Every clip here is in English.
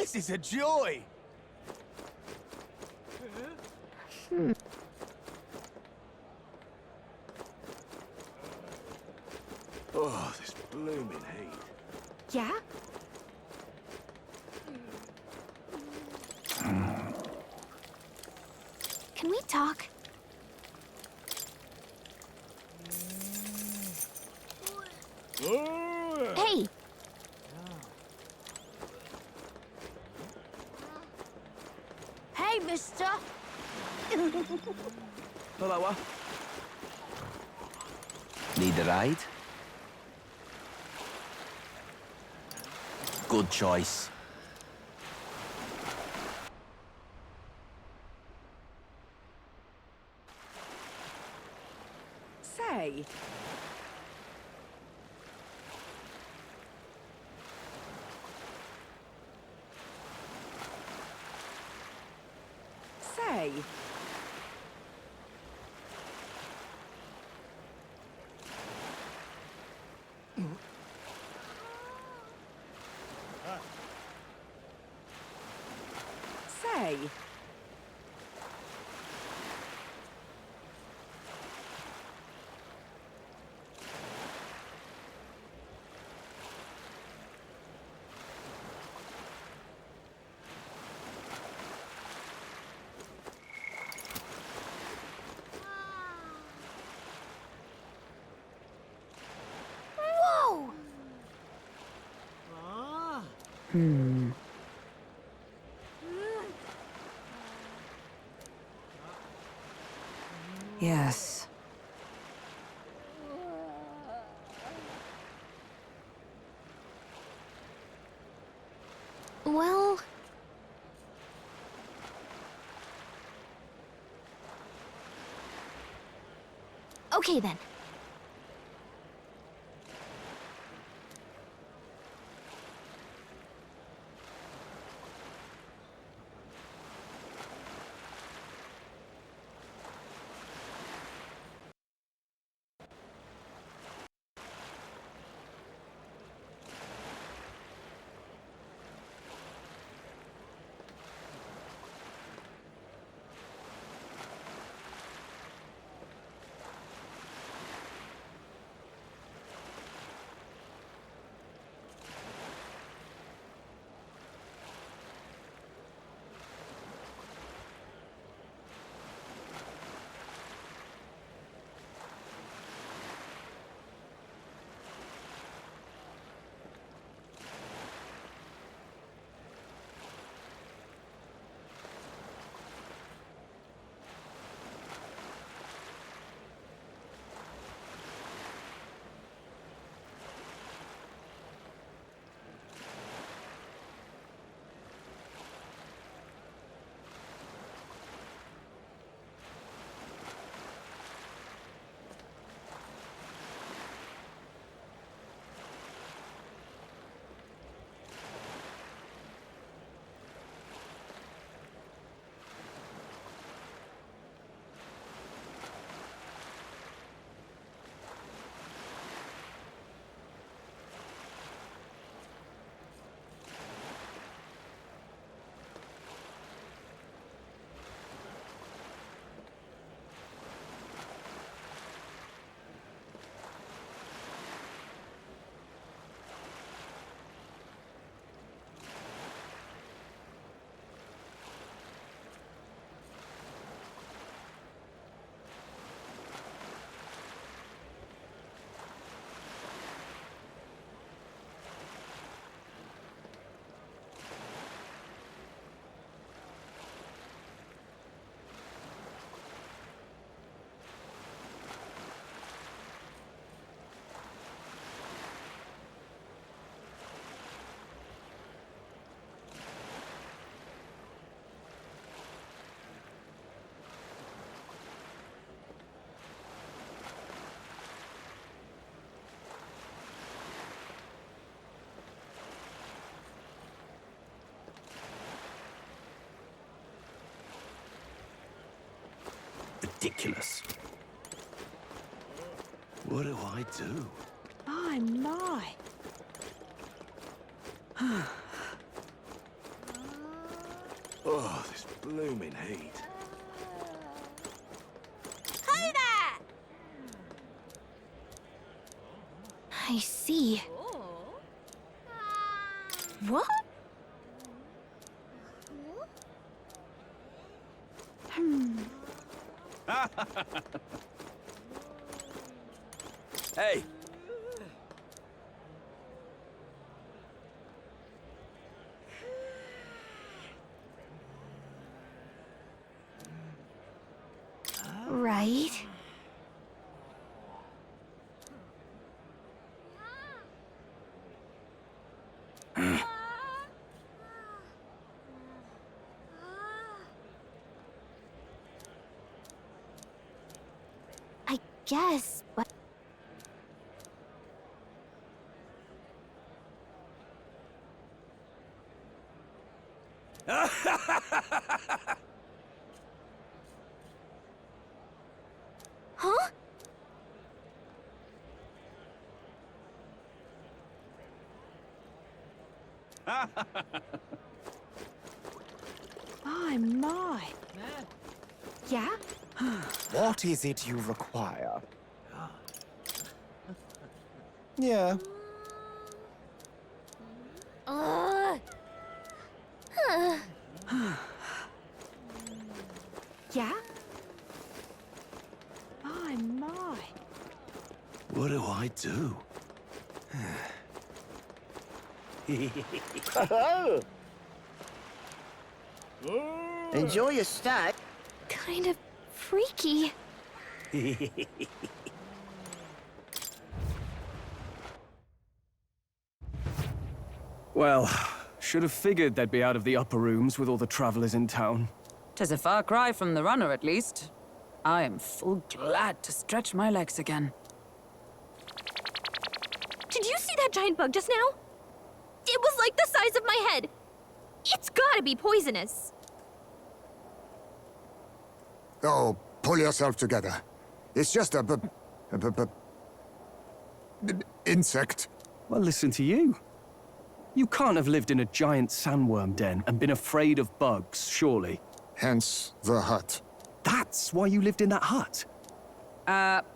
This is a joy! Oh, this blooming heat. Yeah? Can we talk? Hey! Hey, mister! Hello, Need a ride? Good choice. Say. Say. Say. Whoa! Yes. Well... Okay, then. Ridiculous. What do I do? My. Oh, this blooming heat. Hey there! I see. What? Hey! Right. I guess, but... Huh? My. Yeah? What is it you require? Yeah. Uh... Yeah? My. What do I do? Enjoy your stay. Kind of freaky. Well, should have figured they'd be out of the upper rooms with all the travelers in town. 'Tis a far cry from the runner, at least. I am full glad to stretch my legs again. Did you see that giant bug just now? It was like the size of my head. It's gotta be poisonous. Oh, pull yourself together. It's just a insect. Well, listen to you. You can't have lived in a giant sandworm den and been afraid of bugs, surely. Hence the hut. That's why you lived in that hut.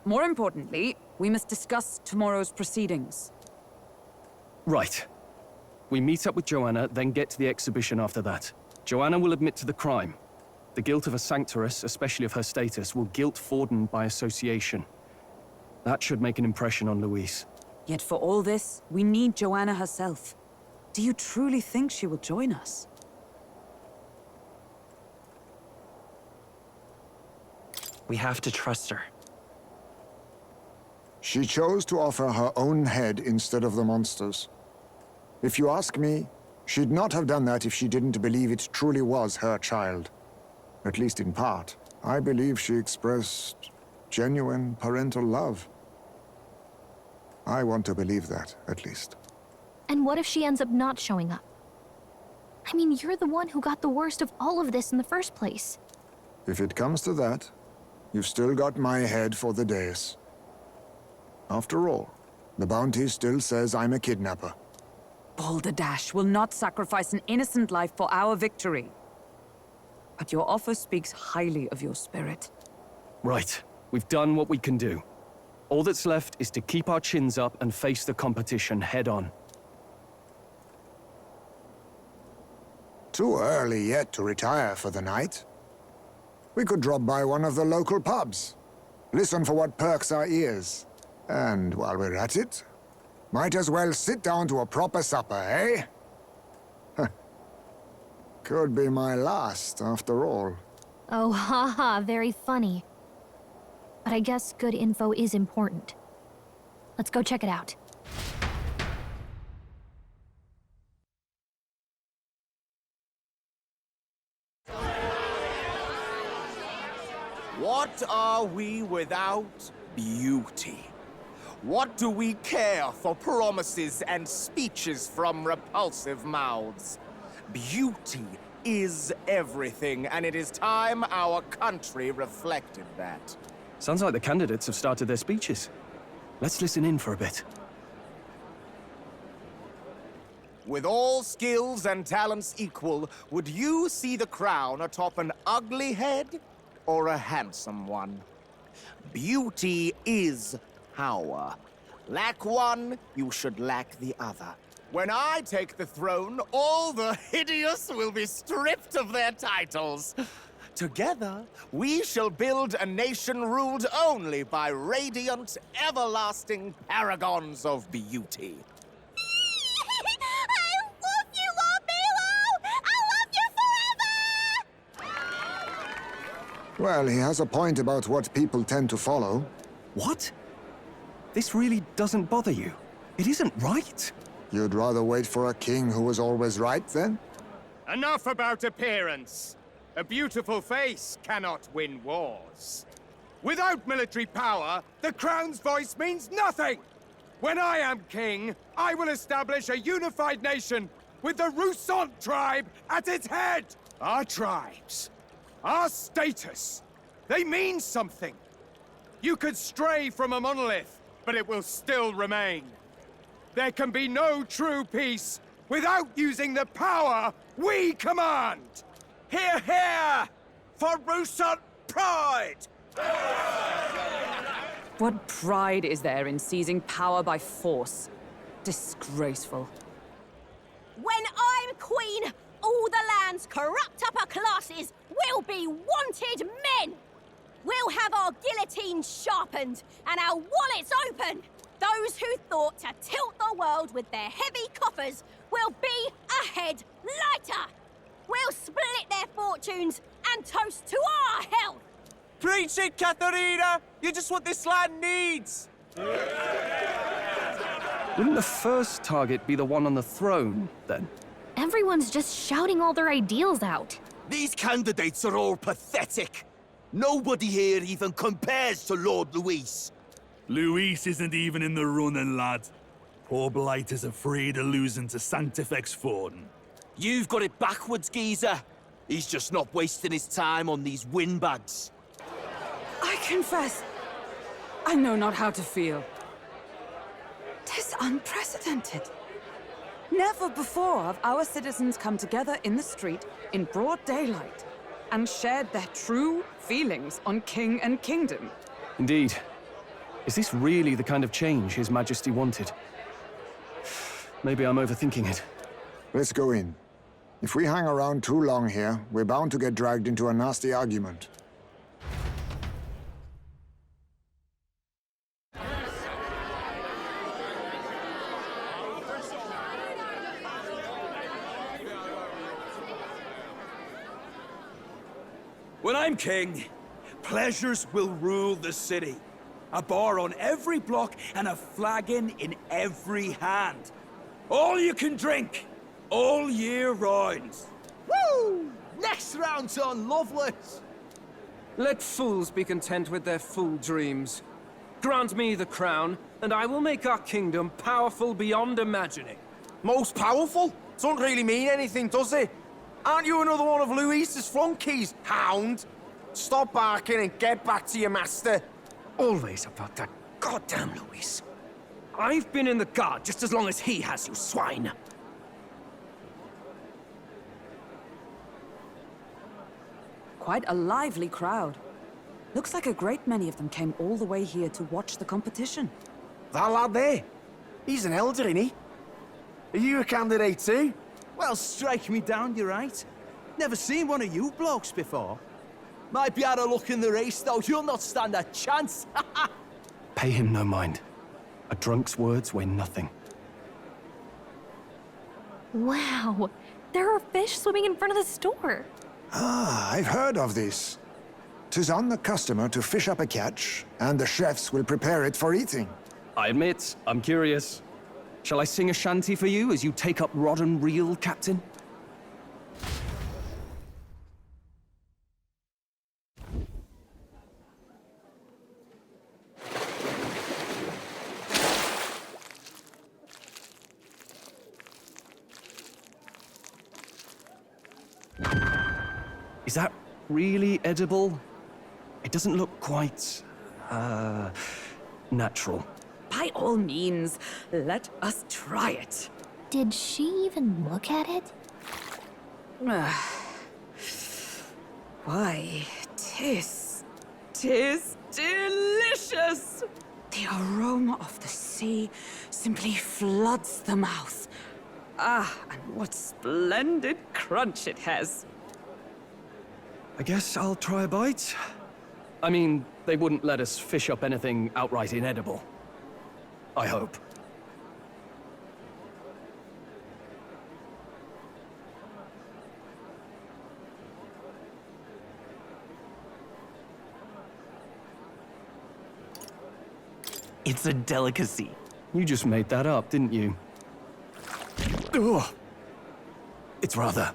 More importantly, we must discuss tomorrow's proceedings. Right. We meet up with Joanna, then get to the exhibition after that. Joanna will admit to the crime. The guilt of a sanctoress, especially of her status, will guilt Forden by association. That should make an impression on Louise. Yet for all this, we need Joanna herself. Do you truly think she will join us? We have to trust her. She chose to offer her own head instead of the monster's. If you ask me, she'd not have done that if she didn't believe it truly was her child. At least in part. I believe she expressed genuine parental love. I want to believe that, at least. And what if she ends up not showing up? I mean, you're the one who got the worst of all of this in the first place. If it comes to that, you've still got my head for the dais. After all, the bounty still says I'm a kidnapper. Balderdash will not sacrifice an innocent life for our victory. But your offer speaks highly of your spirit. Right. We've done what we can do. All that's left is to keep our chins up and face the competition head-on. Too early yet to retire for the night. We could drop by one of the local pubs. Listen for what perks our ears. And while we're at it, might as well sit down to a proper supper, eh? Could be my last, after all. Oh, haha, very funny. But I guess good info is important. Let's go check it out. What are we without beauty? What do we care for promises and speeches from repulsive mouths? Beauty is everything, and it is time our country reflected that. Sounds like the candidates have started their speeches. Let's listen in for a bit. With all skills and talents equal, would you see the crown atop an ugly head or a handsome one? Beauty is power. Lack one, you should lack the other. When I take the throne, all the hideous will be stripped of their titles. Together, we shall build a nation ruled only by radiant, everlasting paragons of beauty. I love you, Lord Milo! I love you forever! Well, he has a point about what people tend to follow. What? This really doesn't bother you? It isn't right. You'd rather wait for a king who was always right, then? Enough about appearance. A beautiful face cannot win wars. Without military power, the crown's voice means nothing! When I am king, I will establish a unified nation with the Rousant tribe at its head! Our tribes, our status, they mean something. You could stray from a monolith, but it will still remain. There can be no true peace without using the power we command! Hear, hear! For Rousant pride! What pride is there in seizing power by force? Disgraceful. When I'm queen, all the land's corrupt upper classes will be wanted men! We'll have our guillotines sharpened and our wallets open! Those who thought to tilt the world with their heavy coffers will be a head lighter! We'll split their fortunes and toast to our health! Preach it, Katharina! You're just what this land needs! Wouldn't the first target be the one on the throne, then? Everyone's just shouting all their ideals out. These candidates are all pathetic. Nobody here even compares to Lord Luis. Luis isn't even in the running, lad. Poor Blight is afraid of losing to Sanctifex Forden. You've got it backwards, geezer. He's just not wasting his time on these windbags. I confess, I know not how to feel. 'Tis unprecedented. Never before have our citizens come together in the street in broad daylight and shared their true feelings on king and kingdom. Indeed. Is this really the kind of change His Majesty wanted? Maybe I'm overthinking it. Let's go in. If we hang around too long here, we're bound to get dragged into a nasty argument. When I'm king, pleasures will rule the city. A bar on every block and a flagon in every hand. All you can drink, all year round. Woo! Next round's on Loveless! Let fools be content with their fool dreams. Grant me the crown, and I will make our kingdom powerful beyond imagining. Most powerful? Doesn't really mean anything, does it? Aren't you another one of Luis's flunkies, hound? Stop barking and get back to your master. Always about that goddamn Luis. I've been in the guard just as long as he has, you swine. Quite a lively crowd. Looks like a great many of them came all the way here to watch the competition. That lad there, he's an elder, isn't he? Are you a candidate too? Well, strike me down, you're right. Never seen one of you blokes before. Might be out of luck in the race, though. You'll not stand a chance. Pay him no mind. A drunk's words weigh nothing. Wow, there are fish swimming in front of the store. Ah, I've heard of this. 'Tis on the customer to fish up a catch, and the chefs will prepare it for eating. I admit, I'm curious. Shall I sing a shanty for you as you take up rod and reel, Captain? Is that really edible? It doesn't look quite, natural. By all means, let us try it. Did she even look at it? Why, tis delicious! The aroma of the sea simply floods the mouth. Ah, and what splendid crunch it has. I guess I'll try a bite. I mean, they wouldn't let us fish up anything outright inedible. I hope. It's a delicacy. You just made that up, didn't you? Ugh. It's rather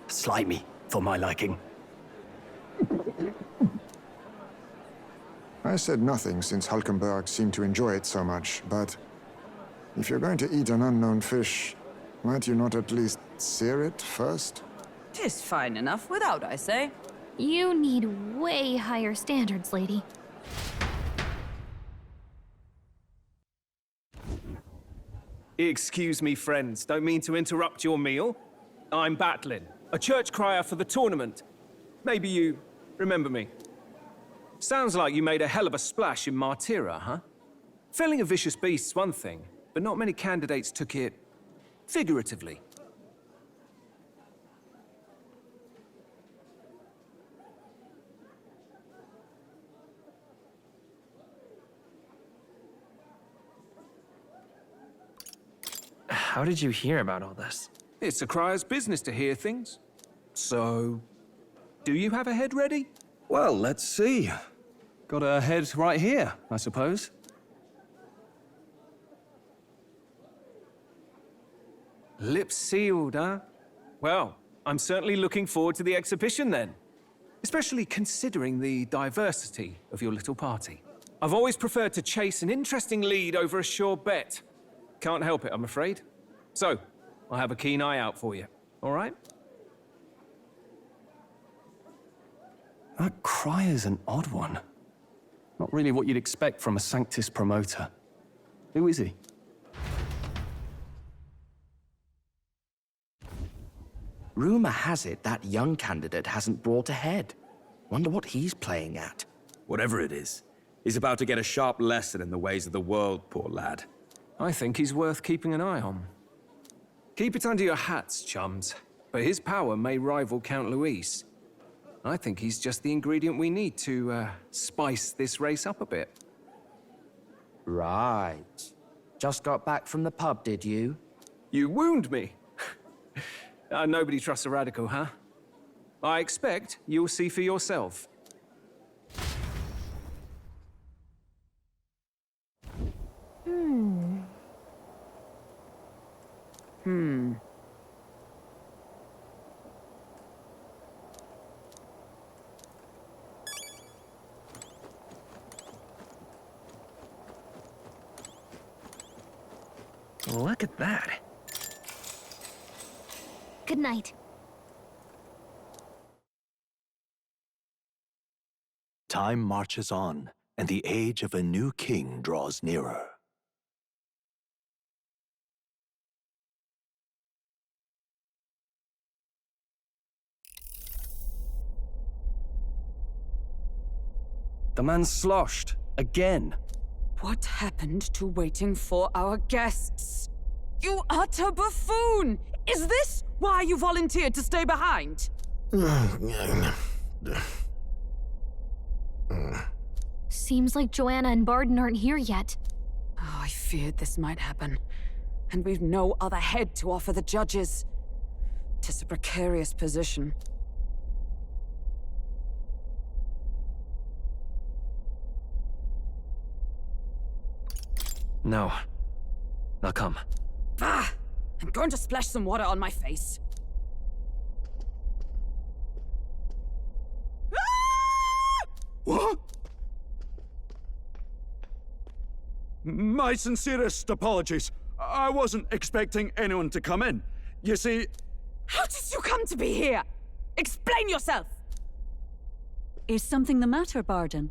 slimy for my liking. I said nothing since Hulkenberg seemed to enjoy it so much, but if you're going to eat an unknown fish, might you not at least sear it first? 'Tis fine enough without, I say. You need way higher standards, lady. Excuse me, friends. Don't mean to interrupt your meal. I'm Batlin, a church crier for the tournament. Maybe you remember me. Sounds like you made a hell of a splash in Martyra, huh? Felling a vicious beast's one thing, but not many candidates took it figuratively. How did you hear about all this? It's a crier's business to hear things. So, do you have a head ready? Well, let's see. Got a head right here, I suppose. Lips sealed, huh? Well, I'm certainly looking forward to the exhibition then. Especially considering the diversity of your little party. I've always preferred to chase an interesting lead over a sure bet. Can't help it, I'm afraid. So, I'll have a keen eye out for you, all right? That crier's an odd one. Not really what you'd expect from a Sanctus promoter. Who is he? Rumor has it that young candidate hasn't brought ahead. Wonder what he's playing at. Whatever it is, he's about to get a sharp lesson in the ways of the world, poor lad. I think he's worth keeping an eye on. Keep it under your hats, chums. But his power may rival Count Luis. I think he's just the ingredient we need to, spice this race up a bit. Right. Just got back from the pub, did you? You wound me! Nobody trusts a radical, huh? I expect you'll see for yourself. Look at that. Good night. Time marches on, and the age of a new king draws nearer. The man's sloshed. Again. What happened to waiting for our guests? You utter buffoon! Is this why you volunteered to stay behind? Seems like Joanna and Barden aren't here yet. Oh, I feared this might happen. And we've no other head to offer the judges. 'Tis a precarious position. No. They'll come. Ah! I'm going to splash some water on my face. What? My sincerest apologies. I wasn't expecting anyone to come in. You see... How did you come to be here? Explain yourself! Is something the matter, Barden?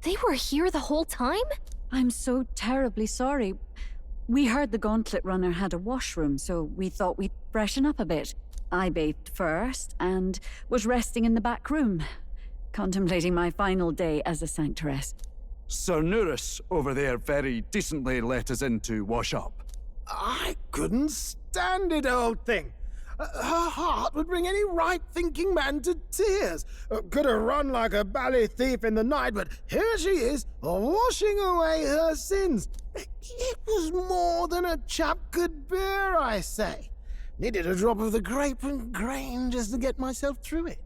They were here the whole time? I'm so terribly sorry. We heard the Gauntlet Runner had a washroom, so we thought we'd freshen up a bit. I bathed first, and was resting in the back room, contemplating my final day as a Sanctoress. Sir Nuris over there very decently let us in to wash up. I couldn't stand it, old thing. Her heart would bring any right-thinking man to tears. Could have run like a bally thief in the night, but here she is, washing away her sins. It was more than a chap could bear, I say. Needed a drop of the grape and grain just to get myself through it.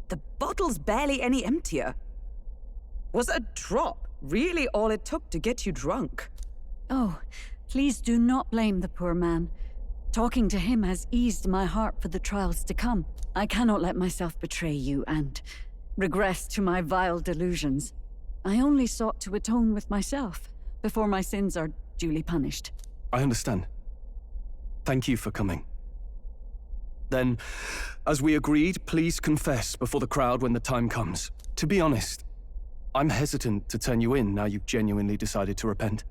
The bottle's barely any emptier. Was a drop really all it took to get you drunk? Oh, please do not blame the poor man. Talking to him has eased my heart for the trials to come. I cannot let myself betray you and regress to my vile delusions. I only sought to atone with myself before my sins are duly punished. I understand. Thank you for coming. Then, as we agreed, please confess before the crowd when the time comes. To be honest, I'm hesitant to turn you in now you've genuinely decided to repent.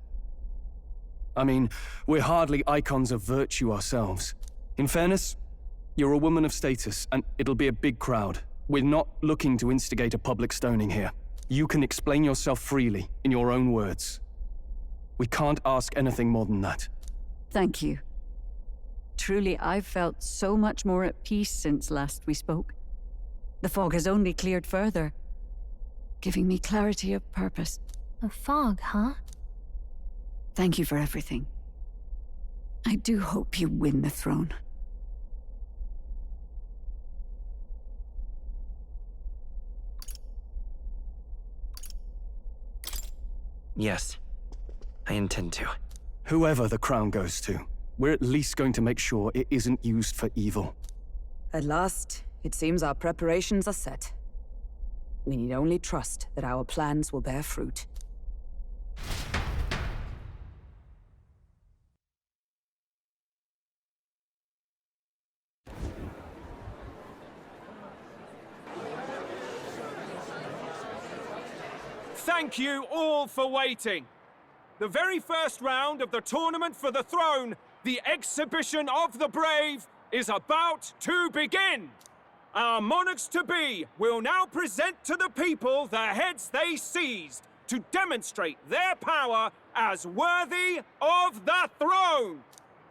I mean, we're hardly icons of virtue ourselves. In fairness, you're a woman of status, and it'll be a big crowd. We're not looking to instigate a public stoning here. You can explain yourself freely, in your own words. We can't ask anything more than that. Thank you. Truly, I've felt so much more at peace since last we spoke. The fog has only cleared further, giving me clarity of purpose. A fog, huh? Thank you for everything. I do hope you win the throne. Yes, I intend to. Whoever the crown goes to, we're at least going to make sure it isn't used for evil. At last, it seems our preparations are set. We need only trust that our plans will bear fruit. Thank you all for waiting. The very first round of the tournament for the throne, the exhibition of the brave, is about to begin. Our monarchs-to-be will now present to the people the heads they seized to demonstrate their power as worthy of the throne.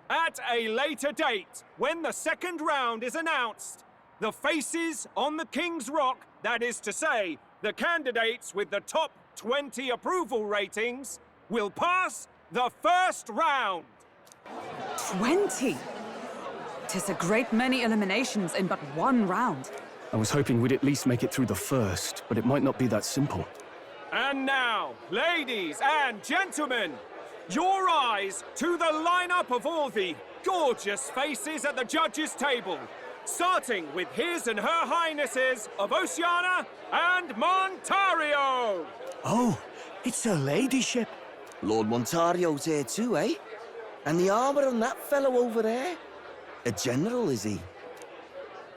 At a later date, when the second round is announced, the faces on the King's Rock, that is to say, the candidates with the top 20 approval ratings, will pass the first round. 20? 'Tis a great many eliminations in but one round. I was hoping we'd at least make it through the first, but it might not be that simple. And now, ladies and gentlemen, your eyes to the lineup of all the gorgeous faces at the judges' table, starting with His and Her Highnesses of Oceania and Montario. Oh, it's her ladyship. Lord Montario's here too, eh? And the armor on that fellow over there? A general, is he?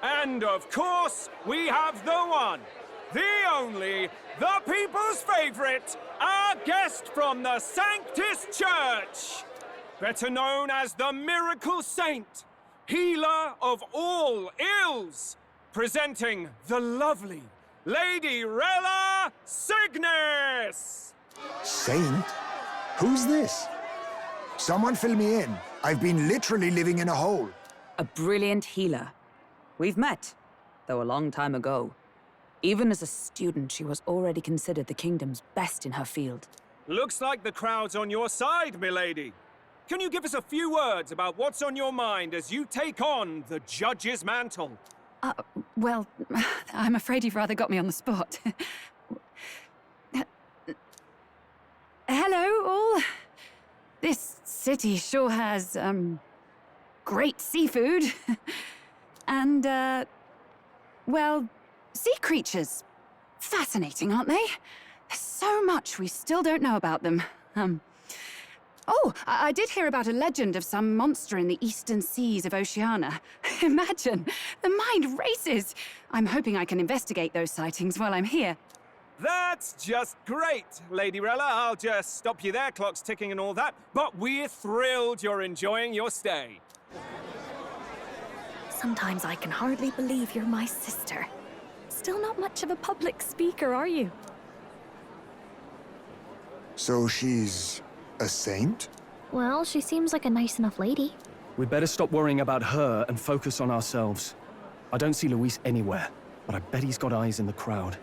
And of course, we have the one, the only, the people's favorite, our guest from the Sanctus Church, better known as the Miracle Saint, healer of all ills, presenting the lovely Lady Rella Cygnus! Saint? Who's this? Someone fill me in. I've been literally living in a hole. A brilliant healer. We've met, though a long time ago. Even as a student, she was already considered the kingdom's best in her field. Looks like the crowd's on your side, milady. Can you give us a few words about what's on your mind as you take on the judge's mantle? Well, I'm afraid you've rather got me on the spot. Hello, all. This city sure has, great seafood. And, well, sea creatures. Fascinating, aren't they? There's so much we still don't know about them. Oh, I did hear about a legend of some monster in the eastern seas of Oceania. Imagine, the mind races. I'm hoping I can investigate those sightings while I'm here. That's just great, Lady Rella. I'll just stop you there, clock's ticking and all that. But we're thrilled you're enjoying your stay. Sometimes I can hardly believe you're my sister. Still not much of a public speaker, are you? So she's a saint? Well, she seems like a nice enough lady. We'd better stop worrying about her and focus on ourselves. I don't see Luis anywhere, but I bet he's got eyes in the crowd.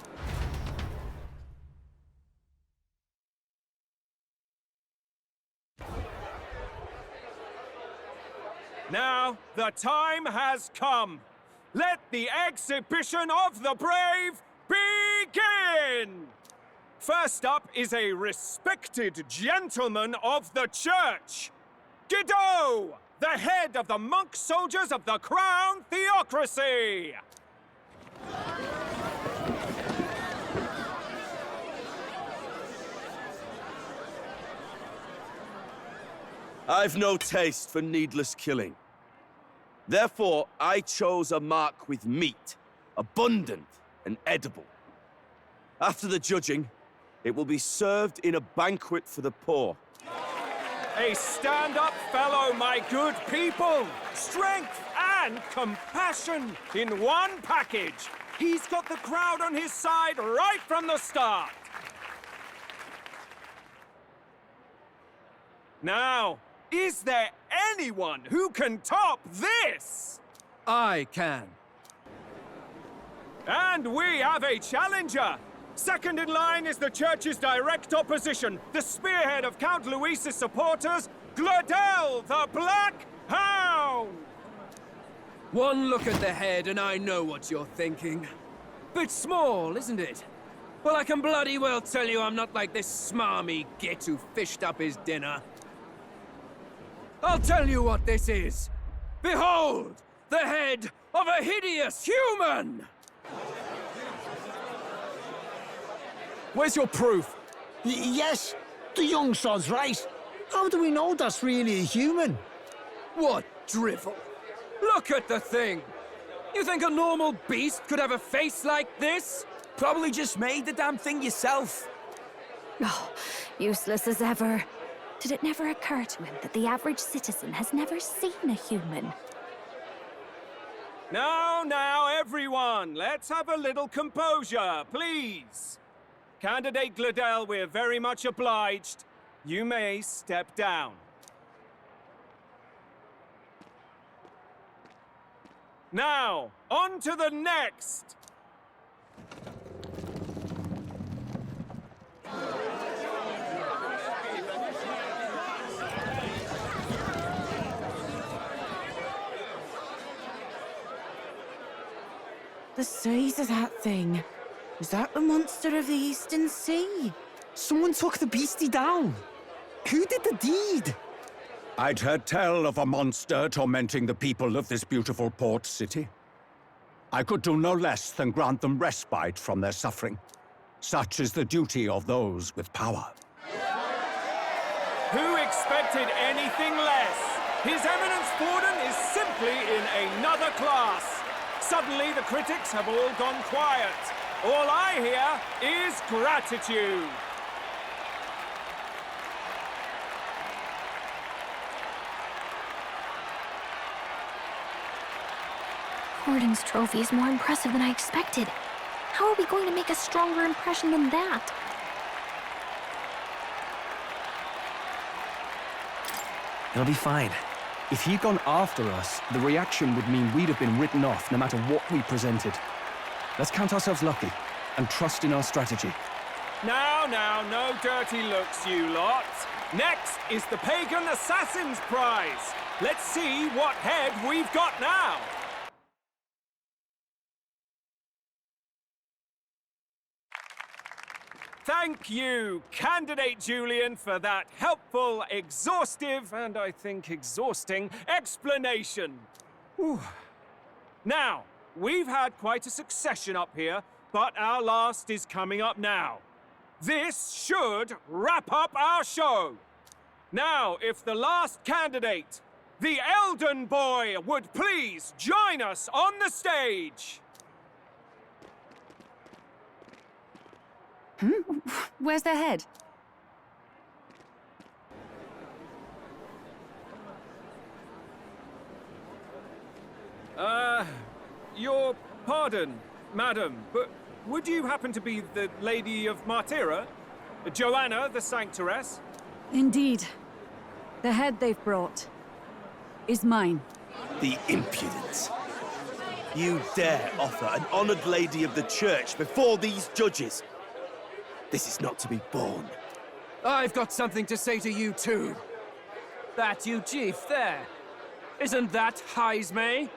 Now, the time has come. Let the exhibition of the brave begin! First up is a respected gentleman of the church, Guido, the head of the monk soldiers of the Crown Theocracy! I've no taste for needless killing. Therefore, I chose a mark with meat, abundant and edible. After the judging, it will be served in a banquet for the poor. A stand-up fellow, my good people! Strength and compassion in one package! He's got the crowd on his side right from the start! Now, is there anyone who can top this? I can. And we have a challenger! Second in line is the church's direct opposition, the spearhead of Count Luis's supporters, Glodell the Black Hound! One look at the head and I know what you're thinking. Bit small, isn't it? Well, I can bloody well tell you I'm not like this smarmy git who fished up his dinner. I'll tell you what this is. Behold, the head of a hideous human! Where's your proof? Yes, the young sod's right. How do we know that's really a human? What drivel! Look at the thing! You think a normal beast could have a face like this? Probably just made the damn thing yourself. Oh, useless as ever. Did it never occur to him that the average citizen has never seen a human? Now, everyone, let's have a little composure, please. Candidate Glodell, we're very much obliged. You may step down. Now, on to the next! The size of that thing. Is that the monster of the Eastern Sea? Someone took the beastie down. Who did the deed? I'd heard tell of a monster tormenting the people of this beautiful port city. I could do no less than grant them respite from their suffering. Such is the duty of those with power. Who expected anything less? His Eminence Borden is simply in another class. Suddenly, the critics have all gone quiet. All I hear is gratitude. Borden's trophy is more impressive than I expected. How are we going to make a stronger impression than that? It'll be fine. If he'd gone after us, the reaction would mean we'd have been written off no matter what we presented. Let's count ourselves lucky and trust in our strategy. Now, no dirty looks, you lot. Next is the Pagan Assassin's Prize. Let's see what head we've got now. Thank you, Candidate Julian, for that helpful, exhaustive, and I think exhausting explanation. Whew. Now, we've had quite a succession up here, but our last is coming up now. This should wrap up our show. Now, if the last candidate, the Elden Boy, would please join us on the stage. Where's their head? Your pardon, madam, but would you happen to be the Lady of Martira? Joanna, the Sanctoress? Indeed. The head they've brought is mine. The impudence. You dare offer an honored lady of the church before these judges? This is not to be borne. I've got something to say to you too. That you chief there. Isn't that Heismay?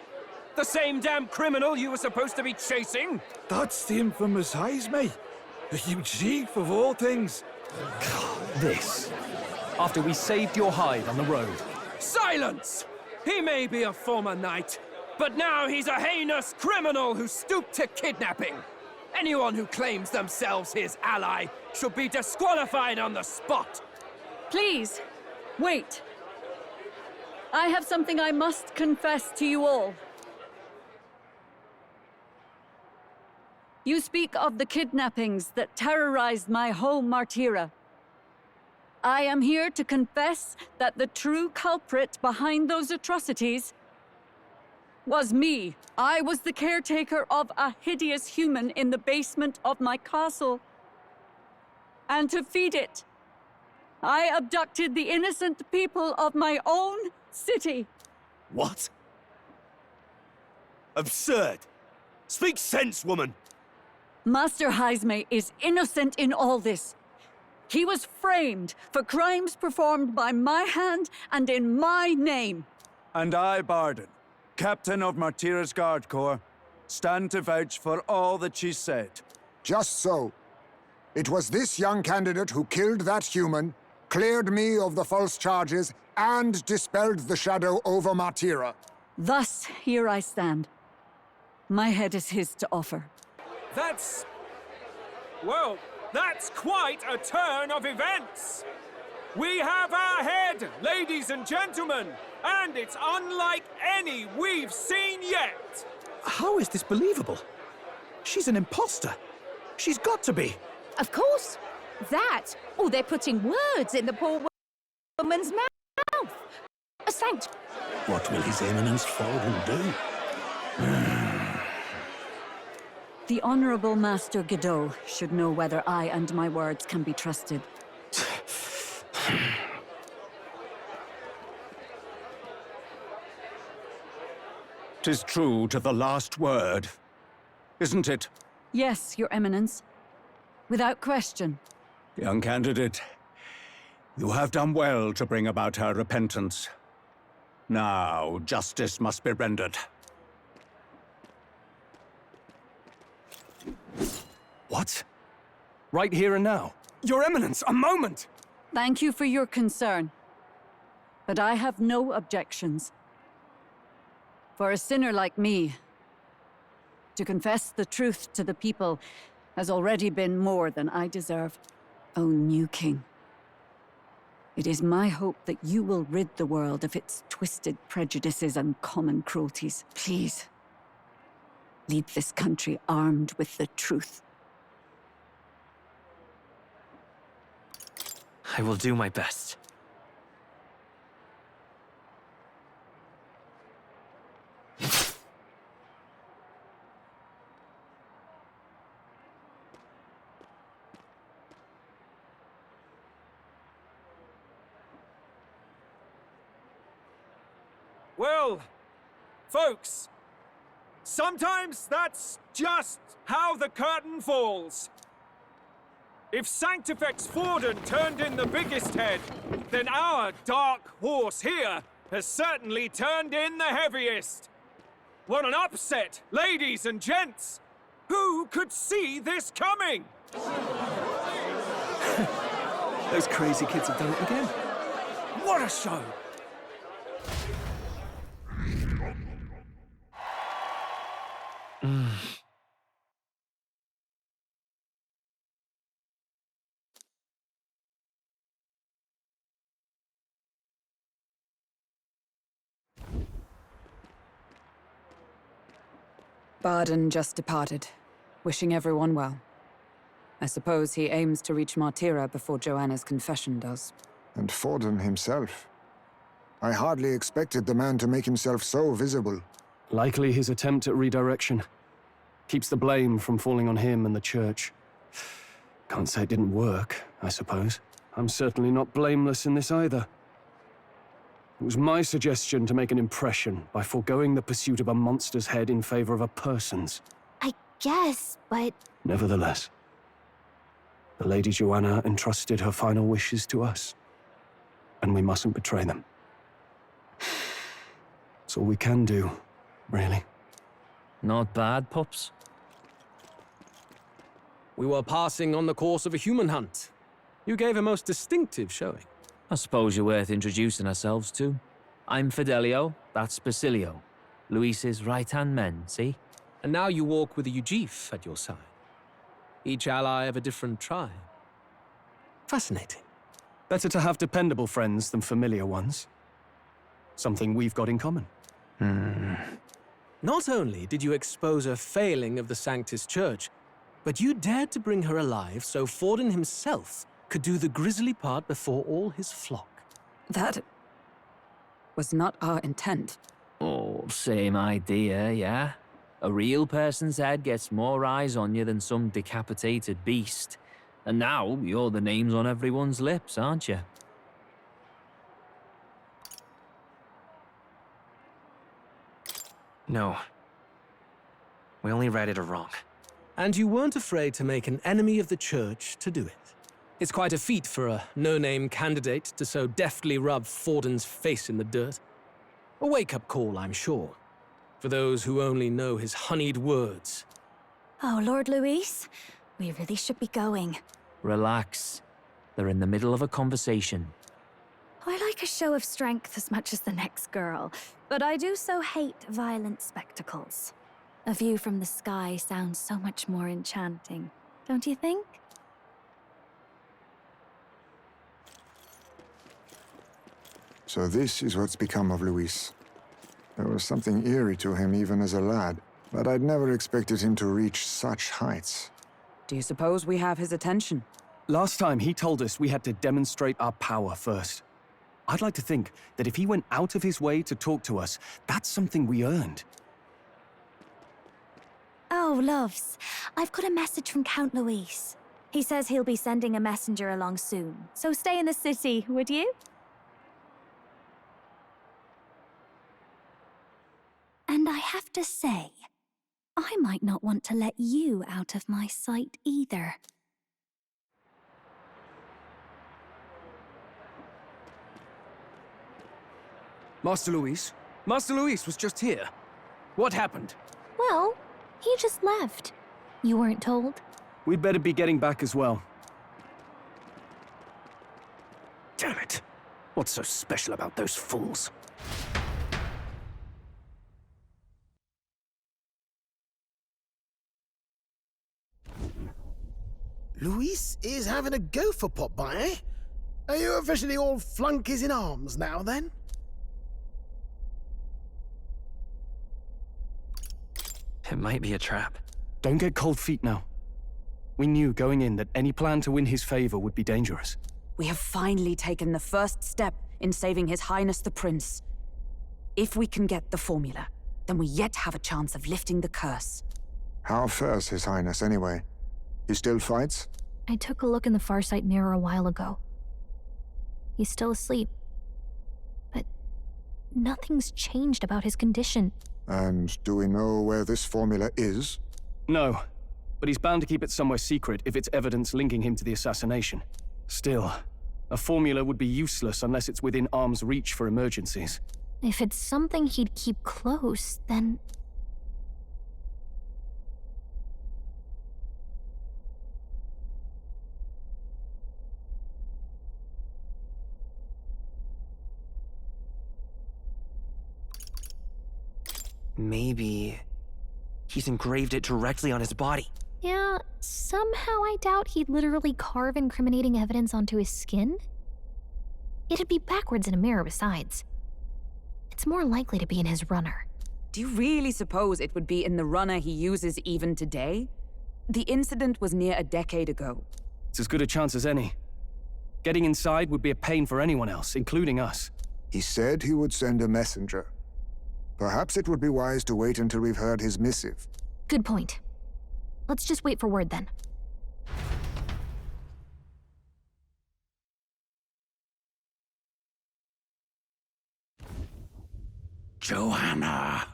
The same damn criminal you were supposed to be chasing? That's the infamous Heismay. The huge chief of all things. This. After we saved your hide on the road. Silence! He may be a former knight, but now he's a heinous criminal who stooped to kidnapping. Anyone who claims themselves his ally should be disqualified on the spot. Please, wait. I have something I must confess to you all. You speak of the kidnappings that terrorized my home, Martira. I am here to confess that the true culprit behind those atrocities was me. I was the caretaker of a hideous human in the basement of my castle. And to feed it, I abducted the innocent people of my own city. What? Absurd! Speak sense, woman! Master Heismay is innocent in all this. He was framed for crimes performed by my hand and in my name. And I, Barden, Captain of Martira's Guard Corps, stand to vouch for all that she said. Just so. It was this young candidate who killed that human, cleared me of the false charges, and dispelled the shadow over Martira. Thus, here I stand. My head is his to offer. That's... well, that's quite a turn of events! We have our head, ladies and gentlemen, and it's unlike any we've seen yet! How is this believable? She's an imposter. She's got to be. Of course. That, or they're putting words in the poor woman's mouth. A sanct... What will His Eminence Forden do? The Honorable Master Godot should know whether I and my words can be trusted. 'Tis true to the last word, isn't it? Yes, Your Eminence. Without question. Young candidate, you have done well to bring about her repentance. Now, justice must be rendered. What? Right here and now? Your Eminence, a moment! Thank you for your concern. But I have no objections. For a sinner like me, to confess the truth to the people has already been more than I deserve. O new king, it is my hope that you will rid the world of its twisted prejudices and common cruelties. Please, lead this country armed with the truth. I will do my best. Well, folks, sometimes that's just how the curtain falls. If Sanctifex Forden turned in the biggest head, then our dark horse here has certainly turned in the heaviest. What an upset, ladies and gents! Who could see this coming? Those crazy kids have done it again. What a show! Barden just departed, wishing everyone well. I suppose he aims to reach Martira before Joanna's confession does. And Forden himself. I hardly expected the man to make himself so visible. Likely his attempt at redirection. Keeps the blame from falling on him and the church. Can't say it didn't work, I suppose. I'm certainly not blameless in this either. It was my suggestion to make an impression by foregoing the pursuit of a monster's head in favor of a person's. I guess, but... Nevertheless, the Lady Joanna entrusted her final wishes to us, and we mustn't betray them. It's all we can do, really. Not bad, pups. We were passing on the course of a human hunt. You gave a most distinctive showing. I suppose you're worth introducing ourselves to. I'm Fidelio, that's Basilio. Luis's right-hand men, see? And now you walk with a Ujif at your side. Each ally of a different tribe. Fascinating. Better to have dependable friends than familiar ones. Something we've got in common. Not only did you expose a failing of the Sanctus Church, but you dared to bring her alive so Forden himself could do the grisly part before all his flock. That was not our intent. Oh, same idea, yeah? A real person's head gets more eyes on you than some decapitated beast. And now, you're the names on everyone's lips, aren't you? No. We only read it wrong. And you weren't afraid to make an enemy of the church to do it. It's quite a feat for a no-name candidate to so deftly rub Forden's face in the dirt. A wake-up call, I'm sure, for those who only know his honeyed words. Oh, Lord Luis, we really should be going. Relax. They're in the middle of a conversation. I like a show of strength as much as the next girl, but I do so hate violent spectacles. A view from the sky sounds so much more enchanting, don't you think? So this is what's become of Luis. There was something eerie to him even as a lad, but I'd never expected him to reach such heights. Do you suppose we have his attention? Last time he told us we had to demonstrate our power first. I'd like to think that if he went out of his way to talk to us, that's something we earned. Oh, loves, I've got a message from Count Luis. He says he'll be sending a messenger along soon, so stay in the city, would you? And I have to say, I might not want to let you out of my sight either. Master Luis was just here. What happened? Well, he just left. You weren't told? We'd better be getting back as well. Damn it. What's so special about those fools? Luis is having a go for Popeye, eh? Are you officially all flunkies in arms now, then? It might be a trap. Don't get cold feet now. We knew going in that any plan to win his favor would be dangerous. We have finally taken the first step in saving His Highness the Prince. If we can get the formula, then we yet have a chance of lifting the curse. How fares His Highness, anyway? He still fights? I took a look in the Farsight mirror a while ago. He's still asleep. But nothing's changed about his condition. And do we know where this formula is? No, but he's bound to keep it somewhere secret if it's evidence linking him to the assassination. Still, a formula would be useless unless it's within arm's reach for emergencies. If it's something he'd keep close, then... Maybe he's engraved it directly on his body. Yeah, somehow I doubt he'd literally carve incriminating evidence onto his skin. It'd be backwards in a mirror besides. It's more likely to be in his runner. Do you really suppose it would be in the runner he uses even today? The incident was near a decade ago. It's as good a chance as any. Getting inside would be a pain for anyone else, including us. He said he would send a messenger. Perhaps it would be wise to wait until we've heard his missive. Good point. Let's just wait for word then. Joanna!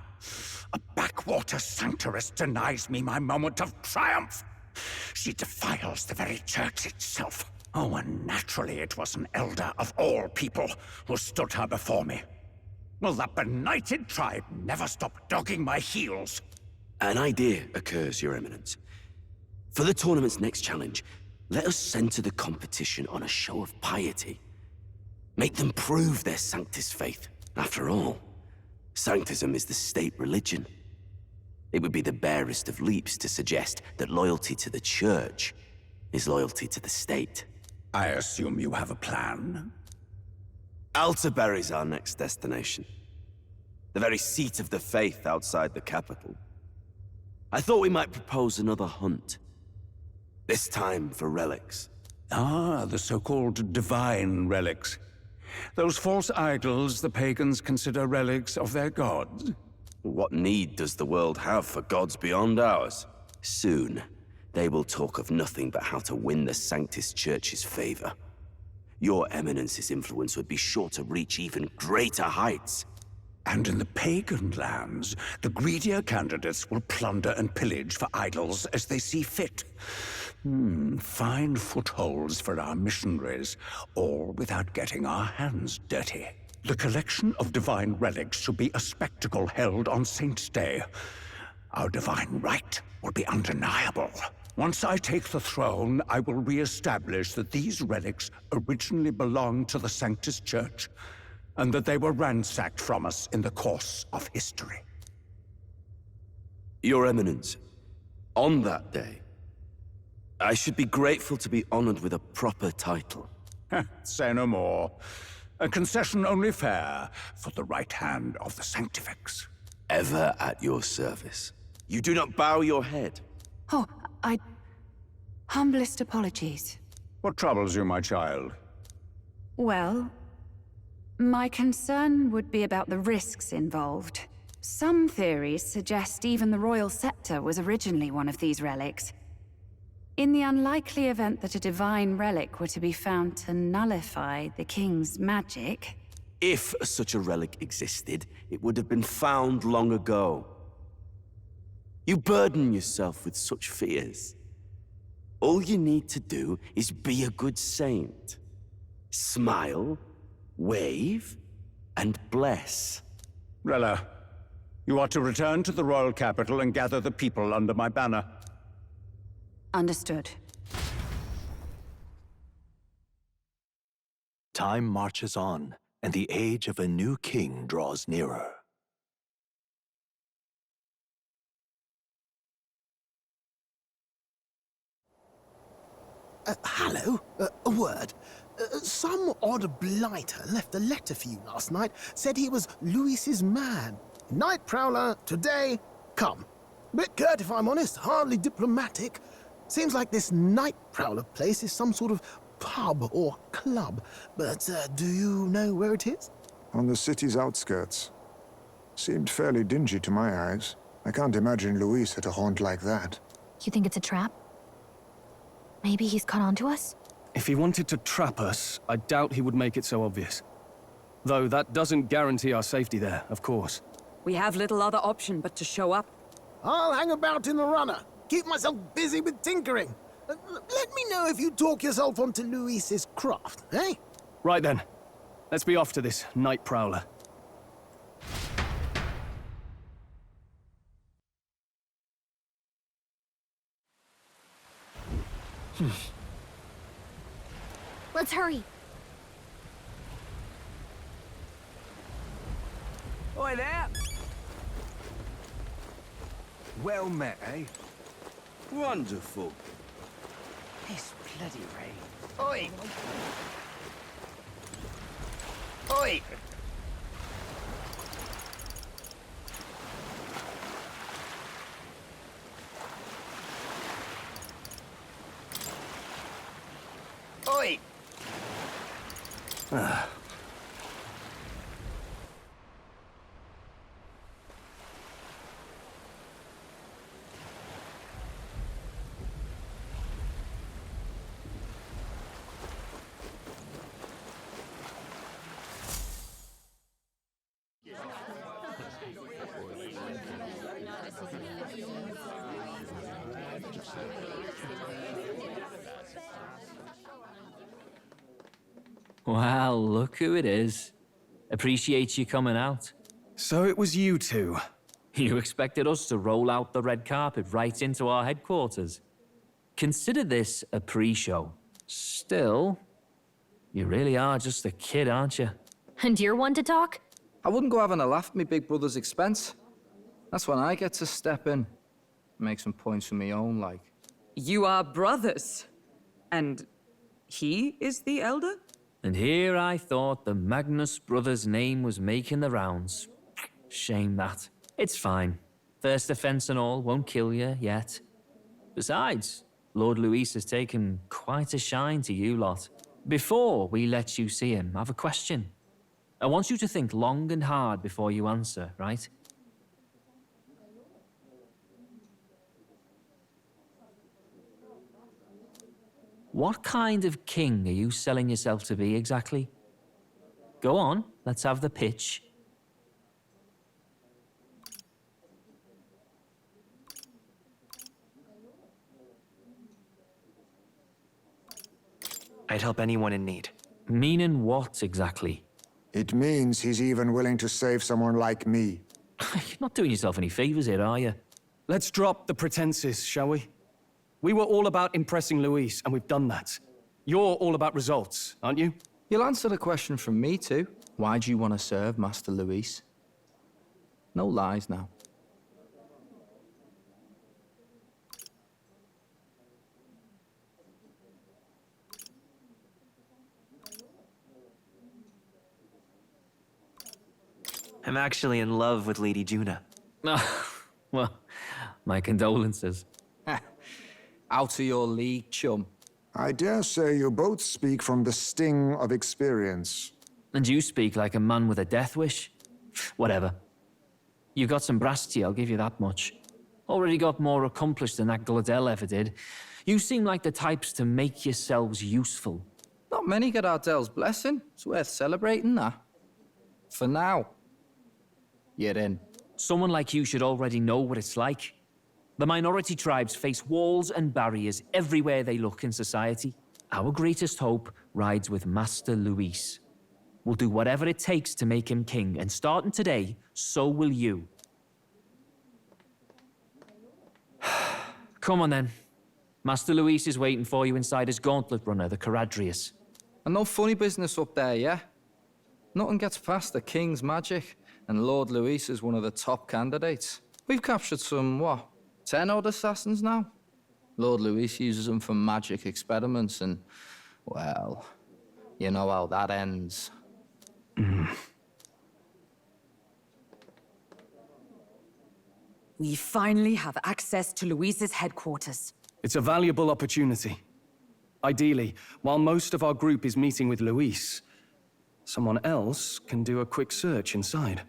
A backwater sanctuaress denies me my moment of triumph! She defiles the very church itself. Oh, and naturally it was an elder of all people who stood her before me. Will that benighted tribe never stop dogging my heels? An idea occurs, Your Eminence. For the tournament's next challenge, let us center the competition on a show of piety. Make them prove their Sanctus faith. After all, Sanctism is the state religion. It would be the barest of leaps to suggest that loyalty to the Church is loyalty to the state. I assume you have a plan? Altaberry's our next destination. The very seat of the faith outside the capital. I thought we might propose another hunt. This time for relics. Ah, the so-called divine relics. Those false idols the pagans consider relics of their gods. What need does the world have for gods beyond ours? Soon, they will talk of nothing but how to win the Sanctus Church's favor. Your Eminence's influence would be sure to reach even greater heights. And in the pagan lands, the greedier candidates will plunder and pillage for idols as they see fit. Fine footholds for our missionaries, all without getting our hands dirty. The collection of divine relics should be a spectacle held on Saint's Day. Our divine right will be undeniable. Once I take the throne, I will re-establish that these relics originally belonged to the Sanctus Church, and that they were ransacked from us in the course of history. Your Eminence, on that day, I should be grateful to be honored with a proper title. Say no more. A concession only fair for the right hand of the Sanctifex. Ever at your service. You do not bow your head. Oh, humblest apologies. What troubles you, my child? Well, my concern would be about the risks involved. Some theories suggest even the royal scepter was originally one of these relics. In the unlikely event that a divine relic were to be found to nullify the king's magic... If such a relic existed, it would have been found long ago. You burden yourself with such fears. All you need to do is be a good saint. Smile, wave, and bless. Rella, you are to return to the royal capital and gather the people under my banner. Understood. Time marches on, and the age of a new king draws nearer. Hello? A word. Some odd blighter left a letter for you last night. Said he was Louis's man. Night prowler, today, come. Bit curt if I'm honest, hardly diplomatic. Seems like this night prowler place is some sort of pub or club. But do you know where it is? On the city's outskirts. Seemed fairly dingy to my eyes. I can't imagine Louis at a haunt like that. You think it's a trap? Maybe he's caught on to us? If he wanted to trap us, I doubt he would make it so obvious. Though that doesn't guarantee our safety there, of course. We have little other option but to show up. I'll hang about in the runner. Keep myself busy with tinkering. Let me know if you talk yourself onto Louis's craft, eh? Right then. Let's be off to this night prowler. Let's hurry. Oi there! Well met, eh? Wonderful. This bloody rain. Oi! Oi! Well, look who it is. Appreciate you coming out. So it was you two. You expected us to roll out the red carpet right into our headquarters. Consider this a pre-show. Still, you really are just a kid, aren't you? And you're one to talk? I wouldn't go having a laugh at me big brother's expense. That's when I get to step in. Make some points for me own, like. You are brothers. And he is the elder? And here I thought the Magnus brothers' name was making the rounds. Shame that. It's fine. First offense and all won't kill you yet. Besides, Lord Luis has taken quite a shine to you lot. Before we let you see him, I have a question. I want you to think long and hard before you answer, right? What kind of king are you selling yourself to be exactly? Go on, let's have the pitch. I'd help anyone in need. Meaning what exactly? It means he's even willing to save someone like me. You're not doing yourself any favors here, are you? Let's drop the pretenses, shall we? We were all about impressing Luis, and we've done that. You're all about results, aren't you? You'll answer the question from me too. Why do you want to serve Master Luis? No lies now. I'm actually in love with Lady Juna. Well, my condolences. Out of your league, chum. I dare say you both speak from the sting of experience. And you speak like a man with a death wish. Whatever. You got some brass to you, I'll give you that much. Already got more accomplished than that Gladell ever did. You seem like the types to make yourselves useful. Not many get Ardell's blessing. It's worth celebrating, that. For now. You're in. Someone like you should already know what it's like. The minority tribes face walls and barriers everywhere they look in society. Our greatest hope rides with Master Luis. We'll do whatever it takes to make him king, and starting today, so will you. Come on then. Master Luis is waiting for you inside his gauntlet runner, the Caradrius. And no funny business up there, yeah? Nothing gets past the king's magic, and Lord Luis is one of the top candidates. We've captured some, 10 odd assassins now? Lord Luis uses them for magic experiments and, well, you know how that ends. We finally have access to Luis's headquarters. It's a valuable opportunity. Ideally, while most of our group is meeting with Luis, someone else can do a quick search inside.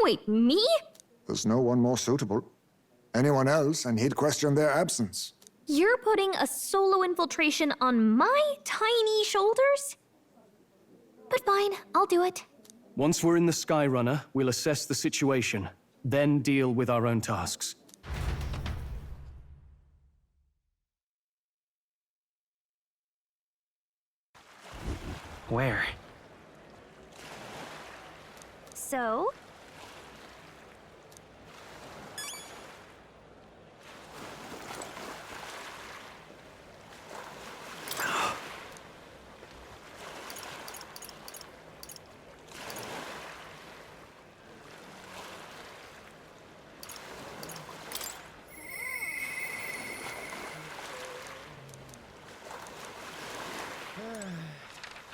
Wait, me? There's no one more suitable. Anyone else, and he'd question their absence. You're putting a solo infiltration on my tiny shoulders? But fine, I'll do it. Once we're in the Skyrunner, we'll assess the situation, then deal with our own tasks. Where? So?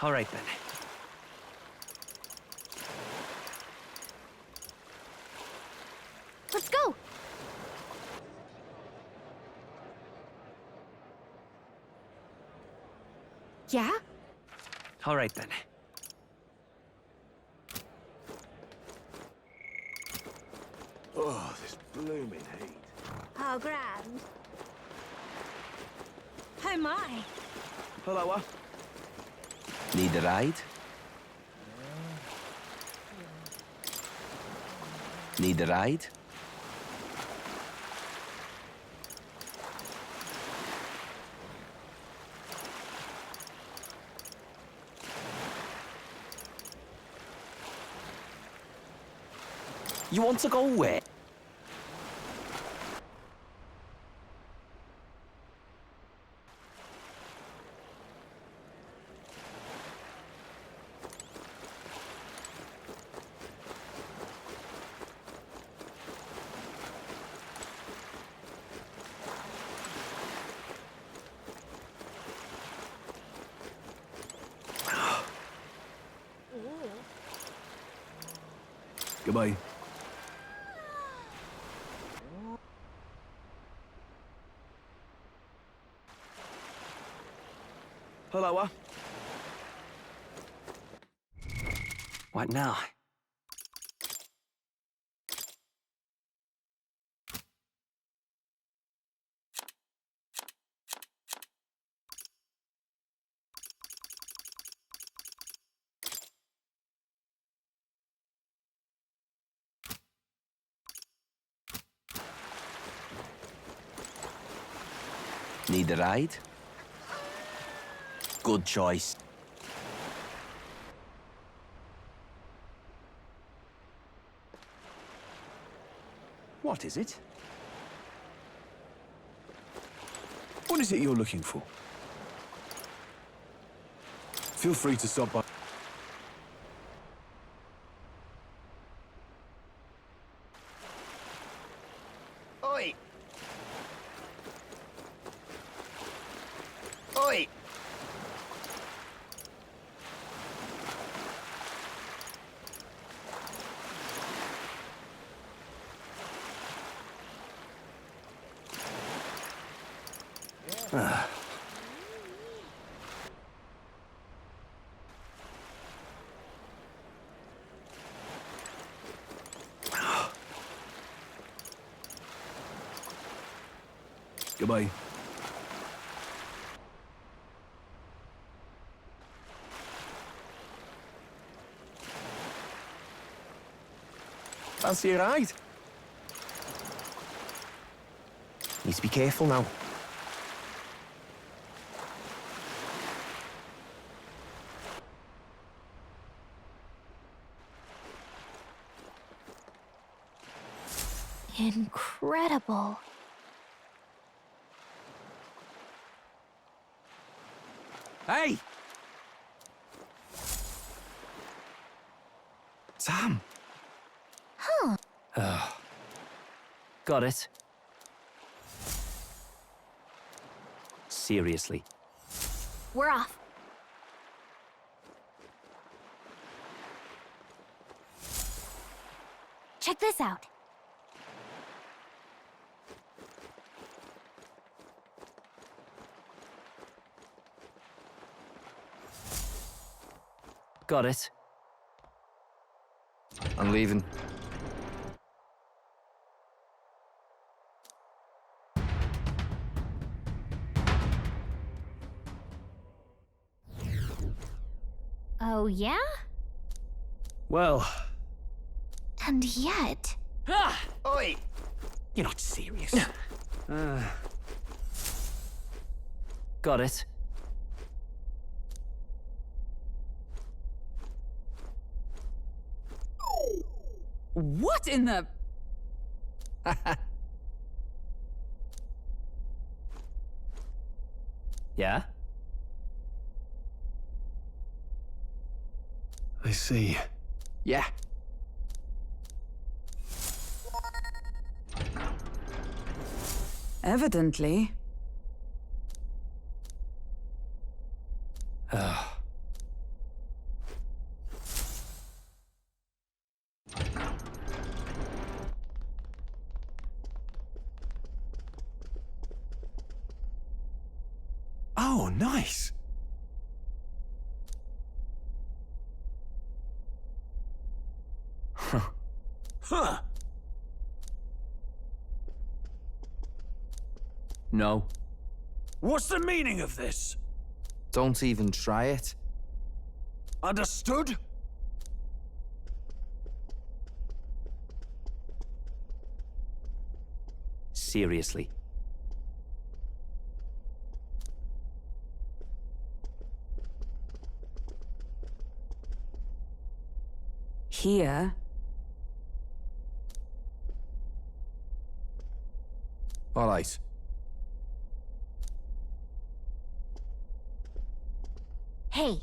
All right, then. Let's go! Yeah? All right then. Oh, this blooming heat. Oh, grand. Oh, my. Hello. Need a ride? Need a ride? You want to go where? Goodbye. Hello. What now? Need a ride? Good choice. What is it? What is it you're looking for? Feel free to stop by. Oi! Oi! Goodbye. Fancy a ride? Need to be careful now. Incredible. Hey! Sam! Huh. Got it. Seriously. We're off. Check this out. Got it. I'm leaving. Oh, yeah? Well, And yet... Oi! You're not serious. Got it. What in the... Yeah? I see. Yeah. Evidently. Oh, nice. Huh. No. What's the meaning of this? Don't even try it. Understood? Seriously. Here? All right. Hey.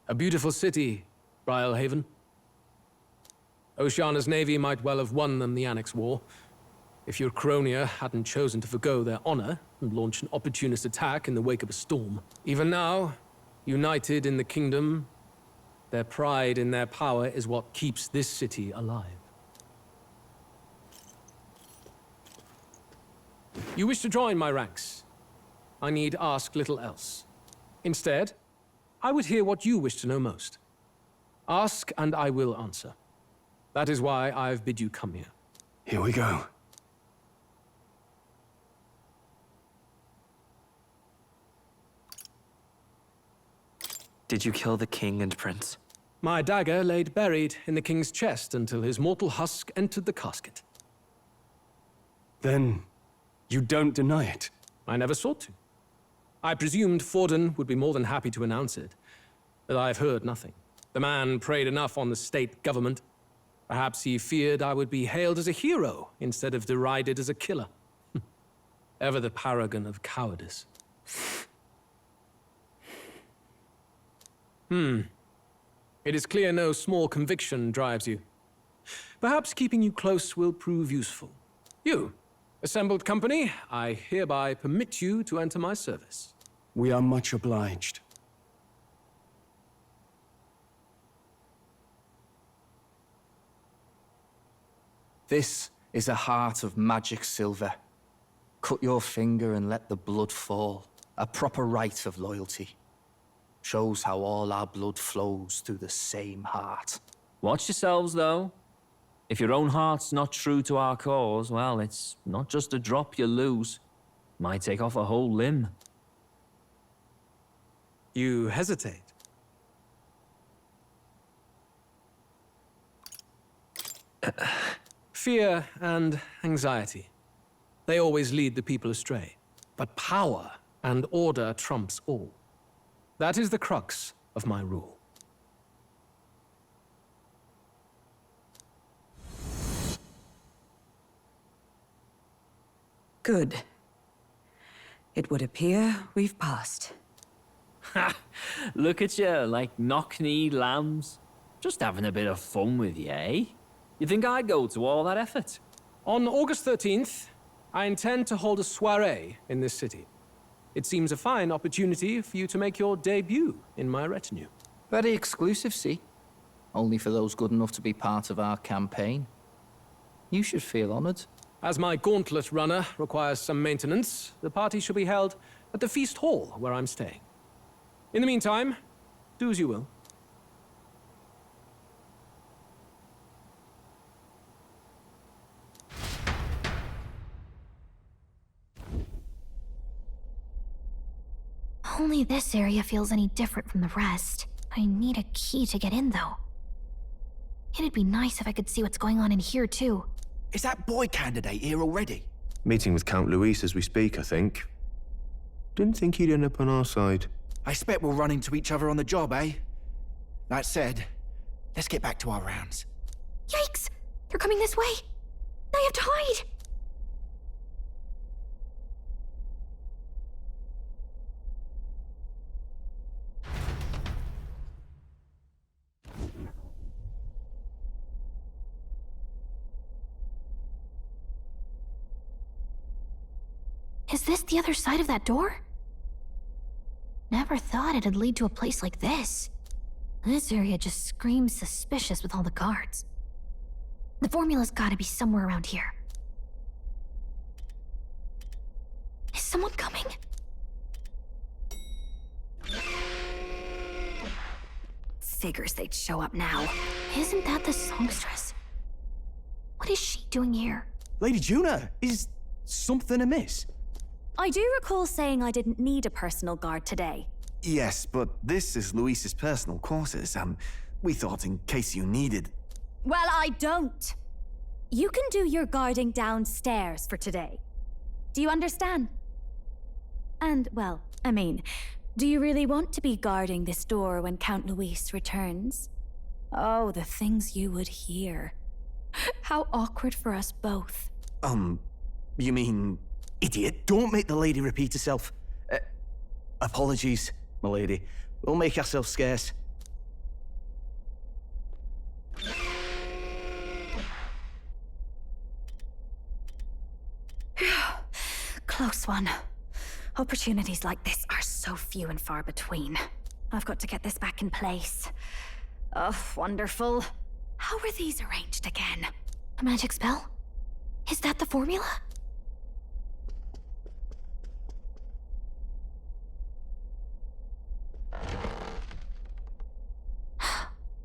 A beautiful city, Brialhaven. Oceana's navy might well have won them the Annex War, if your Cronia hadn't chosen to forgo their honor and launch an opportunist attack in the wake of a storm. Even now, united in the kingdom, their pride in their power is what keeps this city alive. You wish to join my ranks. I need ask little else. Instead, I would hear what you wish to know most. Ask, and I will answer. That is why I've bid you come here. Here we go. Did you kill the king and prince? My dagger laid buried in the king's chest until his mortal husk entered the casket. Then, you don't deny it? I never sought to. I presumed Forden would be more than happy to announce it, but I've heard nothing. The man preyed enough on the state government. Perhaps he feared I would be hailed as a hero instead of derided as a killer. Ever the paragon of cowardice. It is clear no small conviction drives you. Perhaps keeping you close will prove useful. You, assembled company, I hereby permit you to enter my service. We are much obliged. This is a heart of magic silver. Cut your finger and let the blood fall. A proper rite of loyalty. Shows how all our blood flows through the same heart. Watch yourselves, though. If your own heart's not true to our cause, well, it's not just a drop you lose. Might take off a whole limb. You hesitate. Fear and anxiety. They always lead the people astray. But power and order trumps all. That is the crux of my rule. Good. It would appear we've passed. Ha! Look at you, like knock-kneed lambs. Just having a bit of fun with you, eh? You think I'd go to all that effort? On August 13th, I intend to hold a soiree in this city. It seems a fine opportunity for you to make your debut in my retinue. Very exclusive, see? Only for those good enough to be part of our campaign. You should feel honored. As my gauntlet runner requires some maintenance, the party shall be held at the feast hall where I'm staying. In the meantime, do as you will. Only this area feels any different from the rest. I need a key to get in, though. It'd be nice if I could see what's going on in here, too. Is that boy candidate here already? Meeting with Count Luis as we speak, I think. Didn't think he'd end up on our side. I expect we'll run into each other on the job, eh? That said, let's get back to our rounds. Yikes! They're coming this way! I have to hide! Is this the other side of that door? Never thought it'd lead to a place like this. This area just screams suspicious with all the guards. The formula's gotta be somewhere around here. Is someone coming? Figures they'd show up now. Isn't that the songstress? What is she doing here? Lady Juna, is something amiss? I do recall saying I didn't need a personal guard today. Yes, but this is Luis's personal quarters. We thought in case you needed... Well, I don't. You can do your guarding downstairs for today. Do you understand? And, well, I mean, do you really want to be guarding this door when Count Luis returns? Oh, the things you would hear. How awkward for us both. You mean... Idiot, don't make the lady repeat herself. Apologies, my lady. We'll make ourselves scarce. Close one. Opportunities like this are so few and far between. I've got to get this back in place. Oh, wonderful. How were these arranged again? A magic spell? Is that the formula?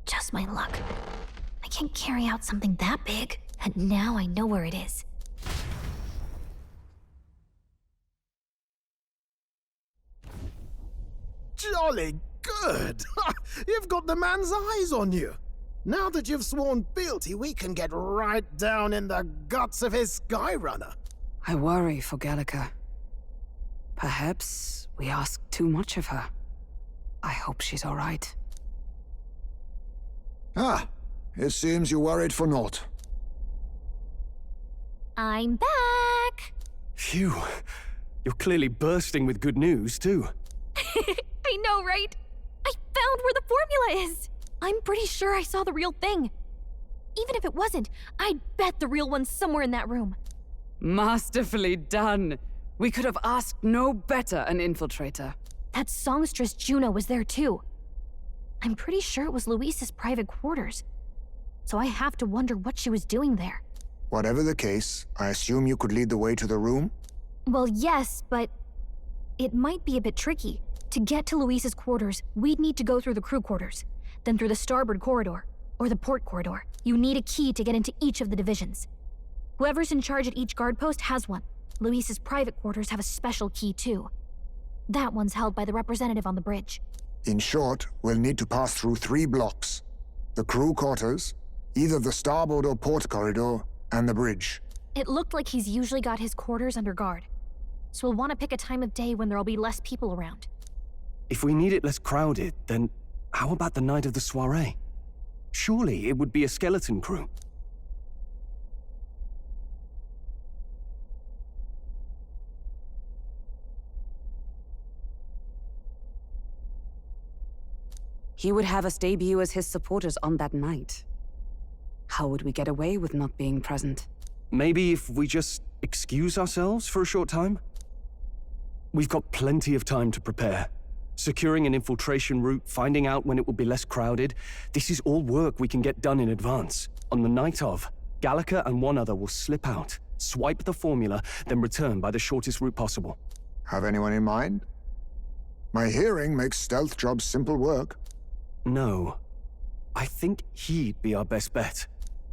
Just my luck. I can't carry out something that big, and now I know where it is. Jolly good! You've got the man's eyes on you. Now that you've sworn fealty, we can get right down in the guts of his Skyrunner. I worry for Gallica. Perhaps we ask too much of her. I hope she's all right. Ah, it seems you worried for naught. I'm back! Phew. You're clearly bursting with good news, too. I know, right? I found where the formula is! I'm pretty sure I saw the real thing. Even if it wasn't, I'd bet the real one's somewhere in that room. Masterfully done. We could have asked no better an infiltrator. That songstress Juno was there too. I'm pretty sure it was Luis's private quarters. So I have to wonder what she was doing there. Whatever the case, I assume you could lead the way to the room? Well, yes, but it might be a bit tricky. To get to Luis's quarters, we'd need to go through the crew quarters, then through the starboard corridor, or the port corridor. You need a key to get into each of the divisions. Whoever's in charge at each guard post has one. Luis's private quarters have a special key too. That one's held by the representative on the bridge. In short, we'll need to pass through 3 blocks. The crew quarters, either the starboard or port corridor, and the bridge. It looked like he's usually got his quarters under guard. So we'll want to pick a time of day when there'll be less people around. If we need it less crowded, then how about the night of the soiree? Surely it would be a skeleton crew. He would have us debut as his supporters on that night. How would we get away with not being present? Maybe if we just excuse ourselves for a short time? We've got plenty of time to prepare. Securing an infiltration route, finding out when it will be less crowded, this is all work we can get done in advance. On the night of, Gallica and one other will slip out, swipe the formula, then return by the shortest route possible. Have anyone in mind? My hearing makes stealth jobs simple work. No. I think he'd be our best bet.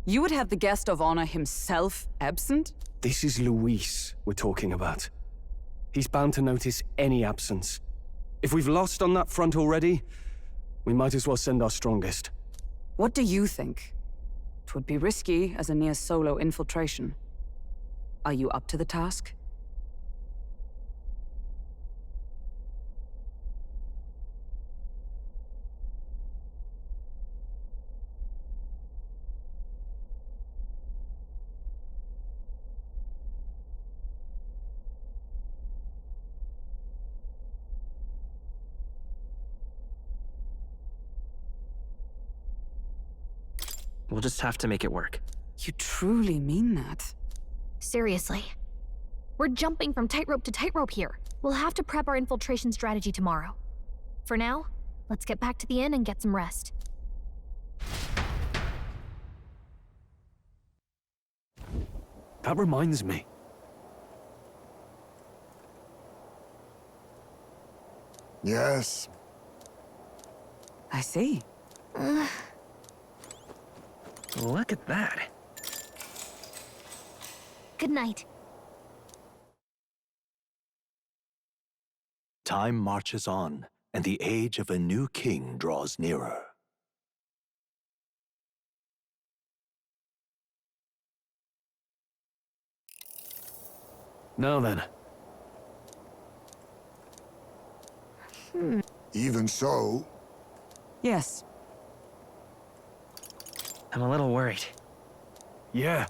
You would have the guest of honor himself absent? This is Luis we're talking about. He's bound to notice any absence. If we've lost on that front already, we might as well send our strongest. What do you think? It would be risky as a near-solo infiltration. Are you up to the task? We'll just have to make it work. You truly mean that? Seriously. We're jumping from tightrope to tightrope here. We'll have to prep our infiltration strategy tomorrow. For now, let's get back to the inn and get some rest. That reminds me. Yes. I see. Look at that. Good night. Time marches on, and the age of a new king draws nearer. Now then. Even so, Yes. I'm a little worried. Yeah.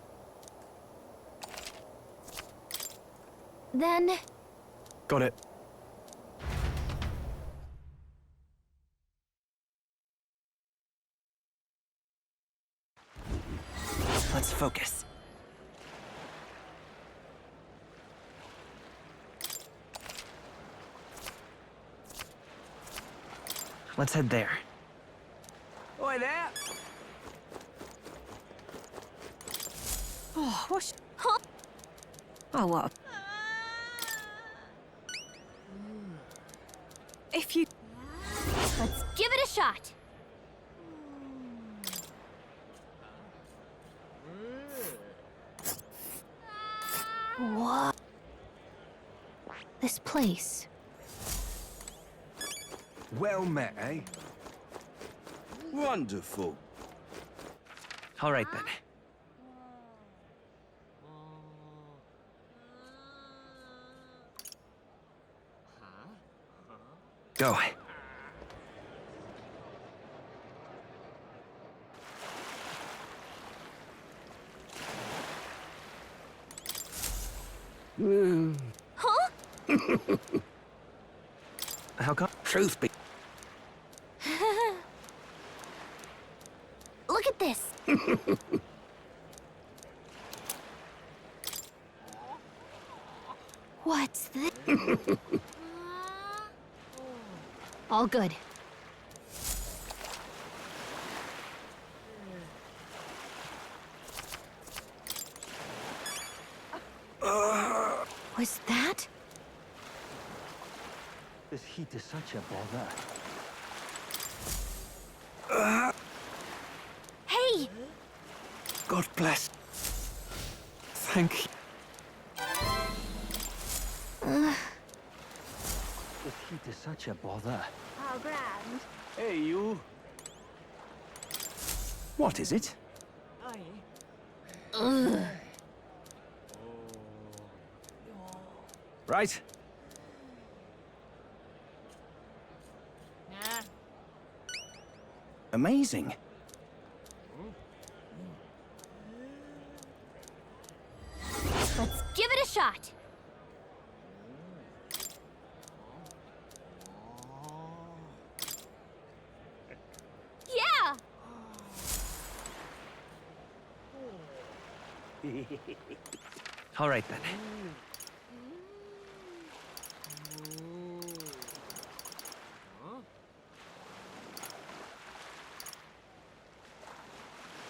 Then, Got it. Let's focus. Let's head there. Oi there! Oh, what? huh? Oh, what? If you... Let's give it a shot. What? This place. Well met, eh? Wonderful. All right, then. Go. Huh? How come? Truth be... Look at this. What's this? All good. Was that? This heat is such a bother. Hey! God bless. Thank you. This heat is such a bother. How grand. Hey, you. What is it? Ugh. Right. Amazing. Let's give it a shot. Yeah! All right, then.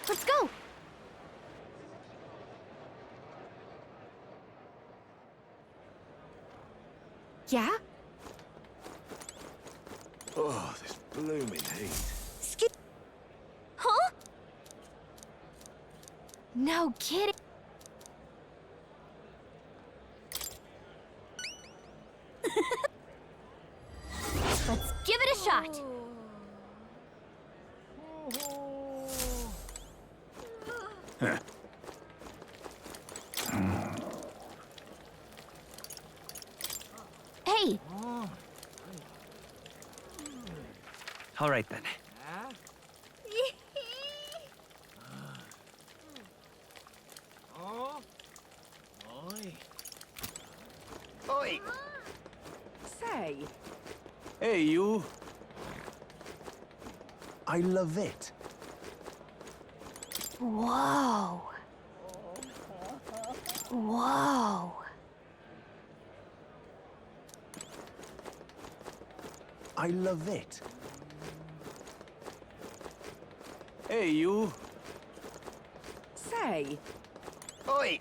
Let's go! Yeah? Oh, this blooming heat. Huh? No kidding. Let's give it a shot. Hey! All right, then. Oi! Say! Hey, you. I love it. Whoa. Whoa. I love it. Hey, you. Say! Oi!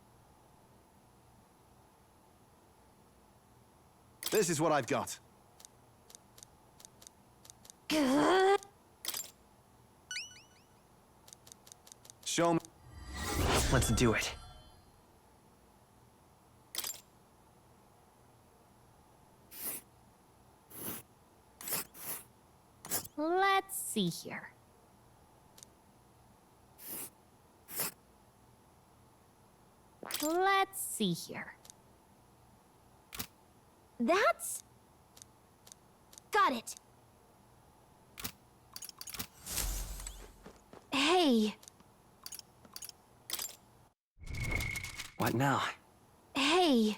This is what I've got. Show me. Let's do it. Let's see here. Let's see here. That's... Got it. Hey. What now? Hey.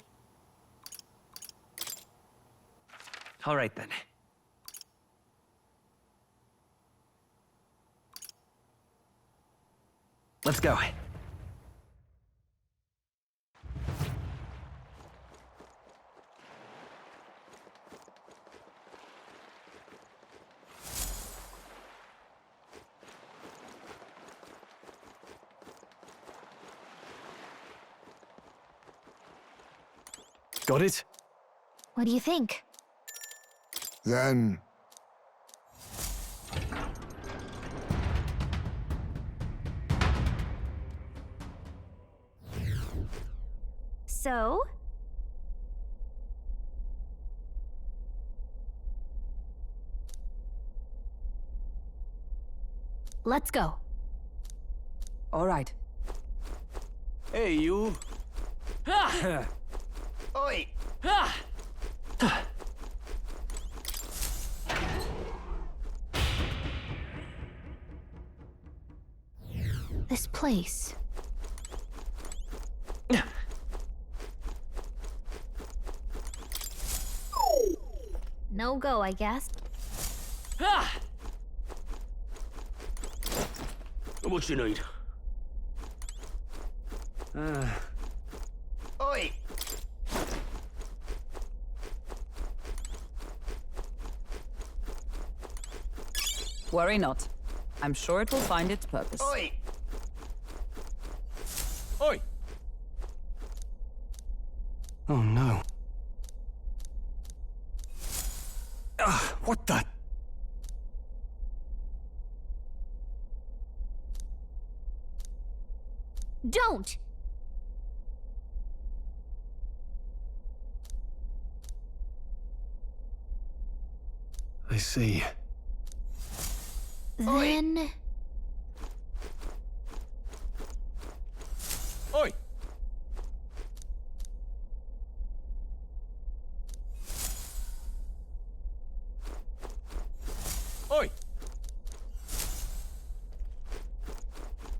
All right, then. Let's go. Got it? What do you think? Then... So? Let's go. All right. Hey, you. Ah! Oi! Ah! This place. No go, I guess. Ah! What you need? Oi! Worry not. I'm sure it will find its purpose. Oi! Oi! Oh no. What the? Don't! I see. Then... Oi! Oi!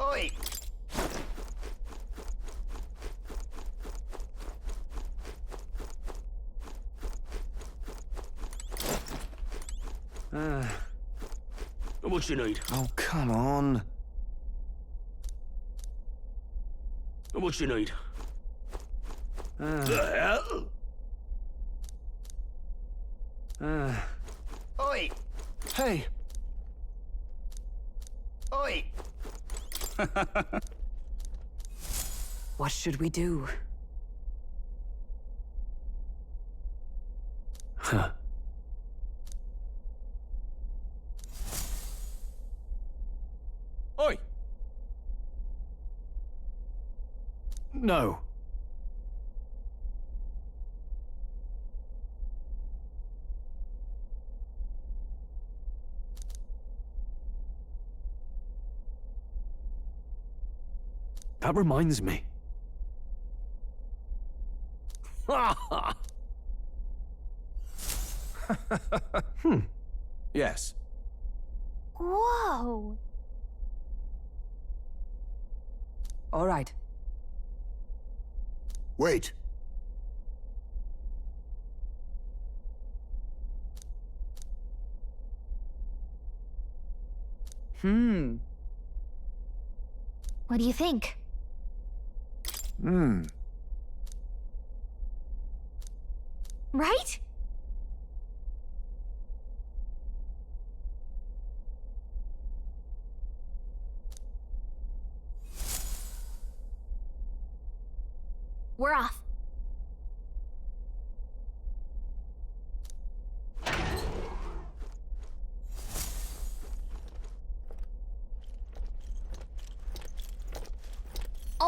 Oi! What you need? Oh, come on. What you need? The hell? Oi! Hey! Oi! What should we do? Huh. Oi! No. That reminds me. Yes. Whoa! All right. Wait. What do you think? Right? We're off.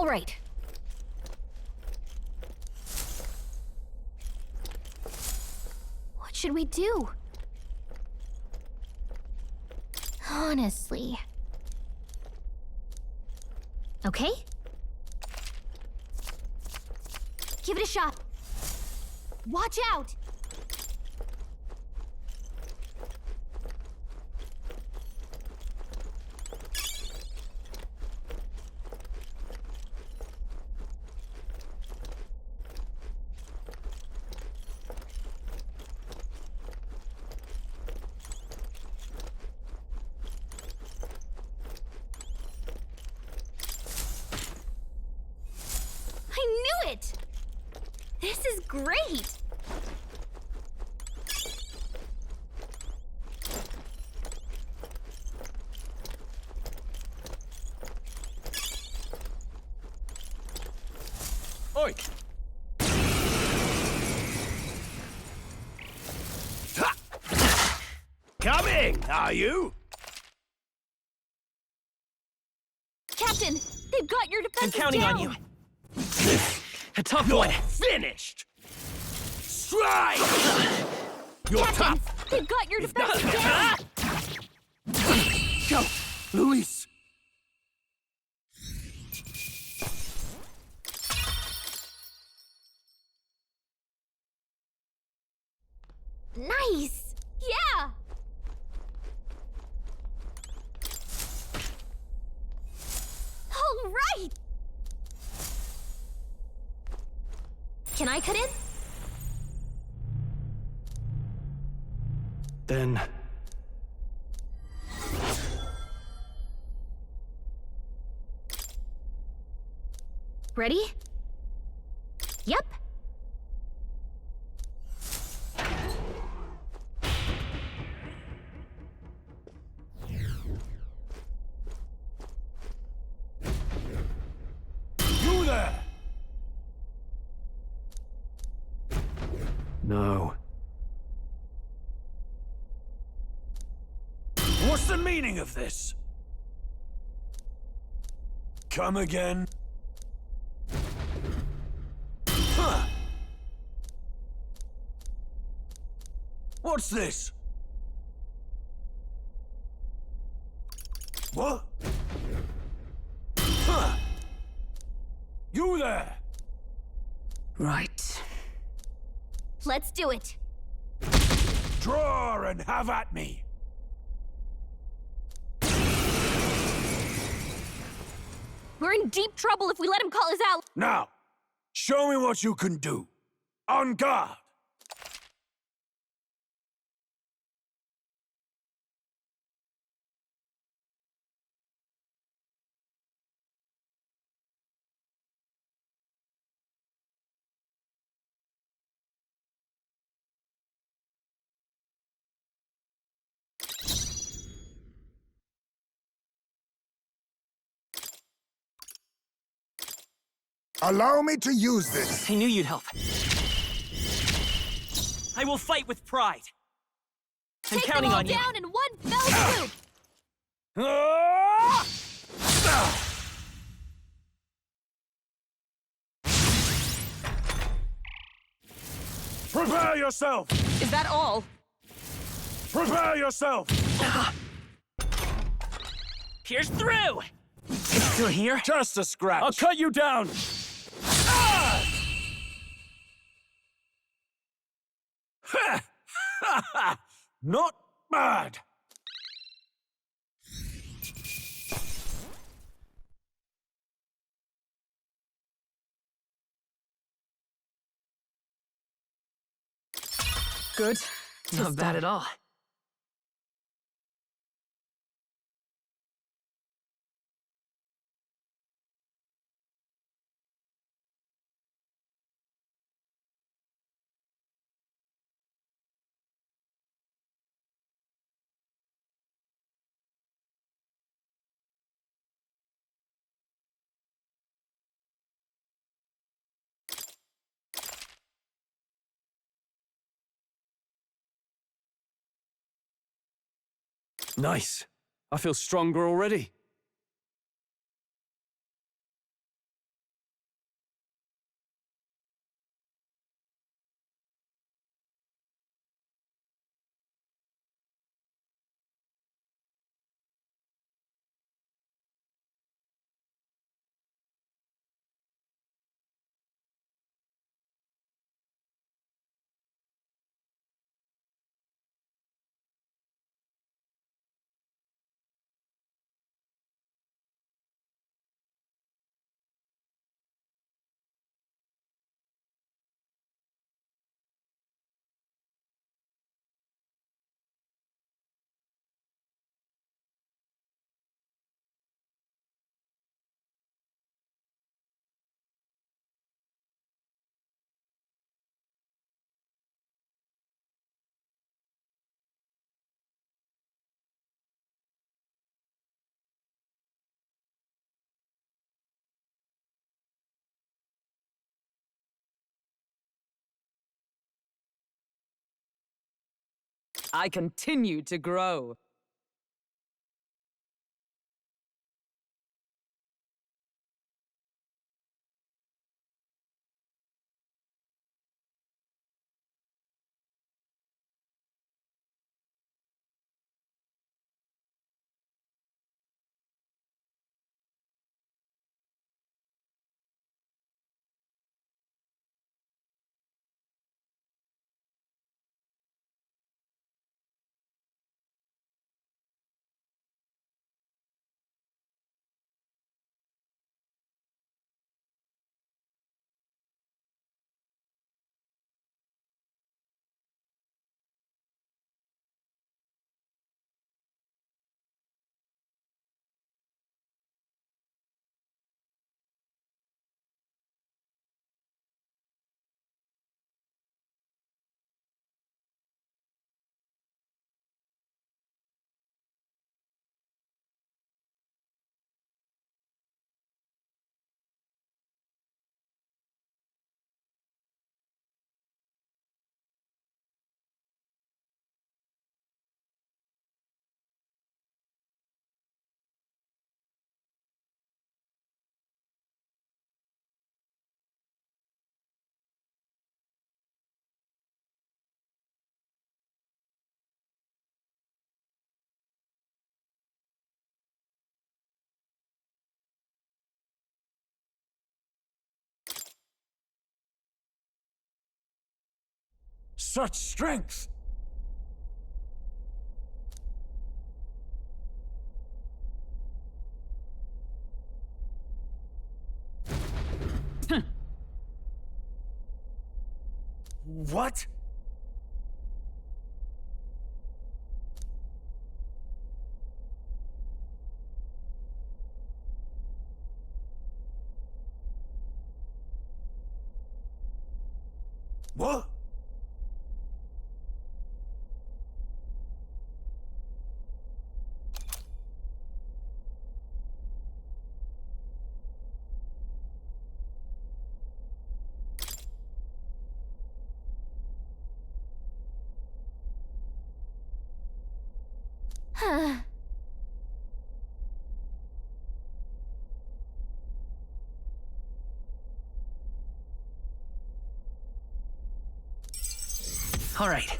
All right. What should we do? Honestly. Okay? Give it a shot. Watch out! I knew it! This is great! Oi! Coming, are you? Captain, they've got your defenses down! I'm counting on you. A tough one. Finished! Strike! You're Captain, tough! they've got your defenses down! Go, Luis! Nice! Yeah! All right! Can I cut in? Then... Ready? Yep. You there! No. What's the meaning of this? Come again? Huh. What's this? What? Huh. You there! Right. Let's do it. Draw and have at me! We're in deep trouble if we let him call us out. Now, show me what you can do. On guard! Allow me to use this. I knew you'd help. I will fight with pride. I'm Take them counting all on you. down in one fell swoop. Prepare yourself! Is that all? Prepare yourself! Pierce through! It's still here? Just a scratch. I'll cut you down! Not bad. Good. Not bad at all. Nice. I feel stronger already. I continue to grow. Such strength! What? What? All right.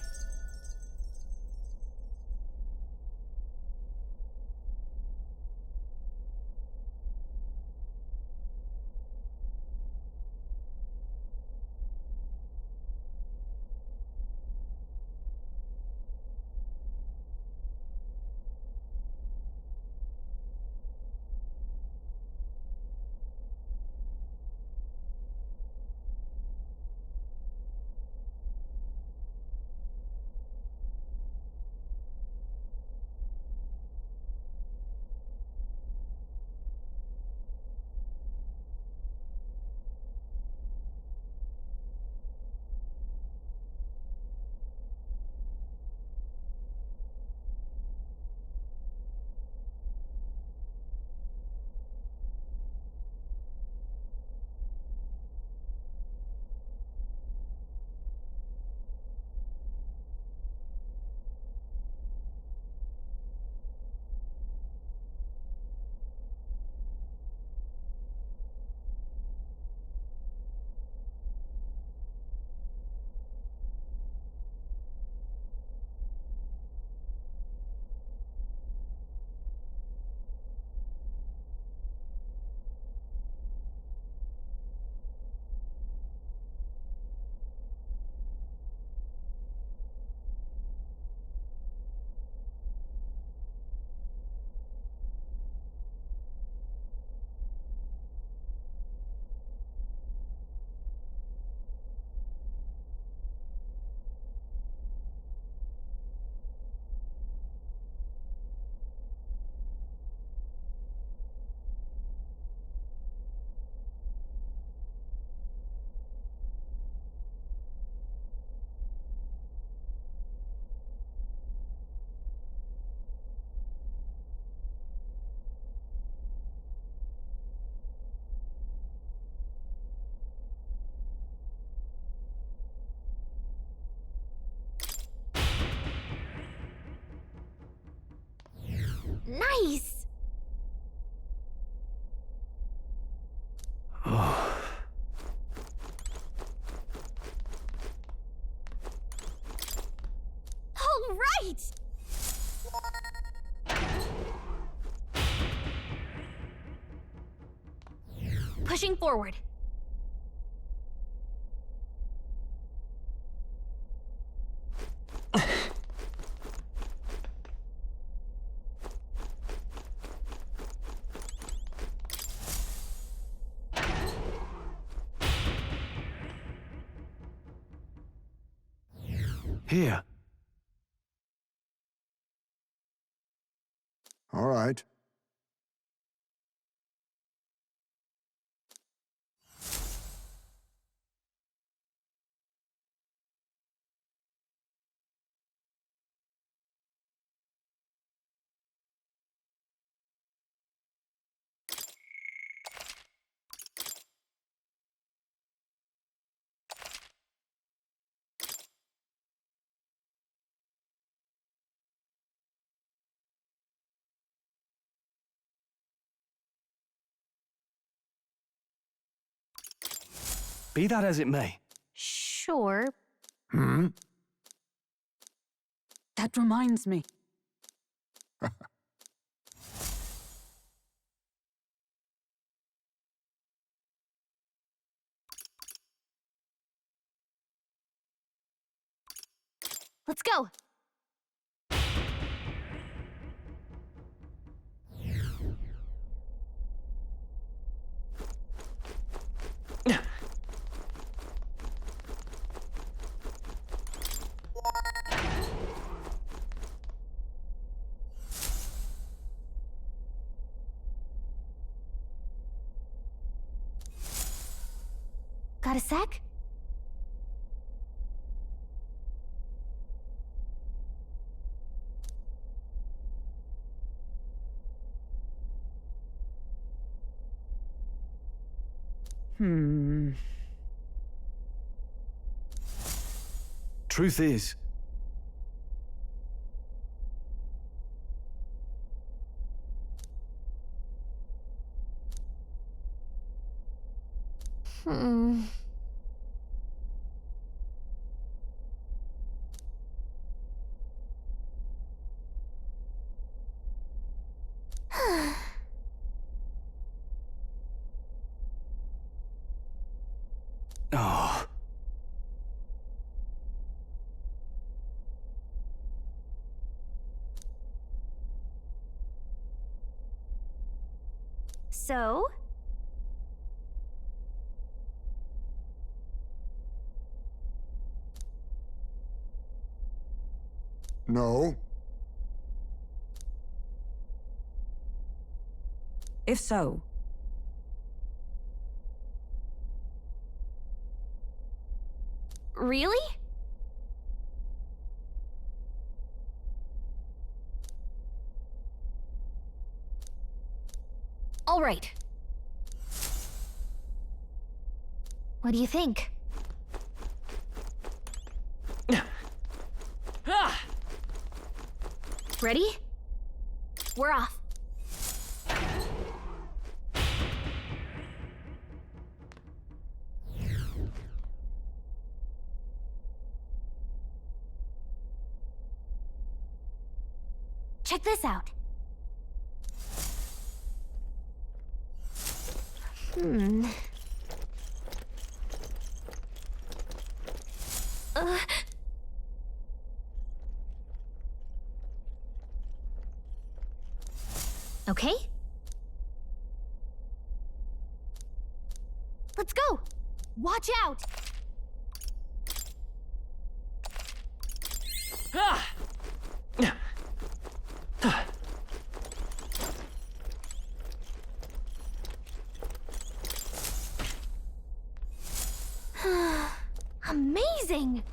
Pushing forward. Here. All right. Be that as it may. Sure. Hmm? That reminds me. Let's go. Got a sec? Truth is, oh, So? No. If so, Really? All right. What do you think? Ready? We're off. Check this out. Okay. Let's go. Watch out. Amazing.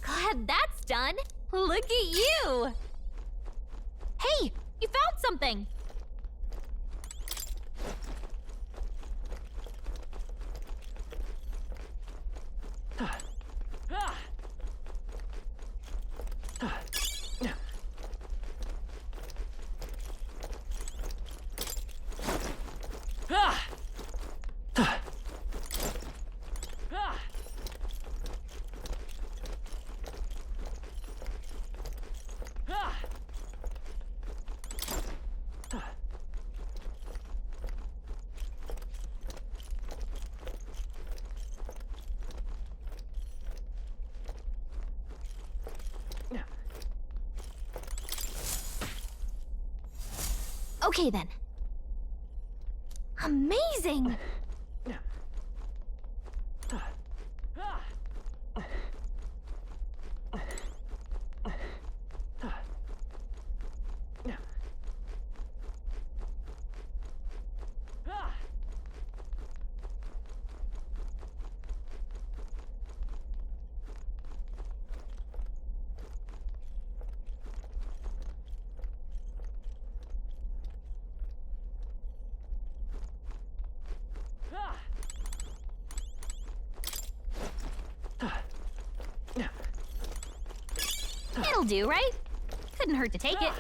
Glad that's done. Look at you. Hey, you found something. Okay then. Amazing! It'll do, right? Couldn't hurt to take it.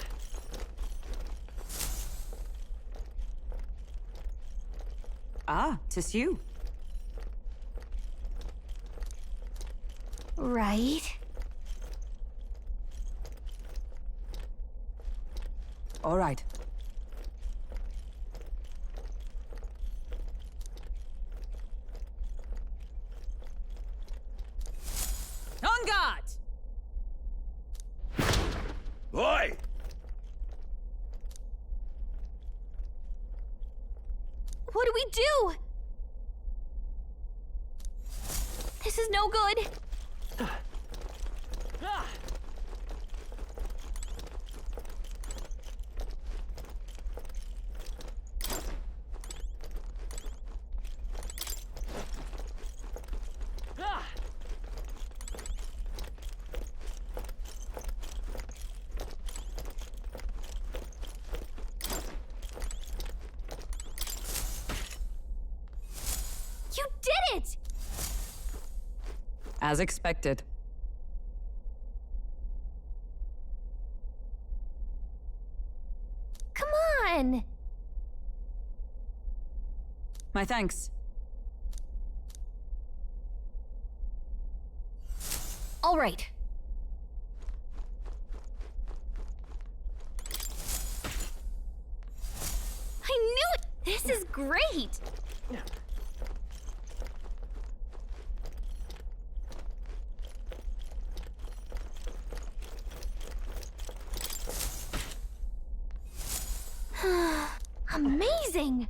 Ah, 'tis you. Right. All right. On guard! Boy! What do we do? This is no good. You did it! As expected. Come on! My thanks. All right. I knew it! This is great! Amazing!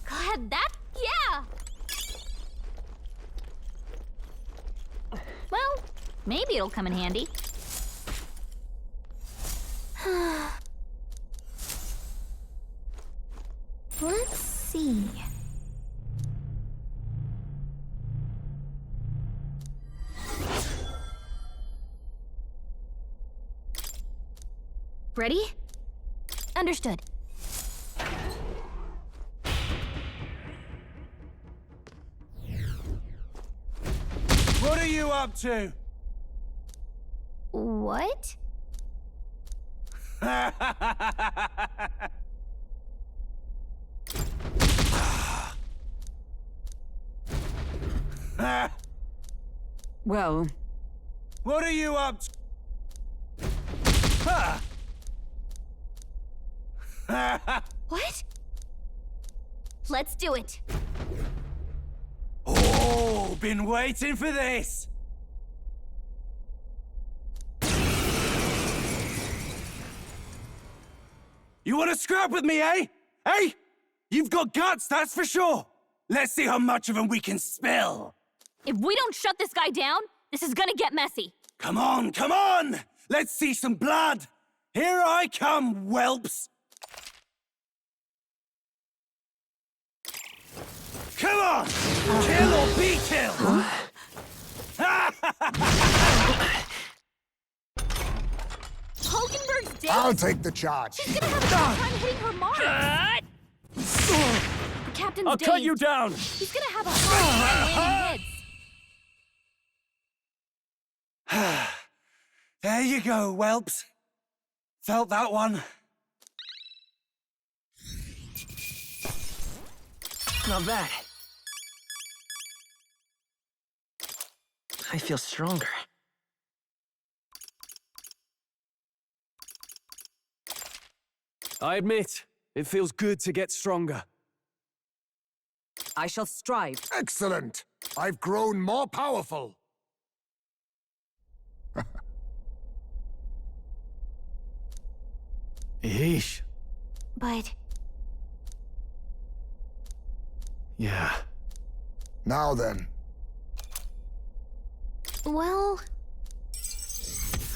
God, that... yeah! Well, maybe it'll come in handy. Let's see. Ready? Understood. What are you up to? What? Well... What are you up to? What? Let's do it. Oh, been waiting for this. You want to scrap with me, eh? Hey? You've got guts, that's for sure. Let's see how much of them we can spill. If we don't shut this guy down, this is gonna get messy. Come on, come on! Let's see some blood. Here I come, whelps. Come on! Kill or be killed! Hogenberg's dead? I'll take the charge. She's gonna have a hard time hitting her mark. The captain's I'll cut dazed. you down! He's gonna have a hard time landing hits. There you go, whelps. Felt that one. Not bad. I feel stronger. I admit, It feels good to get stronger. I shall strive. Excellent! I've grown more powerful! Yeesh. But Yeah. Now then. well,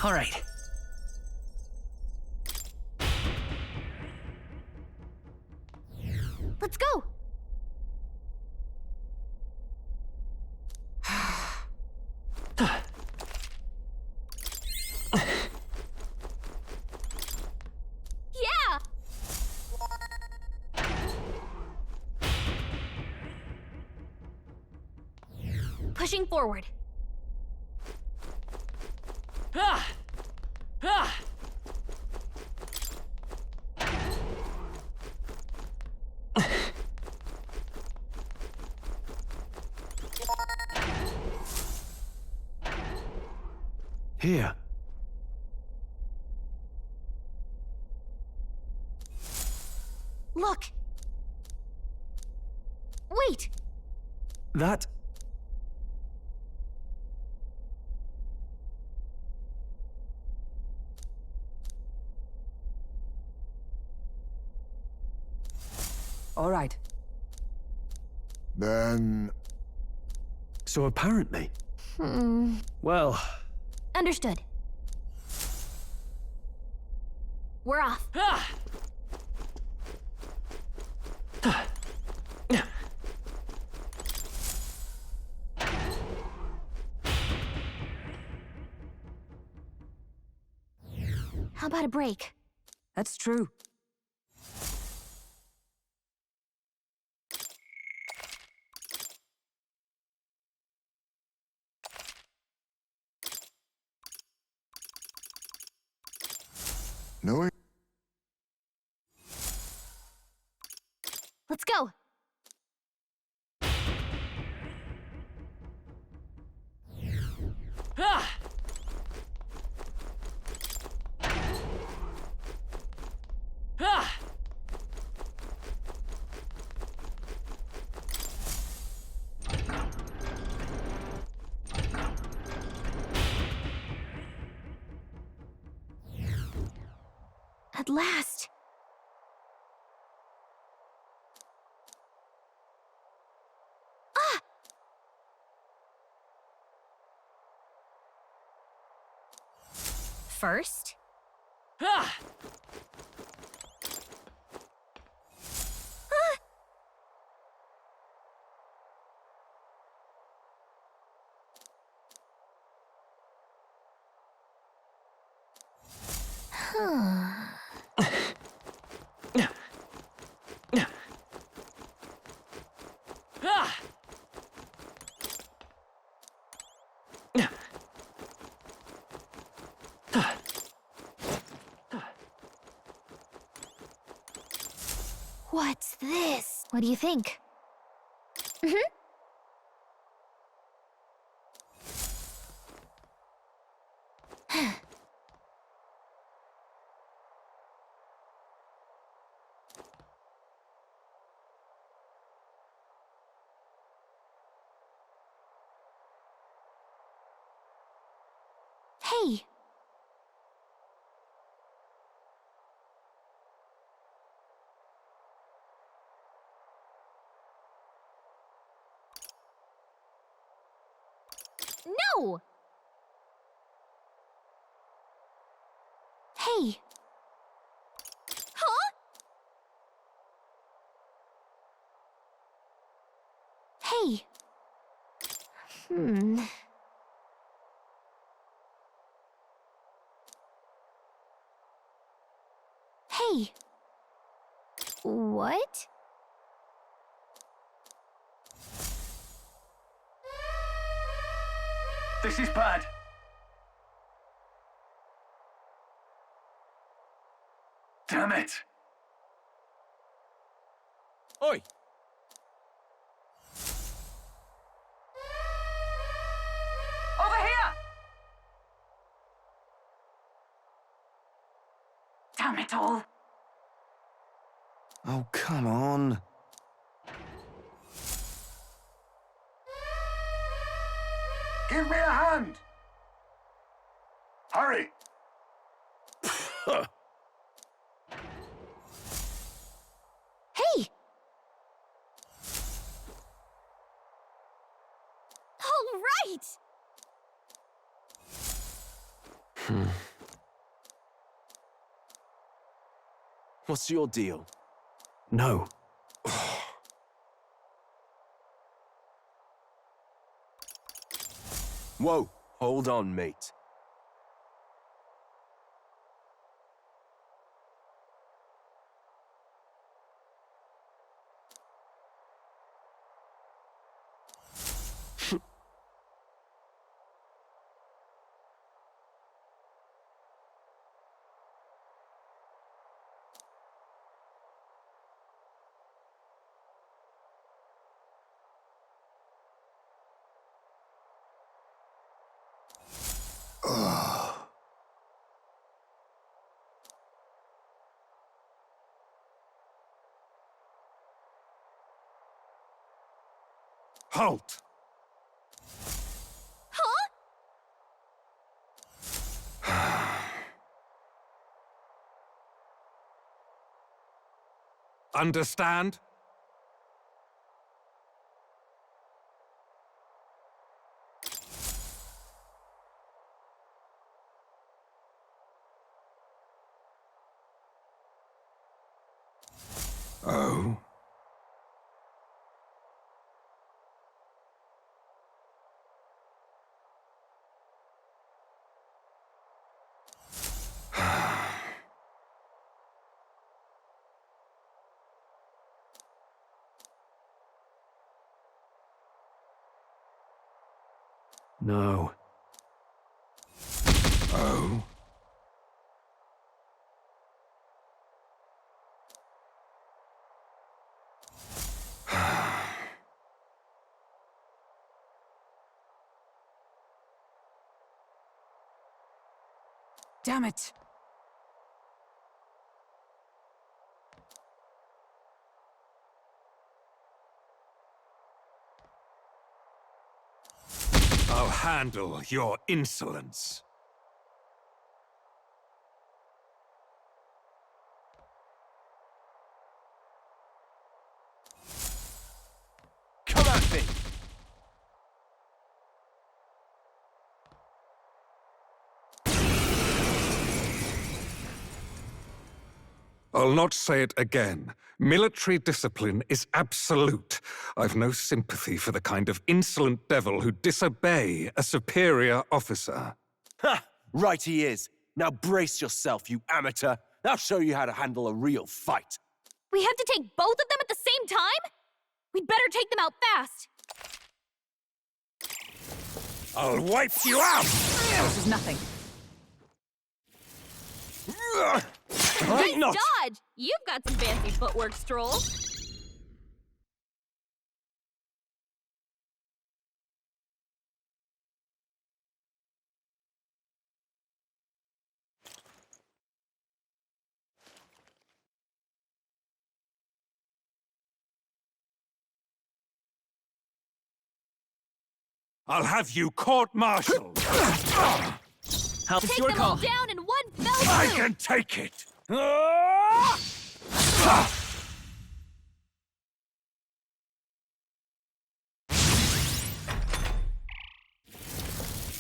All right. let's go. Yeah. Pushing forward. Ah! Ah! Here. Look. Wait. That. All right. Then... So apparently. Hmm. Well, Understood. We're off. Ah! How about a break? That's true. No. Let's go. Ah! Ah! At last. Ah! First. Ah! Ah! Huh. Ah! What's this? What do you think? Mm-hmm. Hey! No! Hey! Huh? Hey! Hmm. Hey! What? This is bad. Damn it. Oi! Over here! Damn it all. Oh, come on. Give me a hand! Hurry! Hey! All right! What's your deal? No. Whoa, hold on, mate. Halt! Understand? Oh. No. Oh. Damn it! I'll handle your insolence. Come at me! I'll not say it again. Military discipline is absolute. I've no sympathy for the kind of insolent devil who disobey a superior officer. Ha! Right he is. Now brace yourself, you amateur. I'll show you how to handle a real fight. We have to take both of them at the same time? We'd better take them out fast. I'll wipe you out! This is nothing. Nice dodge! You've got some fancy footwork, Stroll. I'll have you court-martialed! Take them all down in one fell swoop! I can take it!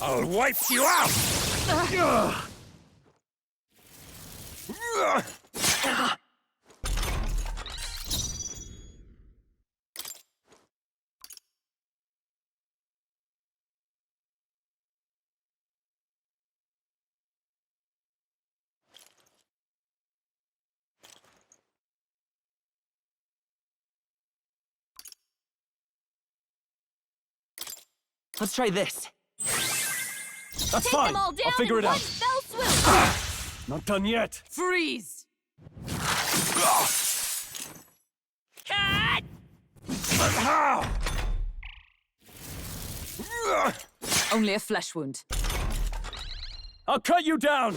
I'll wipe you out! Let's try this. That's Take fine. them all down I'll figure in it one out. fell swoop! Not done yet. Freeze! Only a flesh wound. I'll cut you down!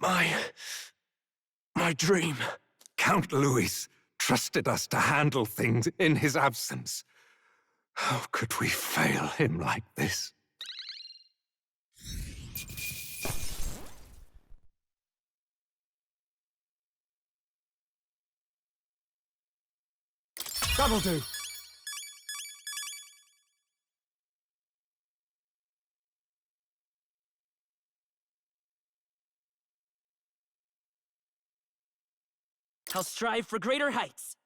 My dream. Count Louis trusted us to handle things in his absence. How could we fail him like this? That'll do. I'll strive for greater heights.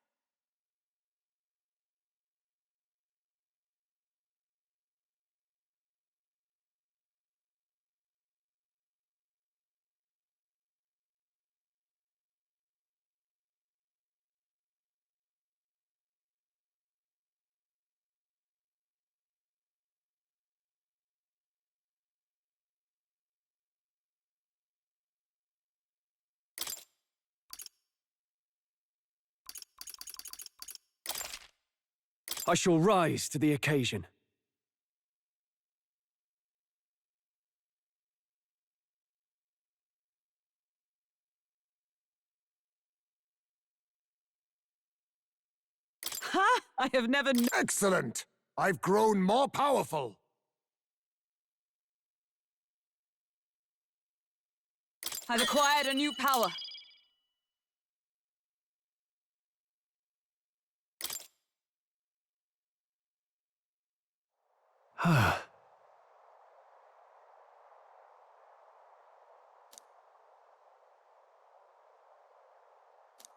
I shall rise to the occasion. Ha! I have never... Excellent! I've grown more powerful. I've acquired a new power.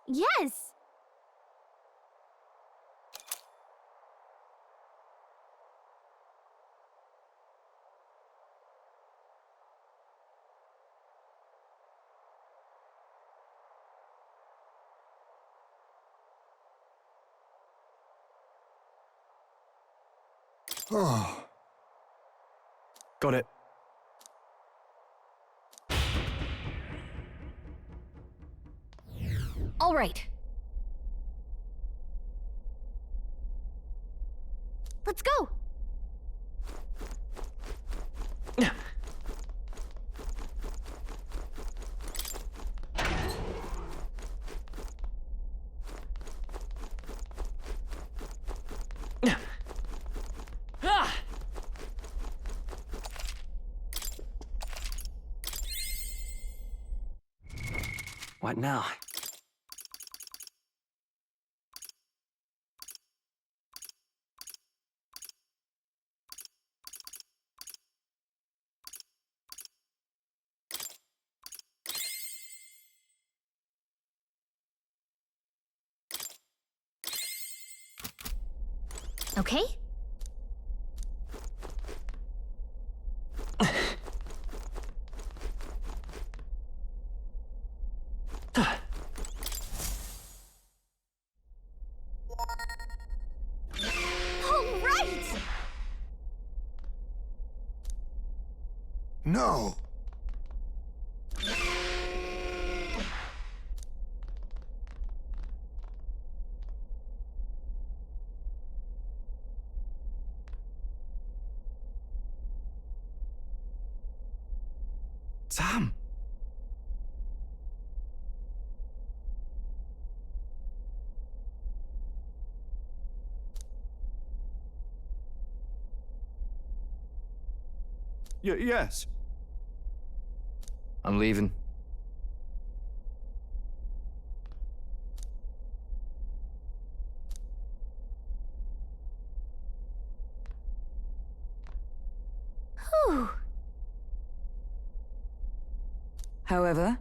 Yes! Oh. Got it. All right. Let's go! What now? Okay? All right! No. Sam! Yes. I'm leaving. Whew. However,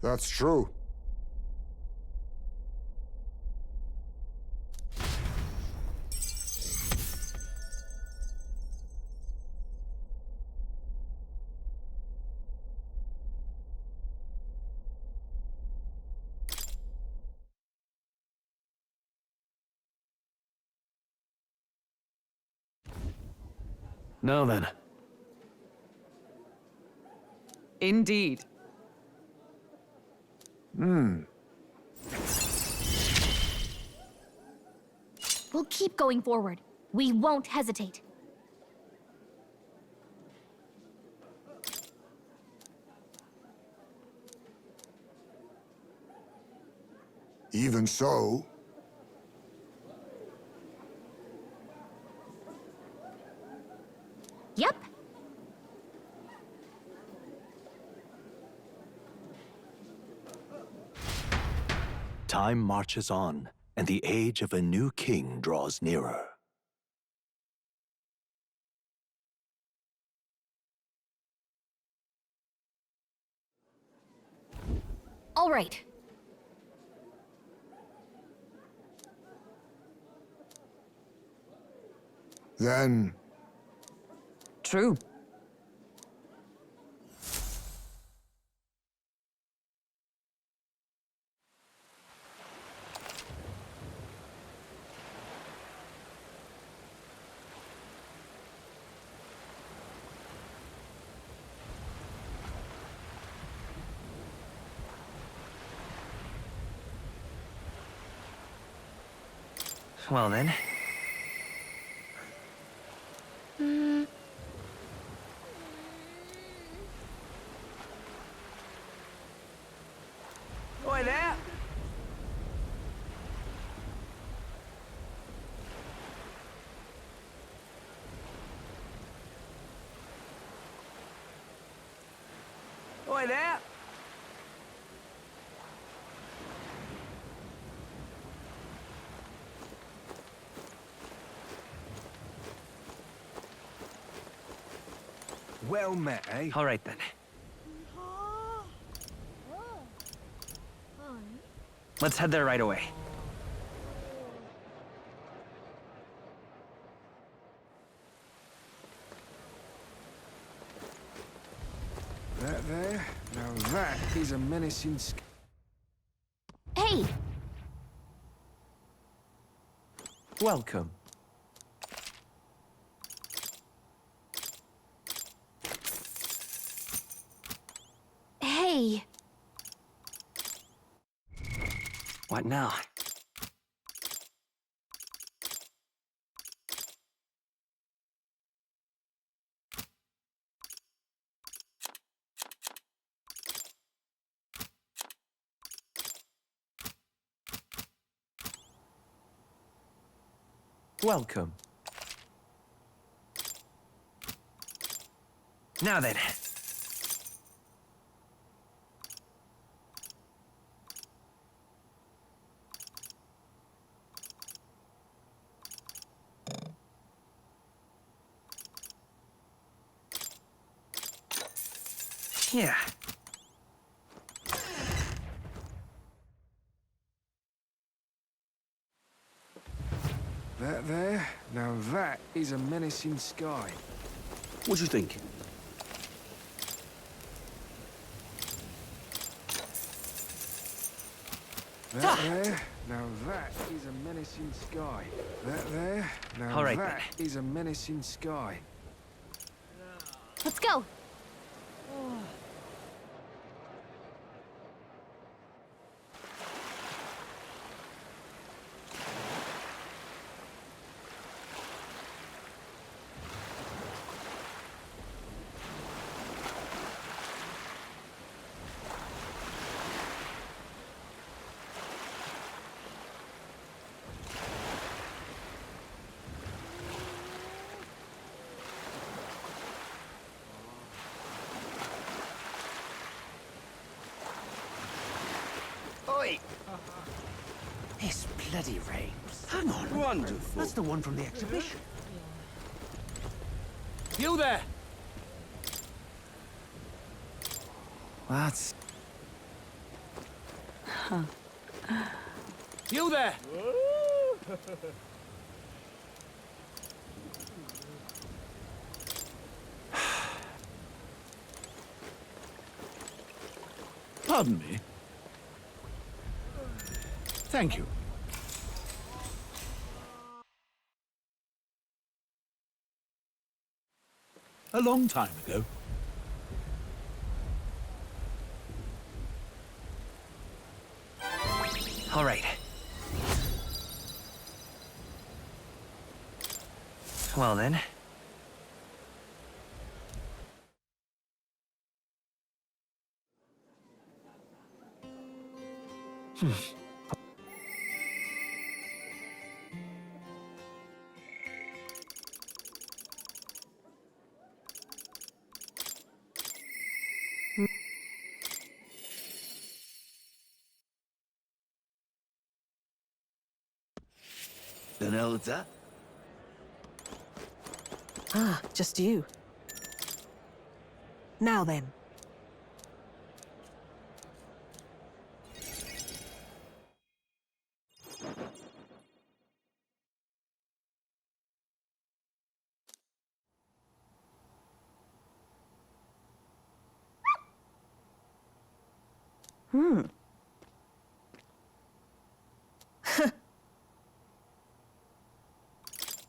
That's true. Now then. indeed. We'll keep going forward. We won't hesitate. Even so, Yep. Time marches on, and the age of a new king draws nearer. All right. then True. Well then. Oi there! Oi there! Well met, eh? All right then. Let's head there right away. That there? Now that is a menacing Hey! Welcome. Hey! What now? Welcome. Now then. Yeah. That there? Now that is a menacing sky. What do you think? That there? Now that is a menacing sky. That there? Now All right, that is a menacing sky. Let's go! Oi! This bloody rains. Hang on. Wonderful. That's the one from the exhibition. You there! What? You there! Pardon me. Thank you. A long time ago. All right. Well then. The hell is that? Ah, just you. Now then.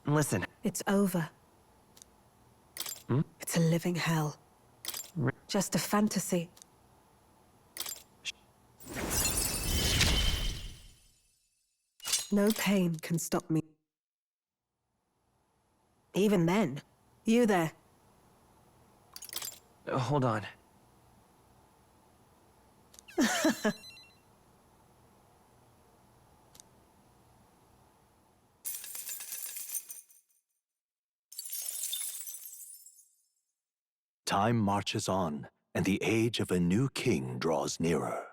Listen. It's over. It's a living hell. Just a fantasy. No pain can stop me. Even then, you there. Hold on. Time marches on, and the age of a new king draws nearer.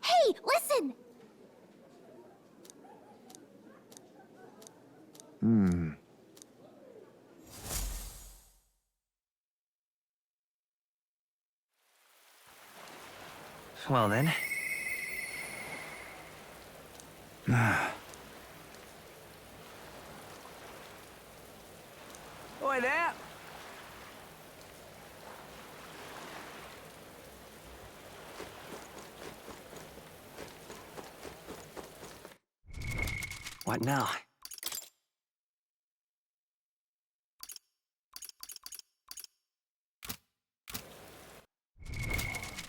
Hey, listen! Well then. Oi there! What now?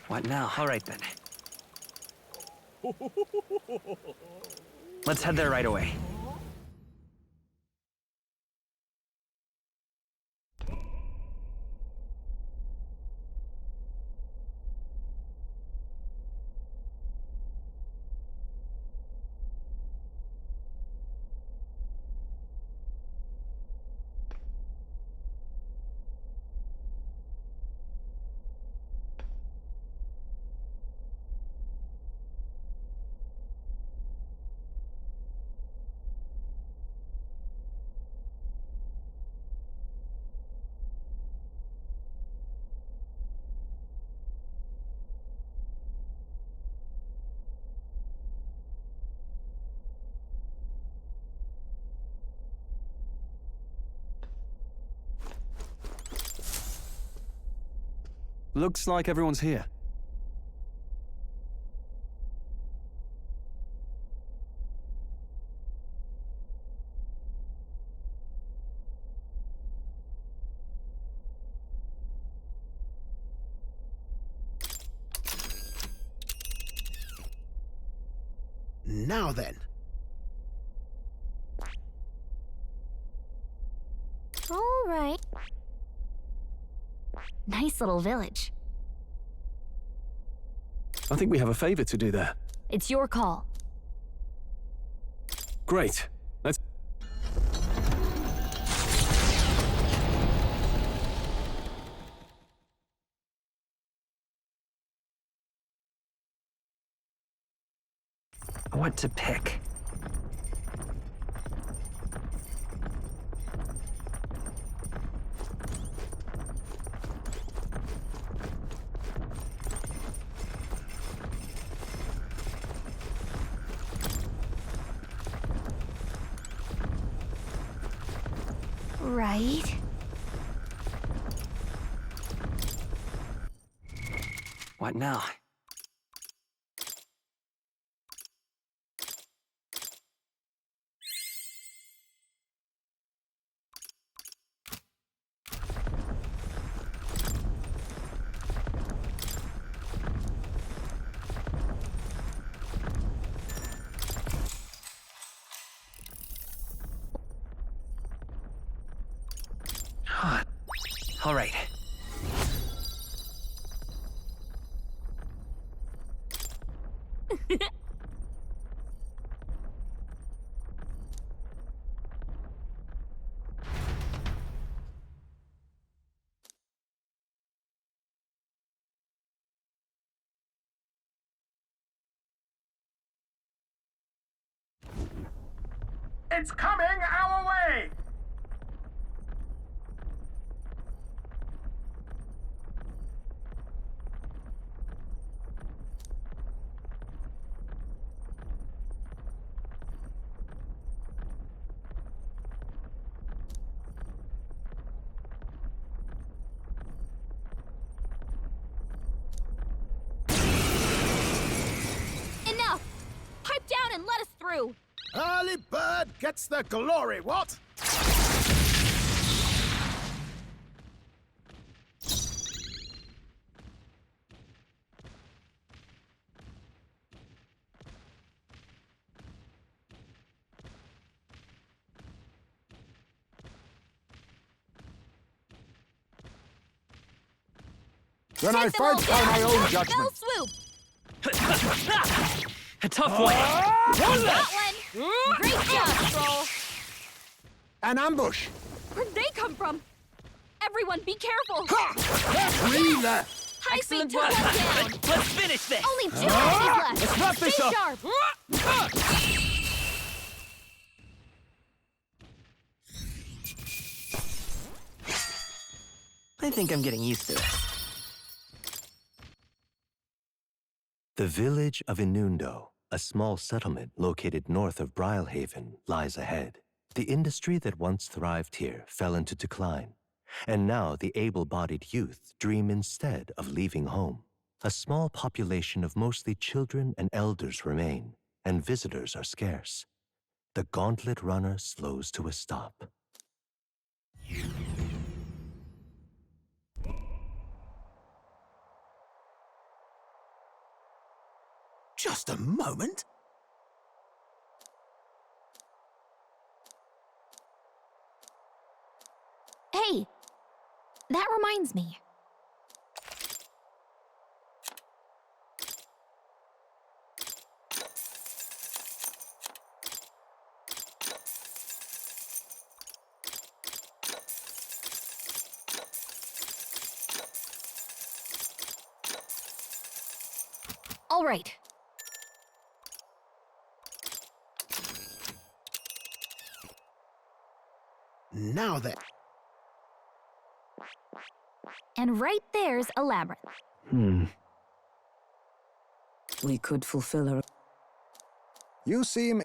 What now? All right then. Let's head there right away. Looks like everyone's here. Now then. All right. Nice little village. I think we have a favor to do there. It's your call. Great. Let's... What to pick? Right. What now? All right. It's coming our way! Enough! Pipe down and let us through! Early bird gets the glory, what? Then I fight by my own judgment. Swoop! A tough one. That one! Great job, Troll! An ambush! Where'd they come from? Everyone, be careful! Three left! High speed took one down! Let's finish this! Only 2 enemies left! Let's wrap this Stay up. sharp! I think I'm getting used to it. The village of Inundo, a small settlement located north of Brylehaven, lies ahead. The industry that once thrived here fell into decline, and now the able-bodied youth dream instead of leaving home. A small population of mostly children and elders remain, and visitors are scarce. The gauntlet runner slows to a stop. Just a moment. Hey, that reminds me. All right. Now then. And right there's a labyrinth. We could fulfill our... You seem...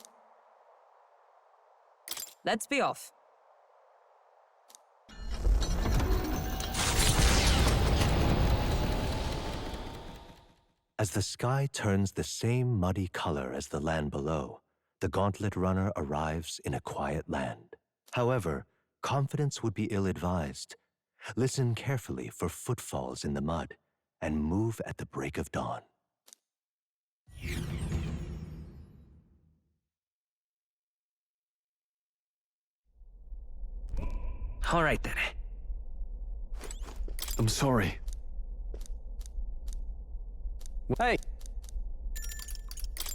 Let's be off. As the sky turns the same muddy color as the land below, the gauntlet runner arrives in a quiet land. However, confidence would be ill-advised. Listen carefully for footfalls in the mud, and move at the break of dawn. All right, then. I'm sorry. Hey!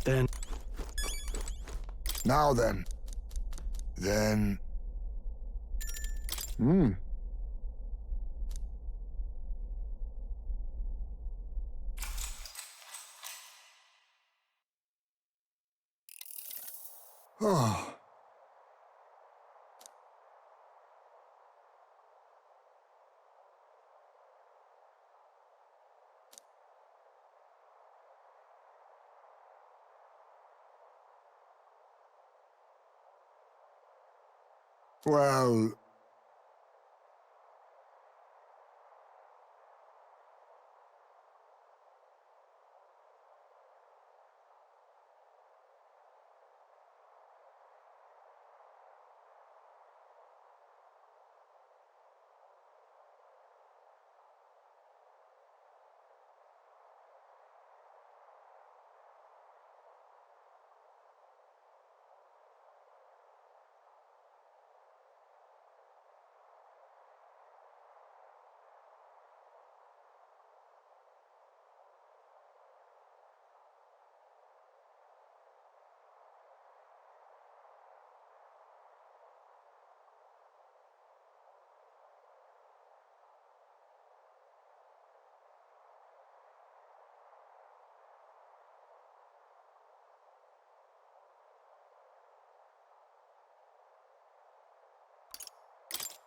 Then... Now then. Then... Oh. Well...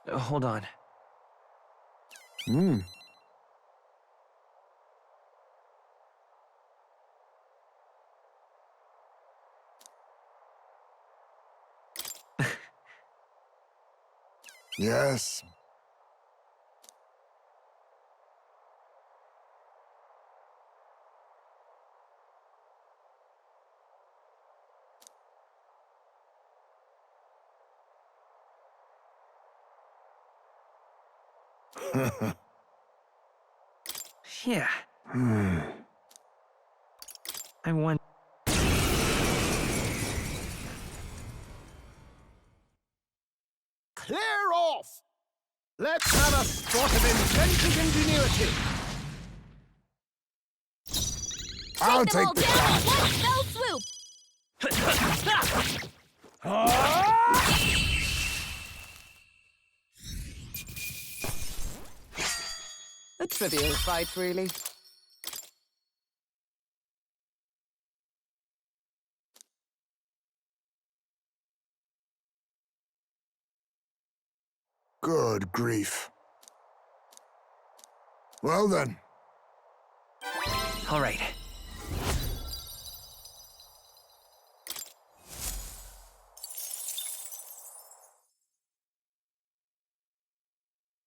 Hold on. Hmm. Yes. Yeah. I want. Clear off! Let's have a spot of inventive ingenuity. I'll Take them all take the down cart. in one fell swoop! A trivial fight, really. Good grief. Well then. All right.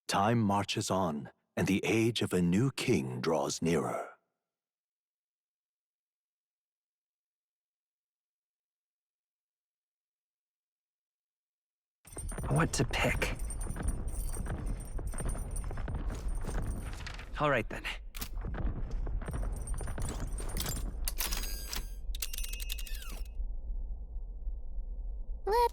Time marches on, and the age of a new king draws nearer. What to pick? All right then. What?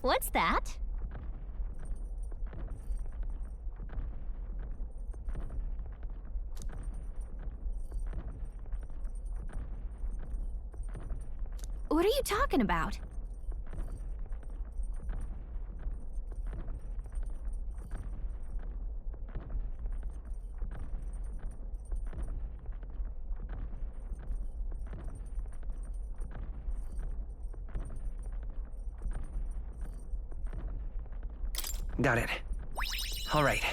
What's that? What are you talking about? Got it. All right.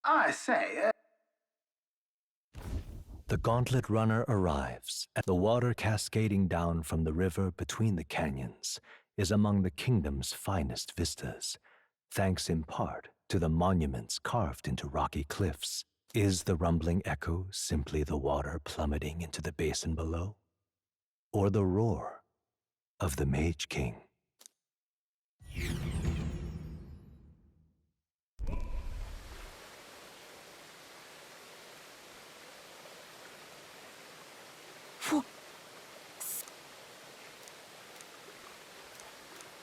I say, The gauntlet runner arrives, and the water cascading down from the river between the canyons is among the kingdom's finest vistas, thanks in part to the monuments carved into rocky cliffs. Is the rumbling echo simply the water plummeting into the basin below? Or the roar of the Mage King?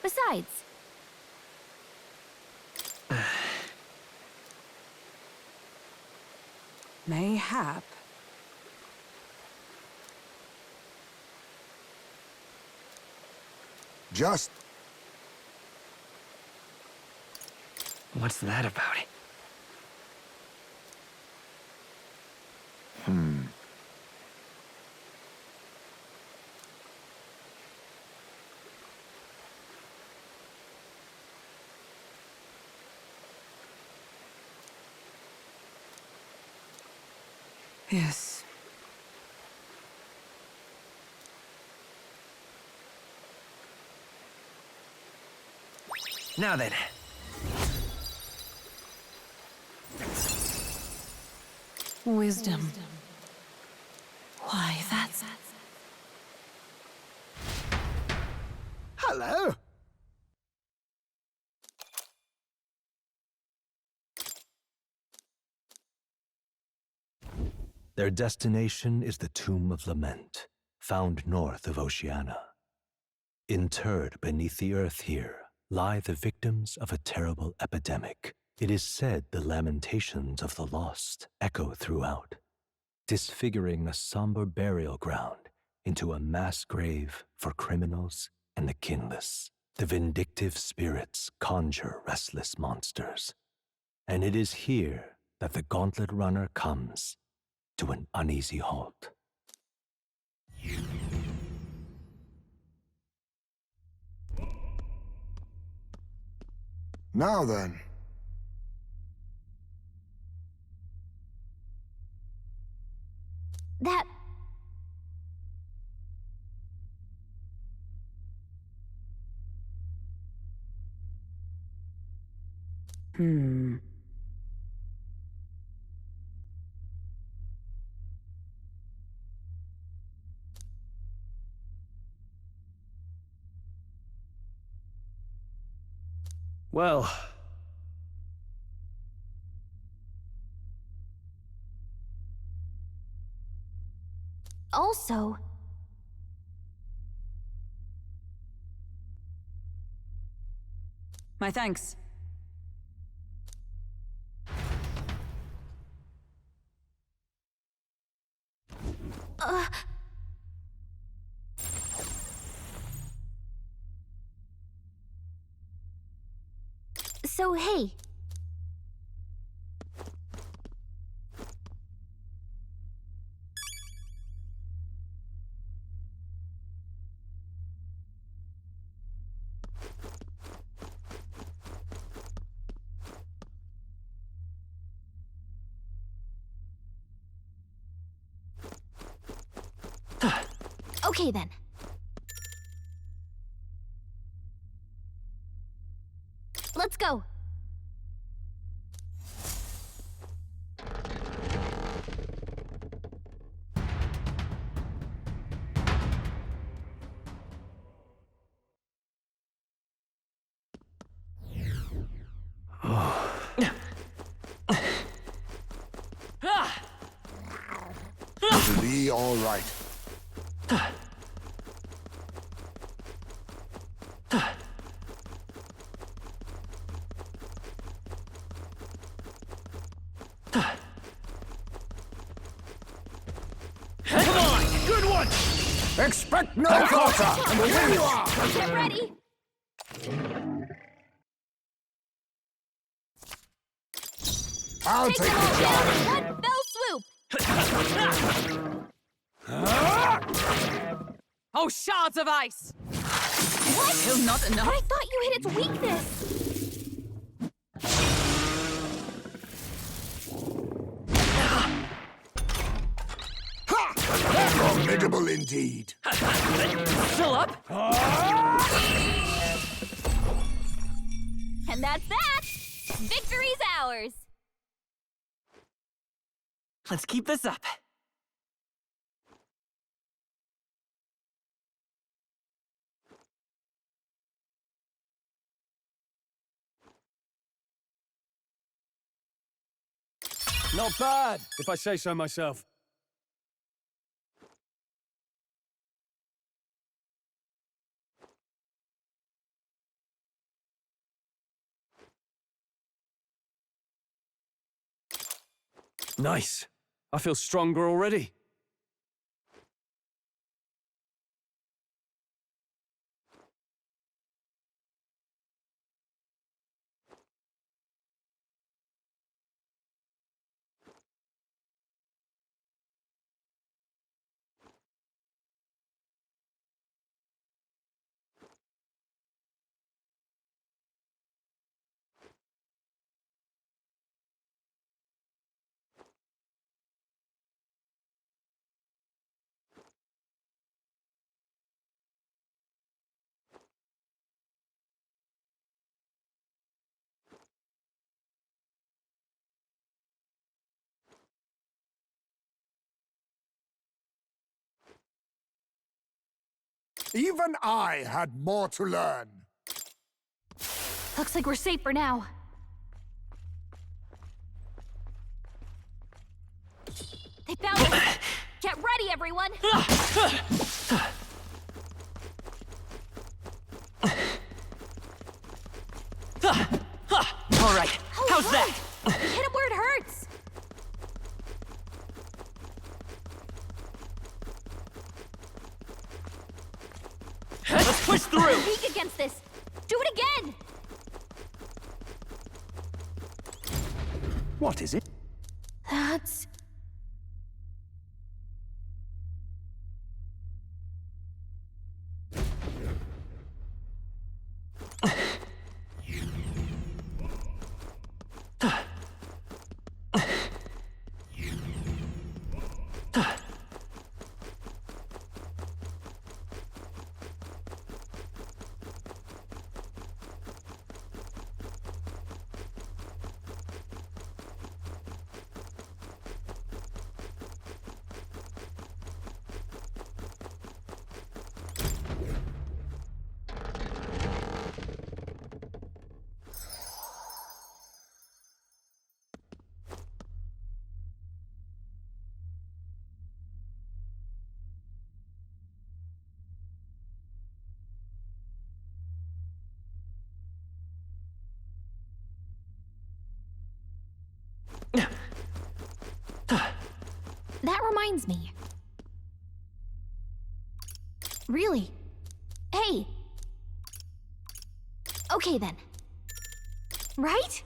Besides, Mayhap. Just What's that about? Yes. Now then. Wisdom. Why, that's... Hello. Their destination is the Tomb of Lament, found north of Oceania. Interred beneath the earth here lie the victims of a terrible epidemic. It is said the lamentations of the lost echo throughout, disfiguring a somber burial ground into a mass grave for criminals and the kinless. The vindictive spirits conjure restless monsters, and it is here that the Gauntlet Runner comes to an uneasy halt. Now then. That... Well... Also... My thanks. So, hey. Okay then. Let's go. It'll be all right. Come on! Good one! Expect no quarter! And here you are! Get ready! I'll take the job! One fell swoop! Oh, shards of ice! What? Still not enough. I thought you hit its weakness! Formidable indeed. Still up? And that's that! Victory's ours! Let's keep this up. Not bad, if I say so myself. Nice. I feel stronger already. Even I had more to learn. Looks like we're safe for now. They found us! Get ready, everyone! All right, how's that? Hit him where it hurts! Let's push through! Weak against this! Do it again! What is it? That's... That reminds me. Really? Hey! Okay then. Right?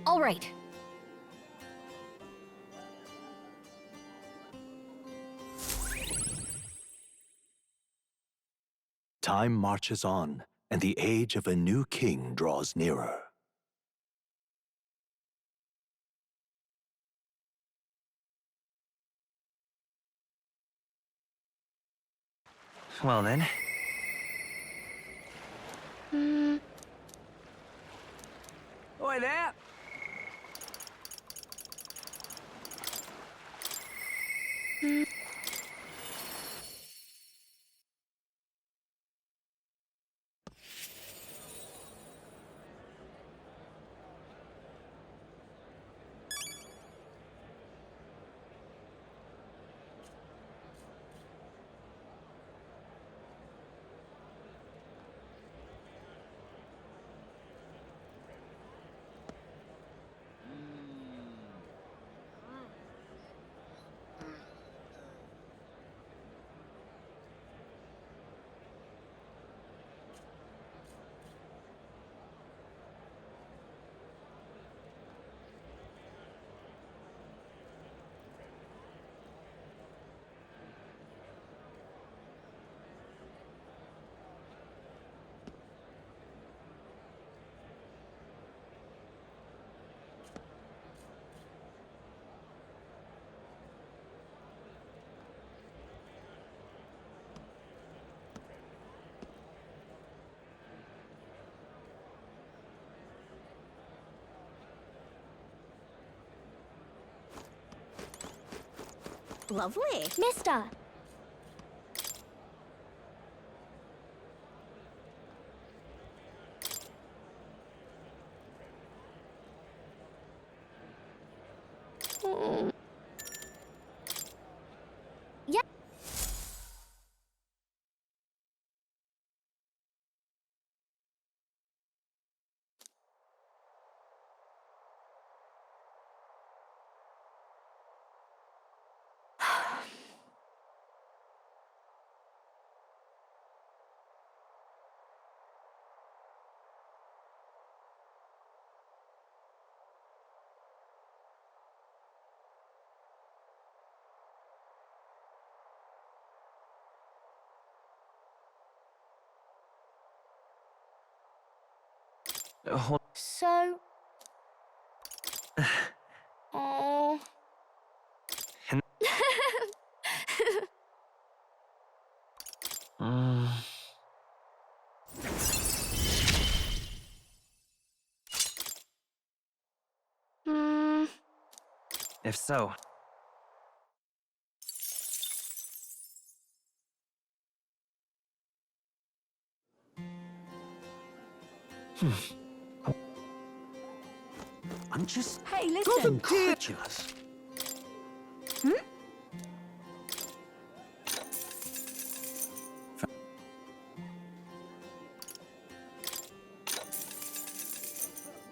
All right. Time marches on, and the age of a new king draws nearer. Well then. Oi there! Lovely. Mister! Yeah. So... Oh... If so... I'm just... Hey, listen! incredulous.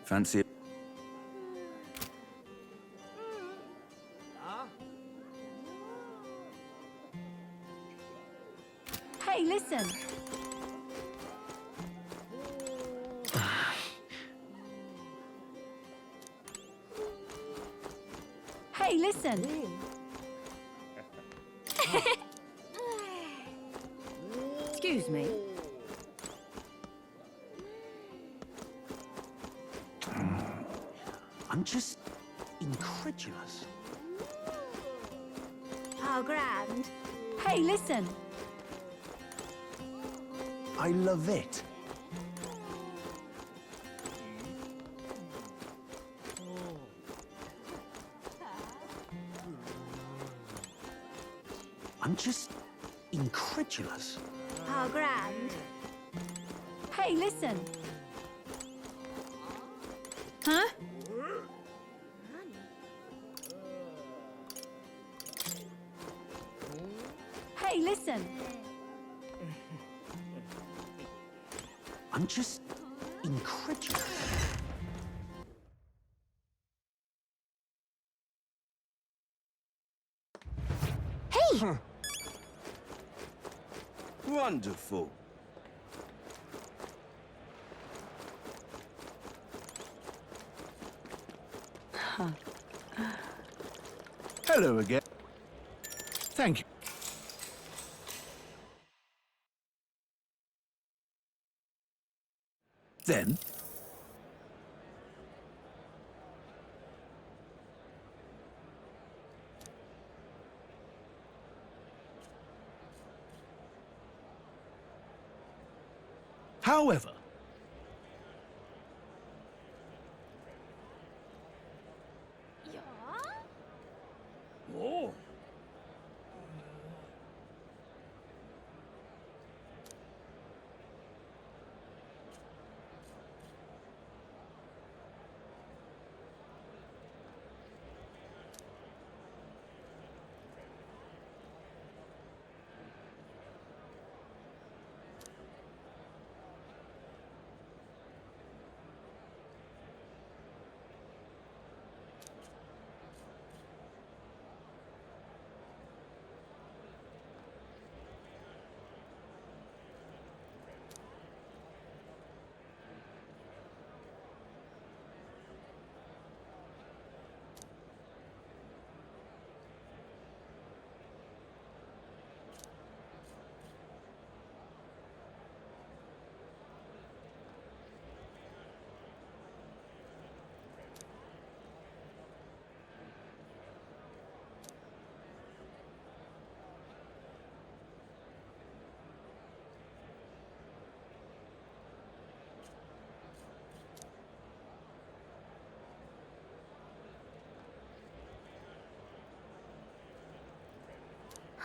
Fancy it? Hey, listen! Hey, listen! Excuse me. I'm just incredulous. How grand. Hey, listen! I love it. I'm just incredulous. How grand. Hey, listen! Huh? Hey, listen! I'm just incredulous. Hey! Wonderful. Hello again. Thank you. Then... However... Oh.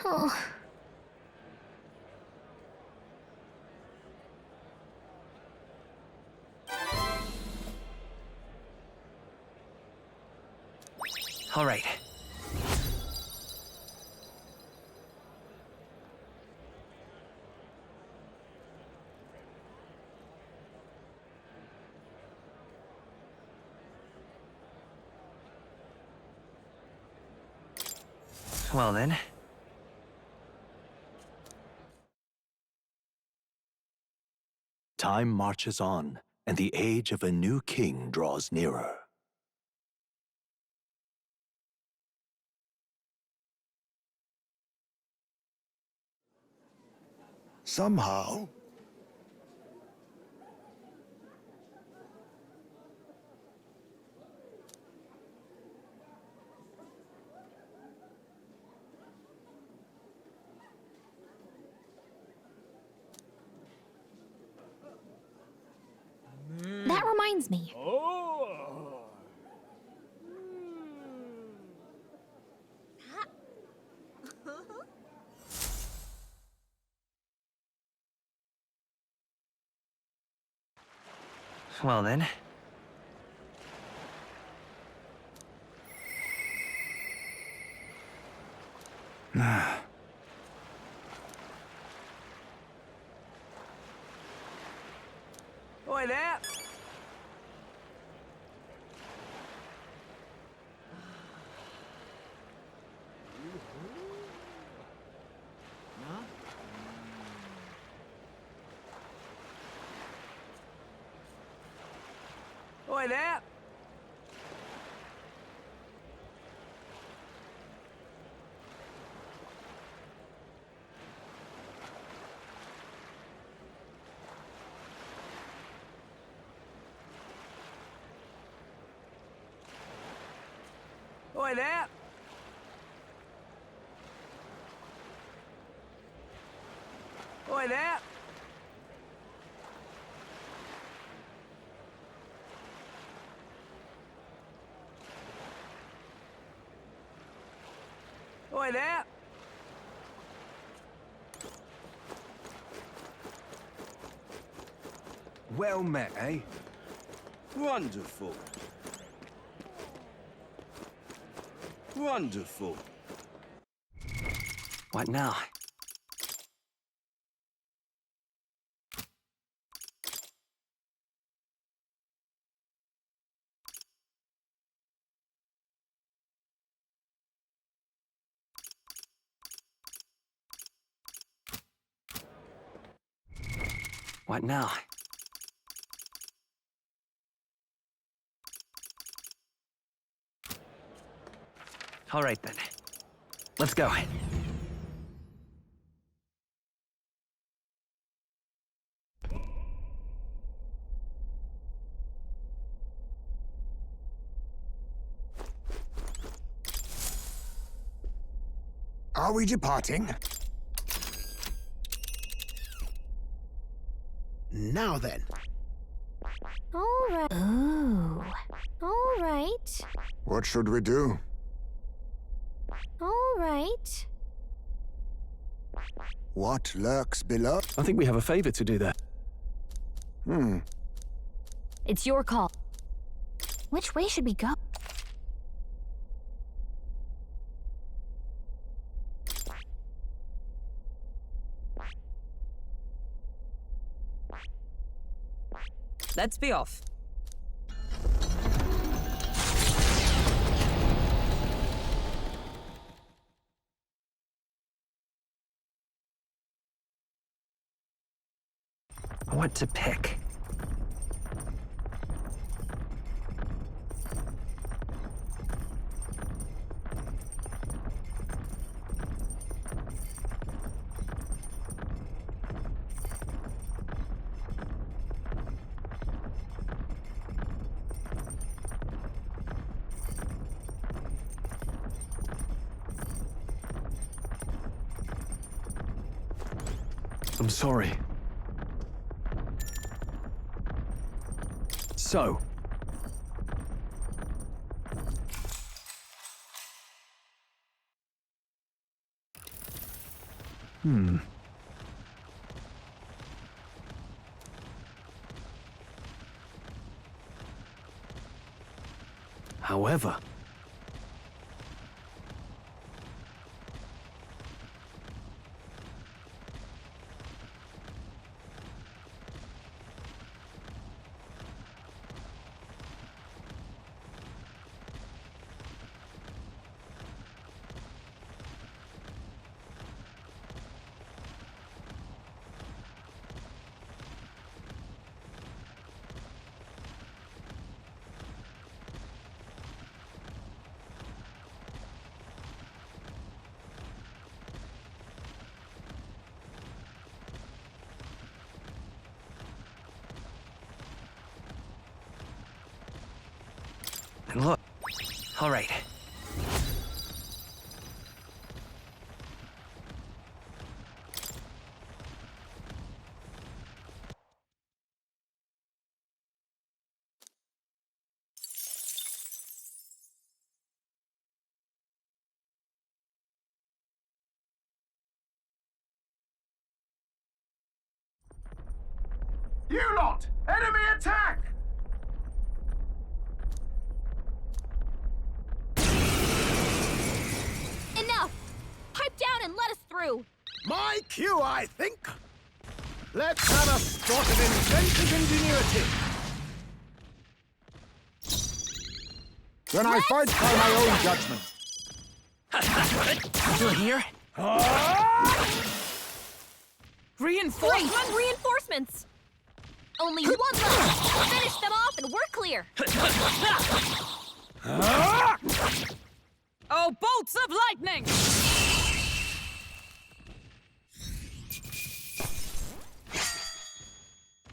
Oh. All right. Well then. Time marches on, and the age of a new king draws nearer. Somehow, reminds me. Well then. Oi there! Oi there! Oi there! Oi there! Oi there! Well met, eh? Wonderful. Wonderful. What now? What now? All right then. Let's go. Are we departing? Now then. All right. Ooh. All right. What should we do? All right. What lurks below? I think we have a favor to do there. It's your call. Which way should we go? Let's be off. What to pick? I'm sorry. So. However. And look. All right. You lot! Enemy attack! Enough! Pipe down and let us through! My cue, I think. Let's have a spot of inventive ingenuity. Then I fight by my own judgment. Still here? Reinforcements? Reinforcements! Only one left! Finish them off and we're clear! Oh, bolts of lightning!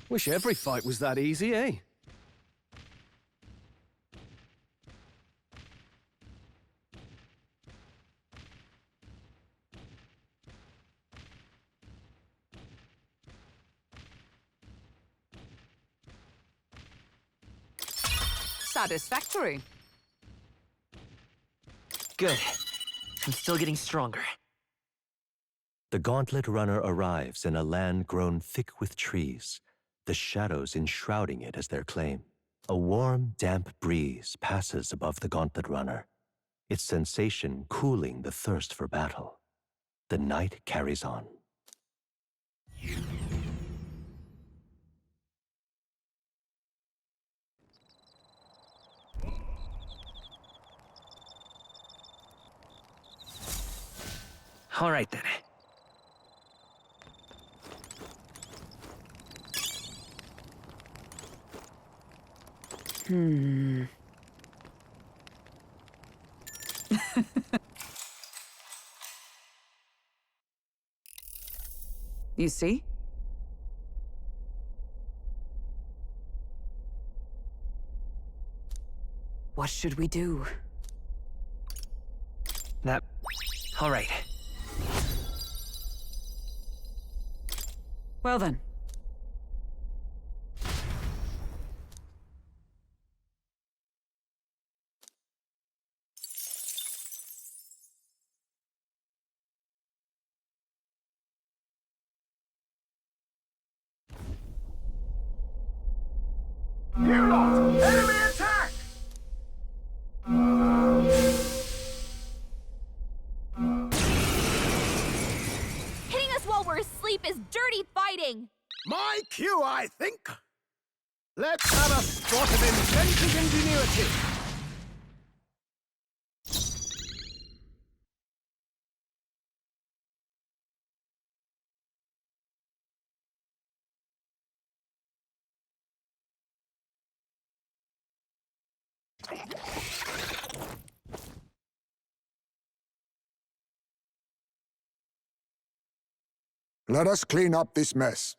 Wish every fight was that easy, eh? Satisfactory. Good. I'm still getting stronger. The gauntlet runner arrives in a land grown thick with trees, the shadows enshrouding it as their claim. A warm, damp breeze passes above the gauntlet runner, its sensation cooling the thirst for battle. The night carries on. All right, then. You see? What should we do? All right. Well then. You lot! Enemy attack! Hitting us while we're asleep is dirty fighting! My cue, I think. Let's have a spot of inventive ingenuity. Let us clean up this mess.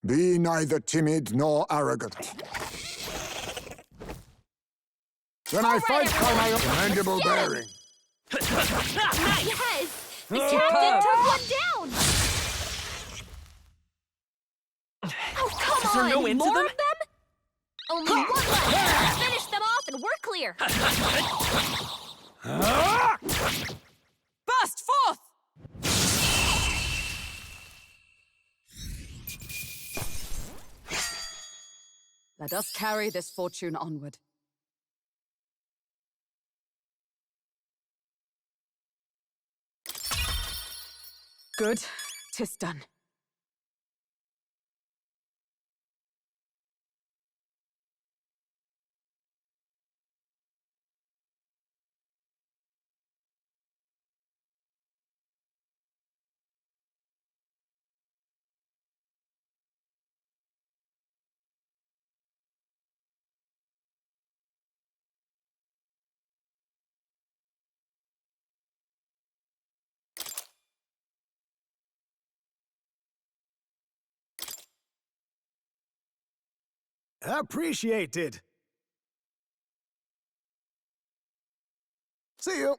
Be neither timid nor arrogant. Then I fight by my own commendable bearing. Yes! The captain took one down! Oh, come Is there on! no end to More them? of them? Only one left! Finish them off and we're clear! Burst forth! Let us carry this fortune onward. Good. 'Tis done. Appreciated. See you.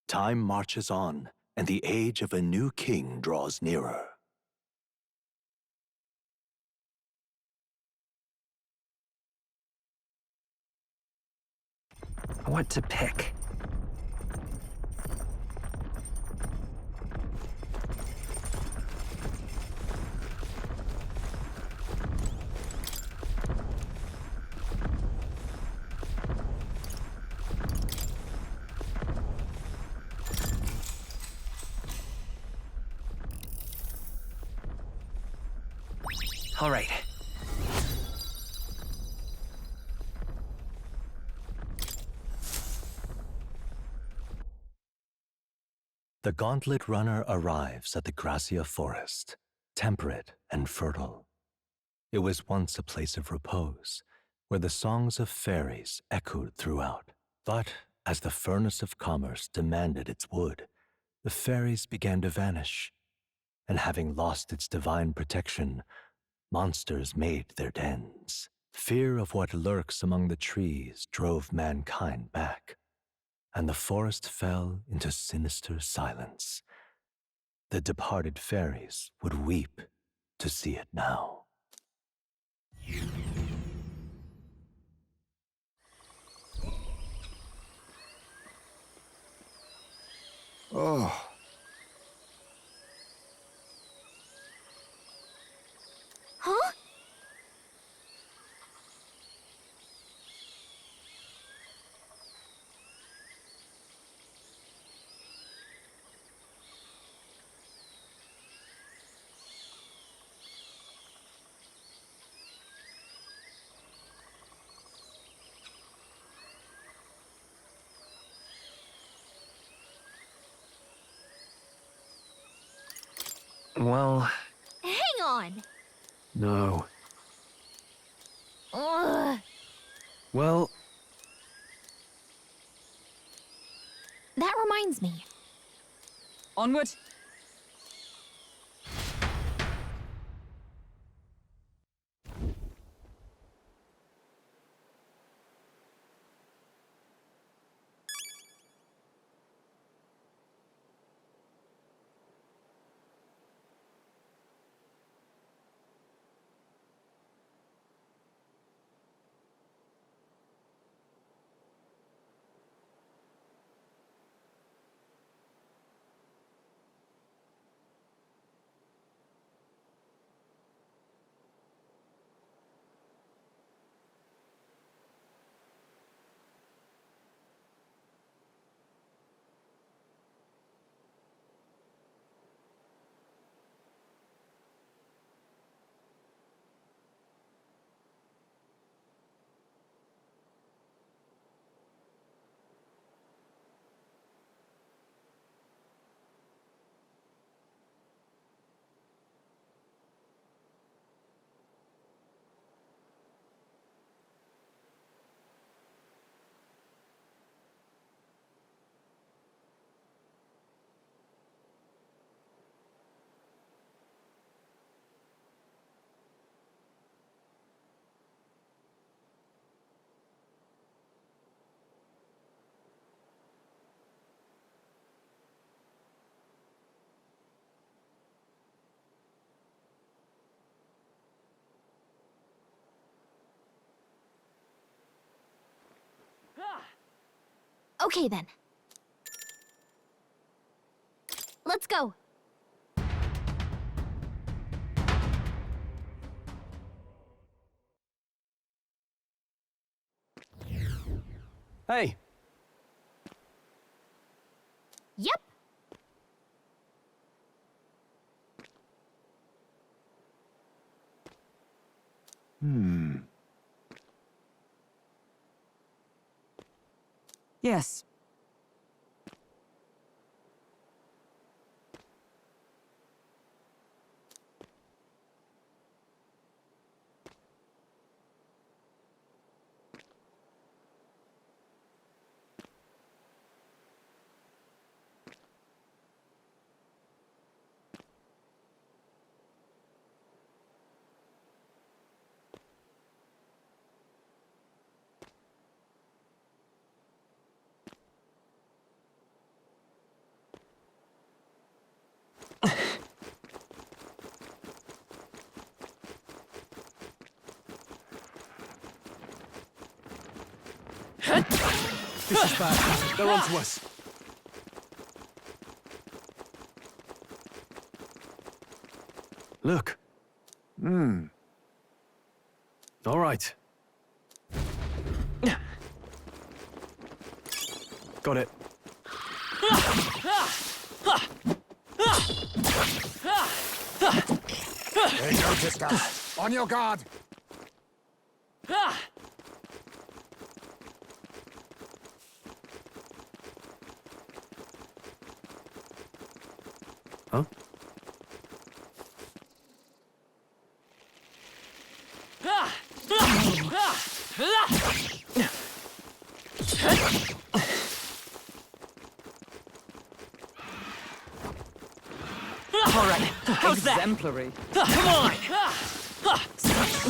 Time marches on, and the age of a new king draws nearer. What to pick? All right. The Gauntlet Runner arrives at the Gracia Forest, temperate and fertile. It was once a place of repose, where the songs of fairies echoed throughout. But as the furnace of commerce demanded its wood, the fairies began to vanish, and having lost its divine protection, monsters made their dens. Fear of what lurks among the trees drove mankind back, and the forest fell into sinister silence. The departed fairies would weep to see it now. Oh. Huh? Well, Hang on! No. Ugh. Well, That reminds me. Onward. Okay then. Let's go. hey, Yep. Yes. This is bad. They're onto us. Look. All right. Got it. They noticed us. On your guard. Huh? All right, how's Exemplary. that? Come on!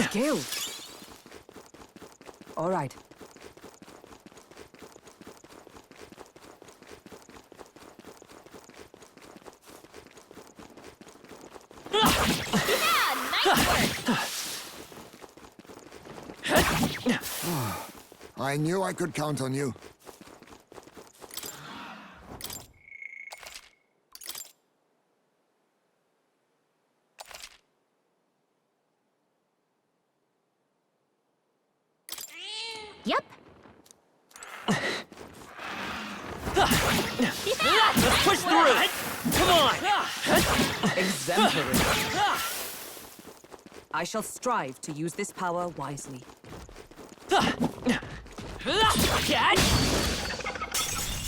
Skill. All right. I knew I could count on you. Yep. Let's push through! Come on! Exemplary. I shall strive to use this power wisely.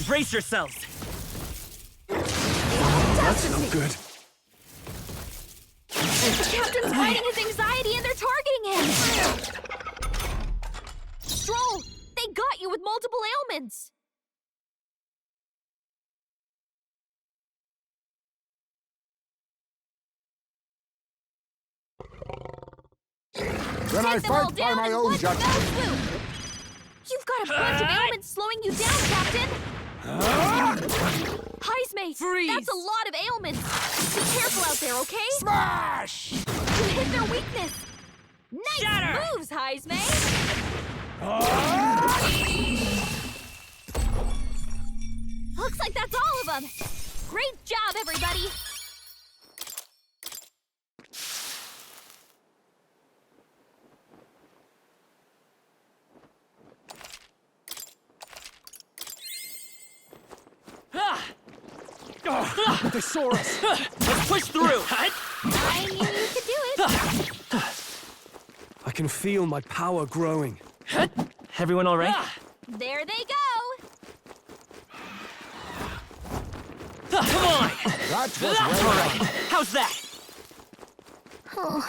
Brace yourselves! That's no good. The captain's fighting his anxiety and they're targeting him! Stroll, they got you with multiple ailments! Then I fight by my own judgment. You've got a bunch of ailments slowing you down, Captain! Heisme, Freeze! that's a lot of ailments! Be careful out there, okay? Smash! You hit their weakness! Nice Shatter! moves, Heisme! Looks like that's all of them! Great job, everybody! They saw us. Let's push through! I knew you could do it! I can feel my power growing. Everyone all right? There they go! Come on! That was well All right, done. how's that? Oh.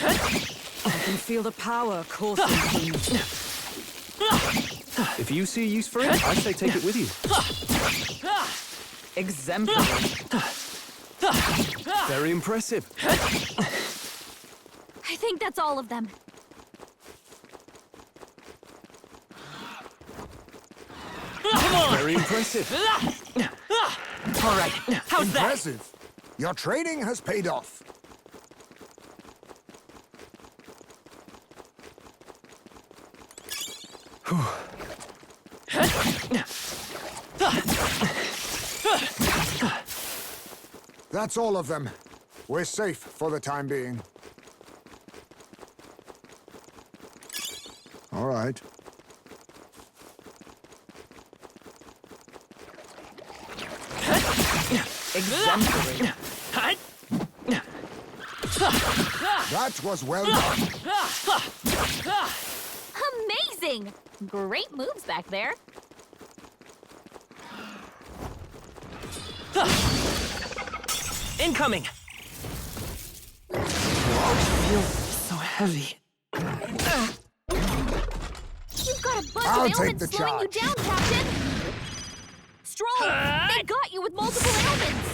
I can feel the power coursing through me. If you see a use for it, I'd say take it with you. Exemplary. Very impressive. I think that's all of them. Come on! Very impressive. All right, how's that? Impressive. Your training has paid off. That's all of them. We're safe for the time being. All right. Exemplary. That was well done. Amazing! Great moves back there. Incoming! So heavy. You've got a bunch I'll of take ailments the slowing you charge. down, Captain! Stroll, they got you with multiple ailments!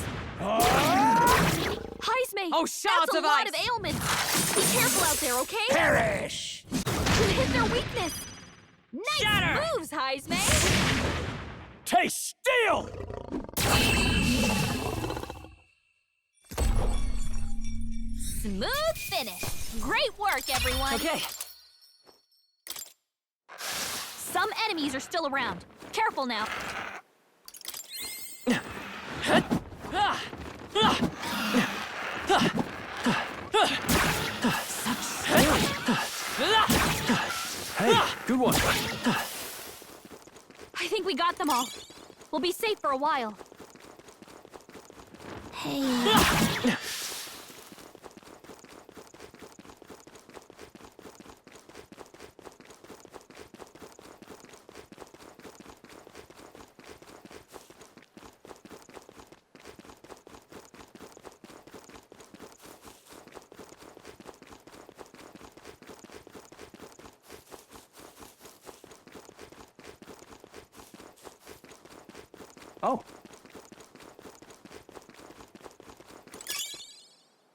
Heisme, Oh, shots that's a of lot ice. of ailments! Be careful out there, okay? Perish! You hit their weakness! Nice Shatter! moves, Heisme! Taste steel! Smooth finish! Great work, everyone! Okay. Some enemies are still around. Careful now. Hey, good one. I think we got them all. We'll be safe for a while. Hey. Oh.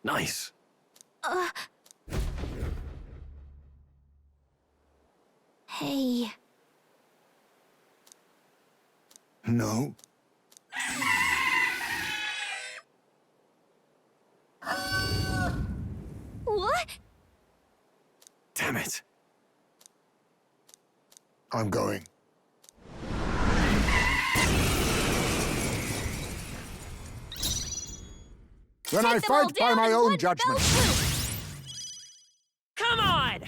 Nice. Hey. No. What? Damn it. I'm going. Then I fight by my own judgment. Come on!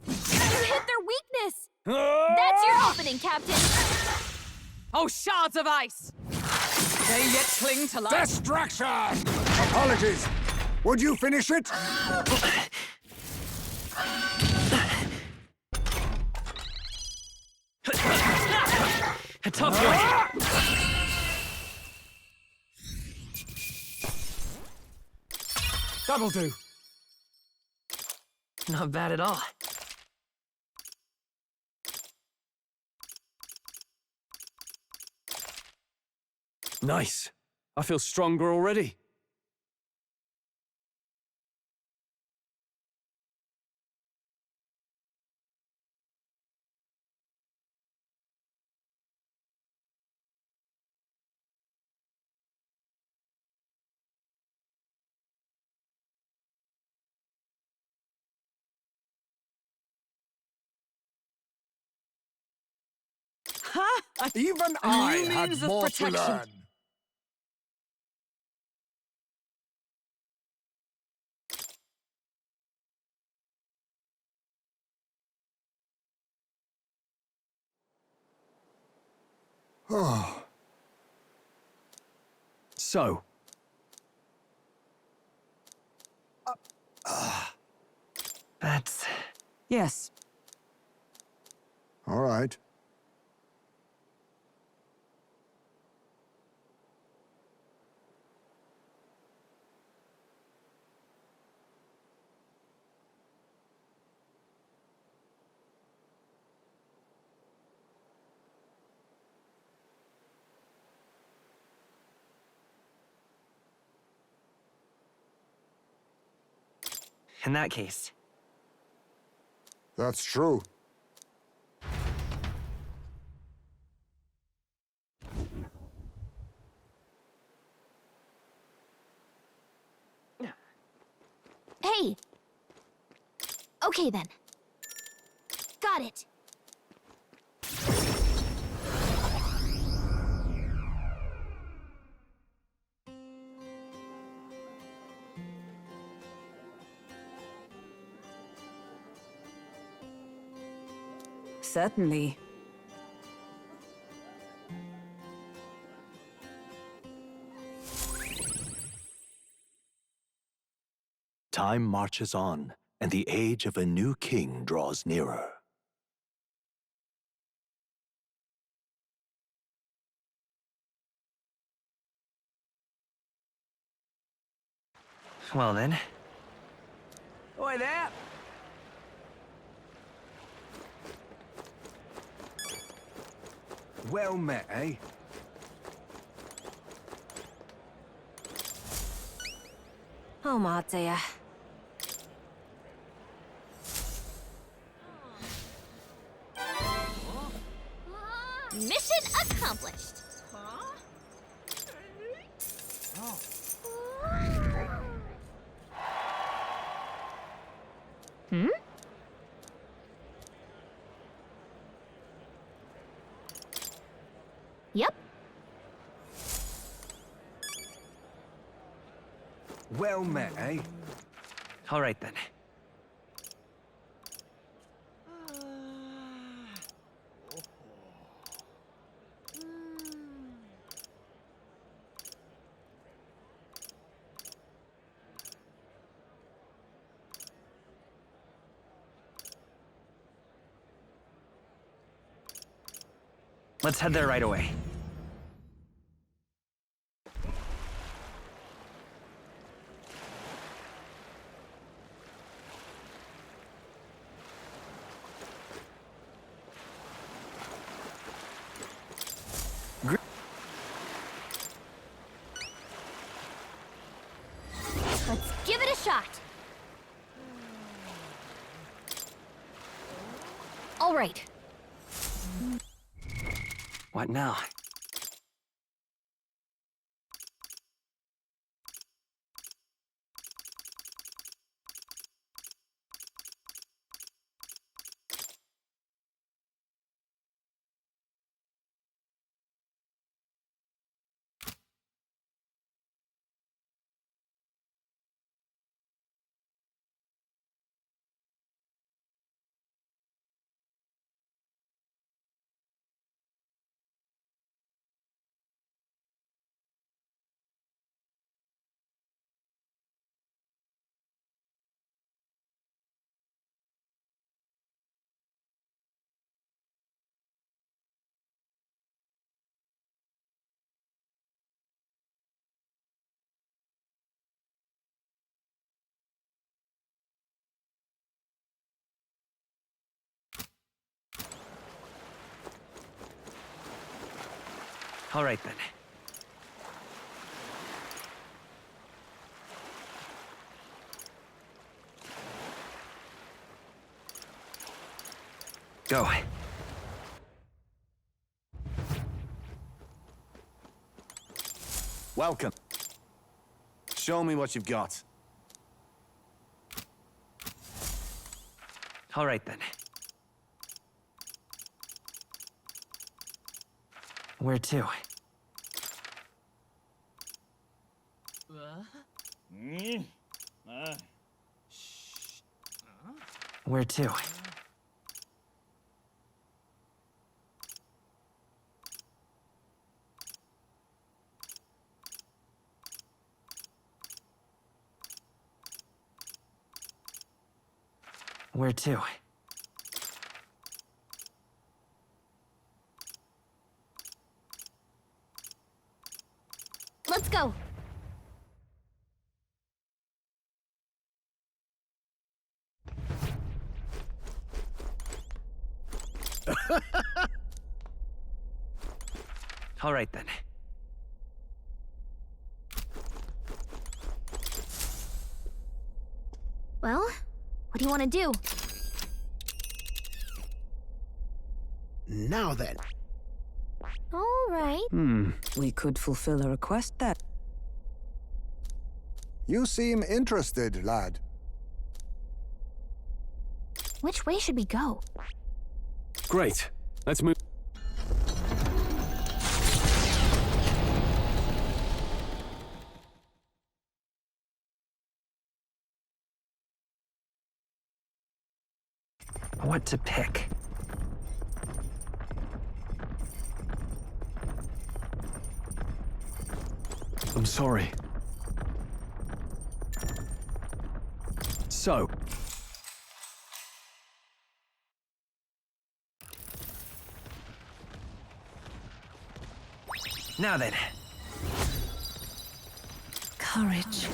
You hit their weakness! That's your opening, Captain! Oh, shards of ice! They yet cling to life. Destruction! Apologies. Would you finish it? A tough one. That'll do. Not bad at all. Nice. I feel stronger already. Huh? Even I had more to learn. Oh. So. That's... Yes. All right. In that case. That's true. Hey! Okay then. Got it. Certainly. Time marches on, and the age of a new king draws nearer. Well then. Oi there! Well met, eh? Oh, Matsuya. Mission accomplished. Yep. Well met, eh? All right, then. Let's head there right away. Let's give it a shot. All right. What now? All right, then. Go. Welcome. Show me what you've got. All right, then. Where to? Where to? Where to? Let's go. All right, then. Well, what do you want to do? Now then. All right. We could fulfill a request there. You seem interested, lad. Which way should we go? Great. Let's move. What to pick? I'm sorry. So, now then. Courage.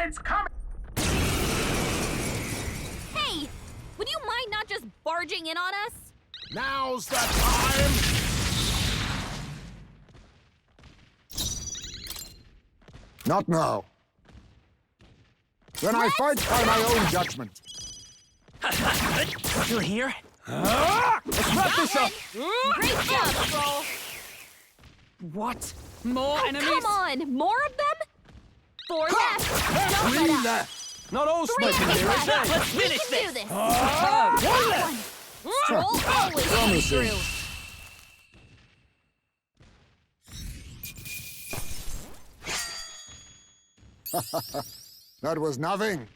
It's coming! Hey! Would you mind not just barging in on us? Now's the time! Not now. Then I fight by my own judgment. Still here? let's wrap this up! Great job, Troll! What? More Oh, enemies? come on! More of them? 4 left! Don't let up! left! Not all 3 smoke and enemies mirrors, left! eh? Let's finish this! Do this! One One! Stroll always comes through! That was nothing.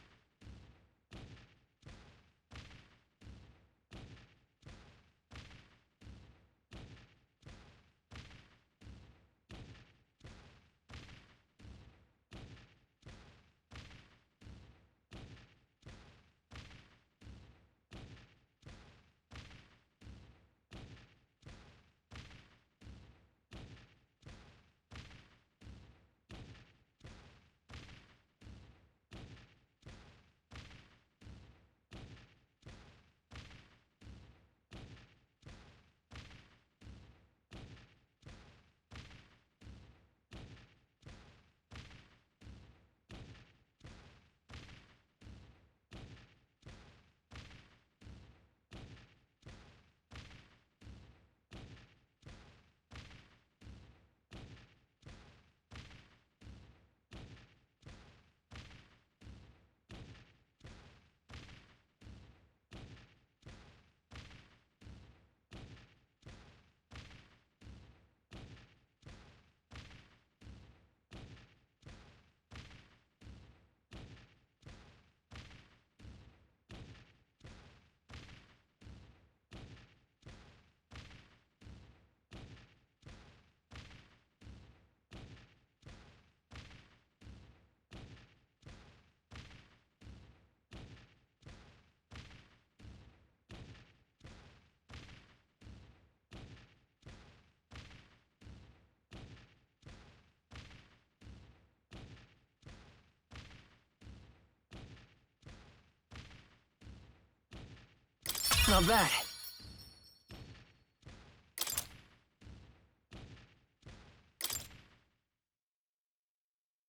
Not bad.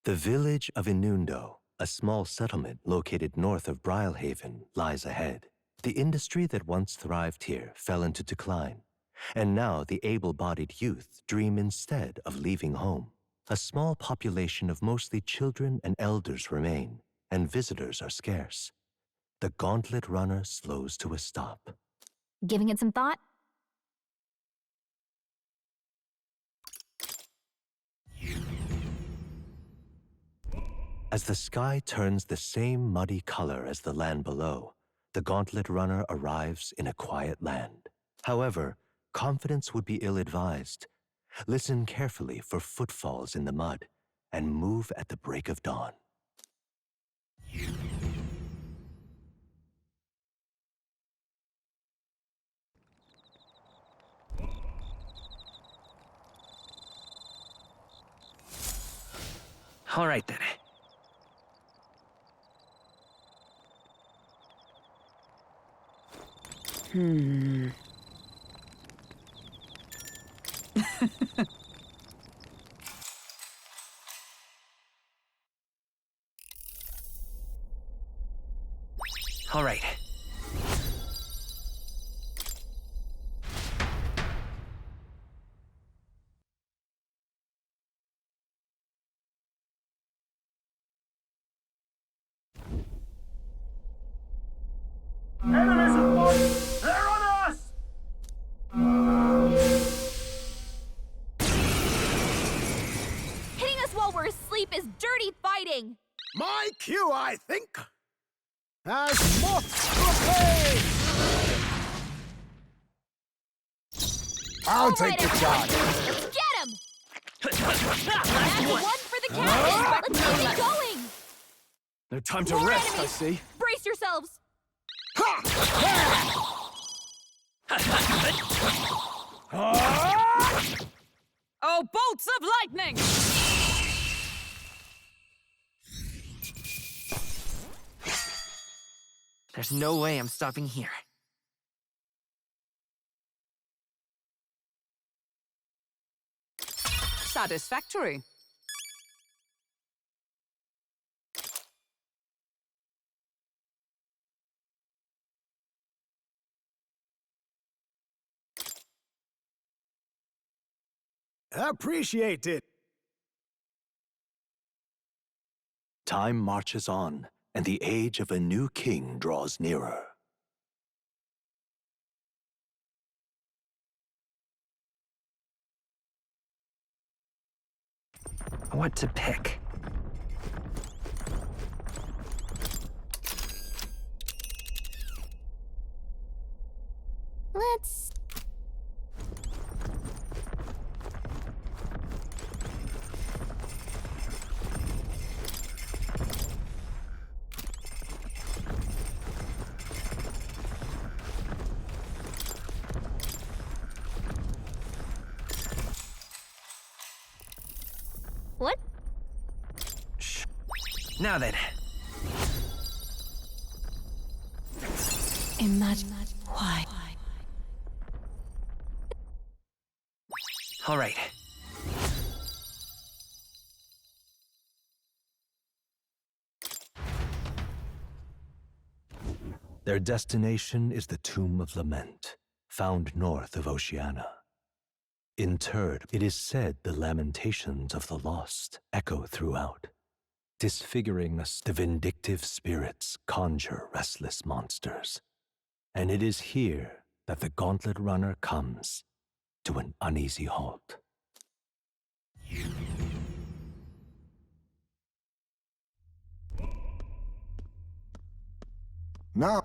The village of Inundo, a small settlement located north of Brilhaven, lies ahead. The industry that once thrived here fell into decline, and now the able-bodied youth dream instead of leaving home. A small population of mostly children and elders remain, and visitors are scarce. The gauntlet runner slows to a stop. Giving it some thought? As the sky turns the same muddy color as the land below, the gauntlet runner arrives in a quiet land. However, confidence would be ill-advised. Listen carefully for footfalls in the mud, and move at the break of dawn. All right, then. All right. Enemies afoot! They're on us! Hitting us while we're asleep is dirty fighting! My cue, I think. As moths to a flame! I'll take the charge. Let's get him! And one for the captain! Let's keep it going! No time to More rest, enemies. I see. Brace yourselves! Oh, bolts of lightning! There's no way I'm stopping here. Satisfactory. Appreciate it. Time marches on, and the age of a new king draws nearer. What to pick? Let's... What? Shh. Now then. Imagine why. All right. Their destination is the Tomb of Lament, found north of Oceania. Interred, it is said the lamentations of the lost echo throughout. Disfiguring us, the vindictive spirits conjure restless monsters. And it is here that the Gauntlet Runner comes to an uneasy halt. Now,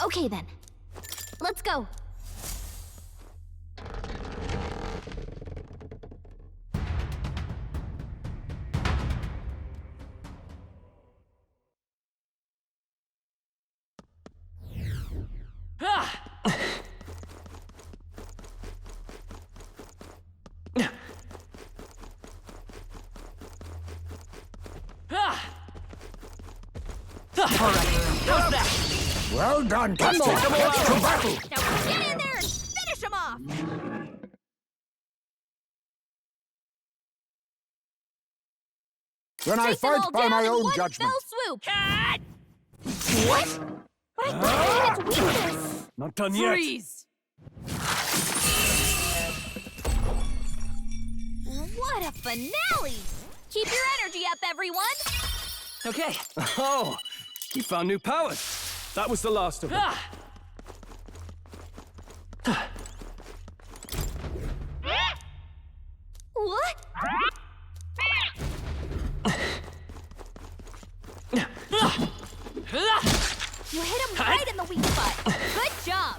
Okay then. Let's go. well done, Captain. Let's to battle. Now get in there and finish him off! Then I Chase them fight all by down my in own one judgment. fell swoop! What? I can't its weakness! Not done yet. Freeze! What a finale! Keep your energy up, everyone! Okay. Oh, you found new powers. That was the last of them. What? You hit him right in the weak spot. Good job.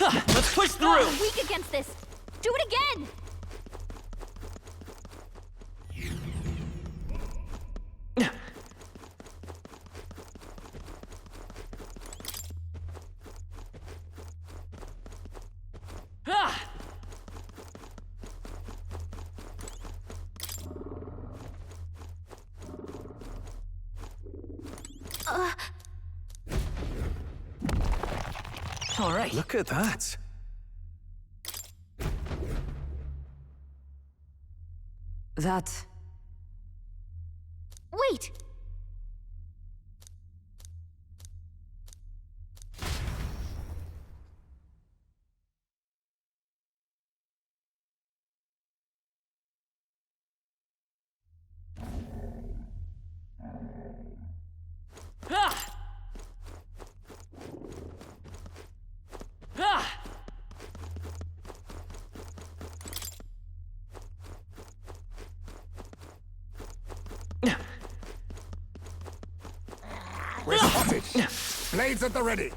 Let's push through. Oh, weak against this. Do it again. All right. Look at that. That... Wait. We're spotted. Blades at the ready.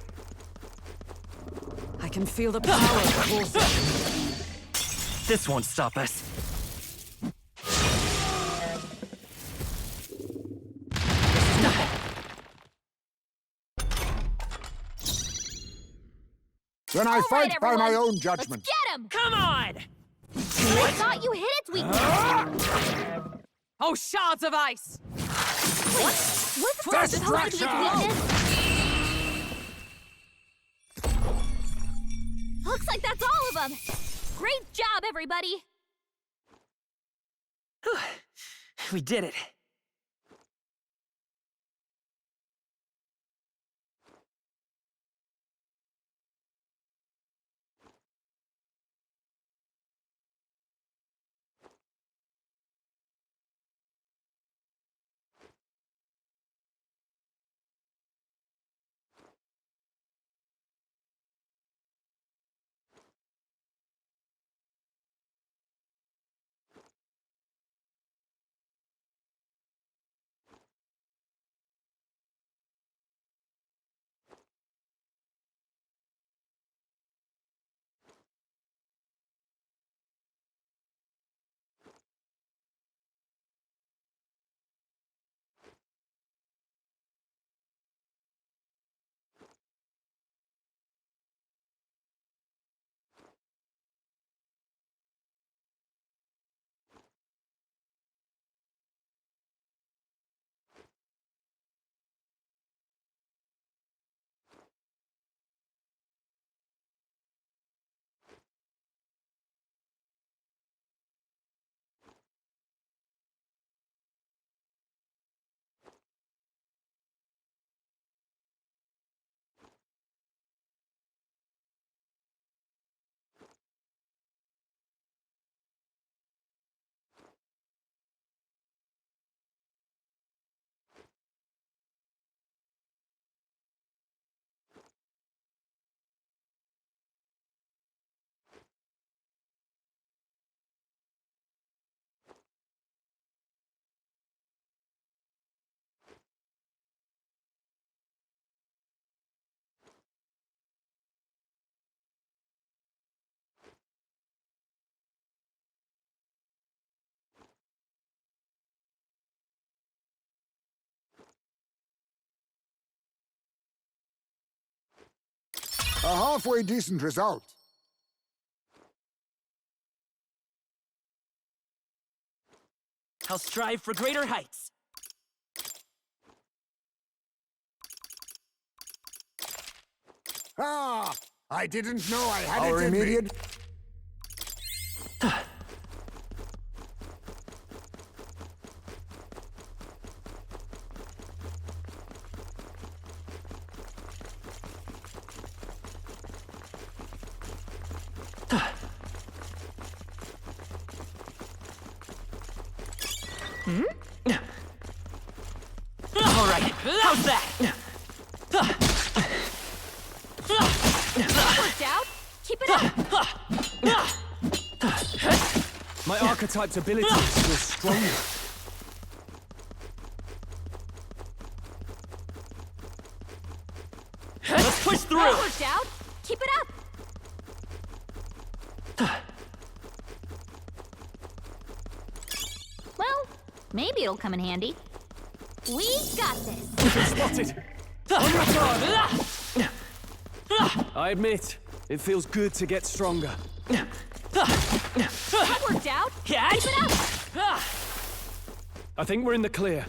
I can feel the power of the force. This won't stop us. Then I fight by my own judgment. Let's get him! Come on! I thought you hit its weakness. Oh, shards of ice! Wait, was the supposed to be its weakness? job! Great job, everybody! We did it. A halfway decent result. I'll strive for greater heights. Ah! I didn't know I had Our it in me. immediate... All right, how's that? That worked out! Keep it up! My archetype's abilities feel stronger. Let's push through! That worked out! Keep it up! Well, maybe it'll come in handy. We got this! Spotted! On your guard! I admit, it feels good to get stronger. That worked out! Keep it up! I think we're in the clear.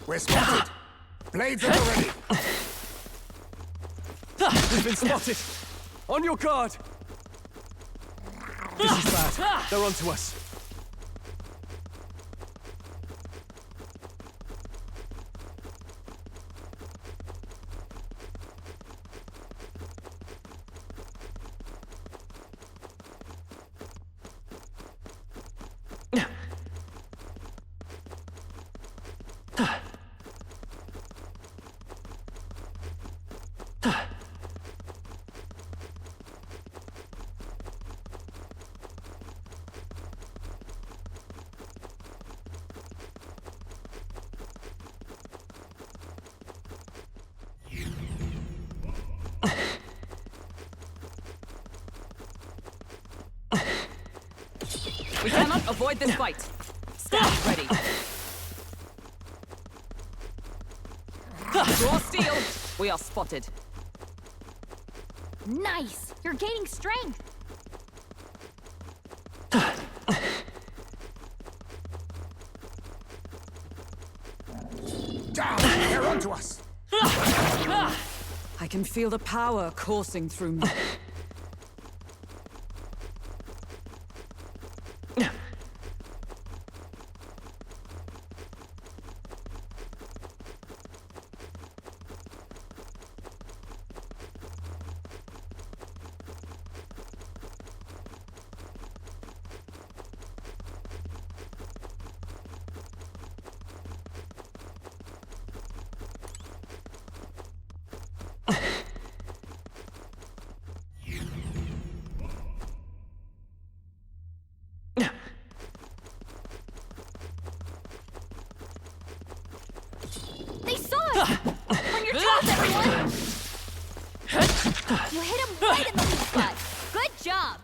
We're spotted. Blades are ready. We've been spotted. On your guard. This is bad. They're onto us. cannot avoid this fight. Stand ready. Draw steel. We are spotted. Nice! You're gaining strength. Down! They're onto us! I can feel the power coursing through me. They saw us! On your toes, everyone! You hit him right in the weak spot. Good job!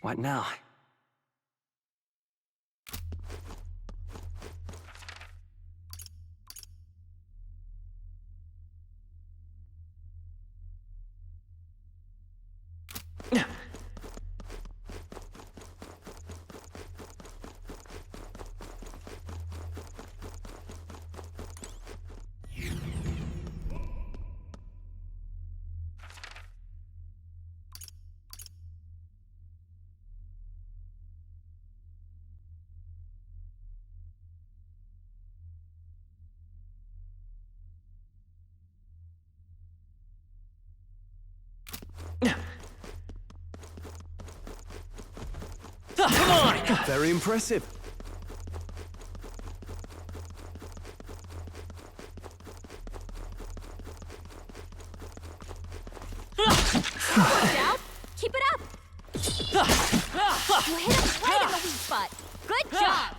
What now? Come on! Very impressive. Watch out! Keep it up! You hit him right in the weak spot. Good job!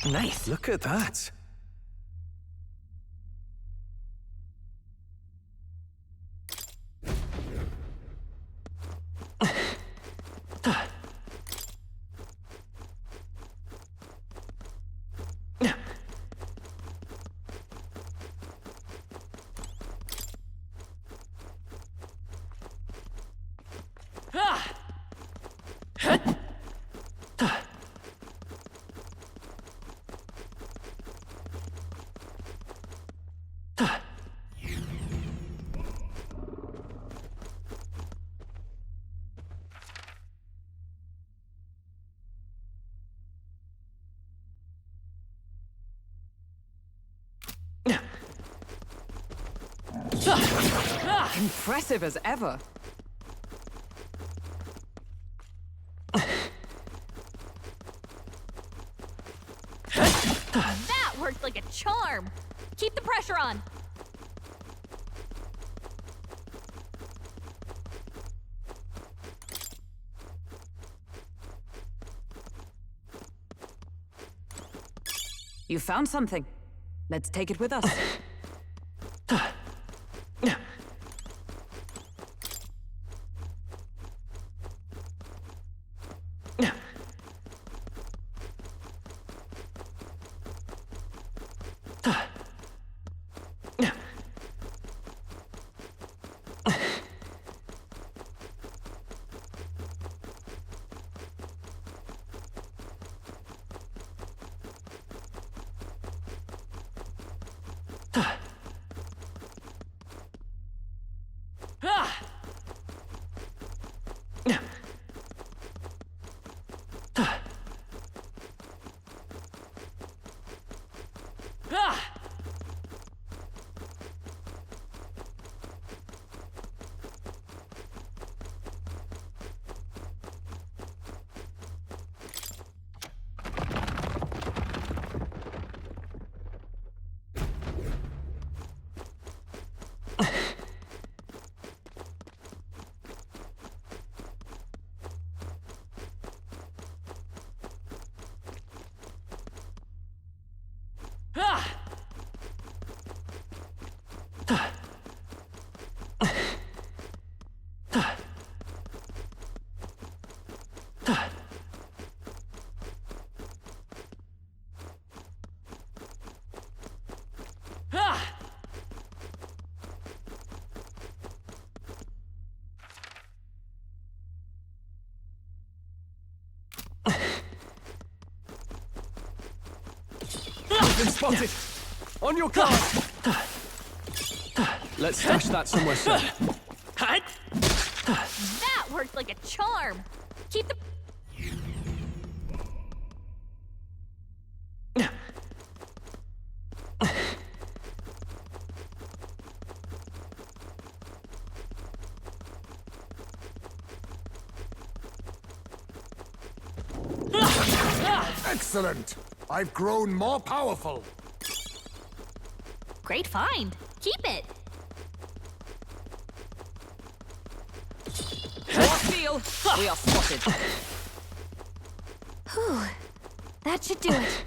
Nice. Look at that. Impressive as ever. That worked like a charm. Keep the pressure on. You found something. Let's take it with us. Been spotted! On your guard! Let's stash that somewhere safe. That worked like a charm. Keep the... Excellent! I've grown more powerful. Great find. Keep it. Steel, we are spotted. Whew. That should do it.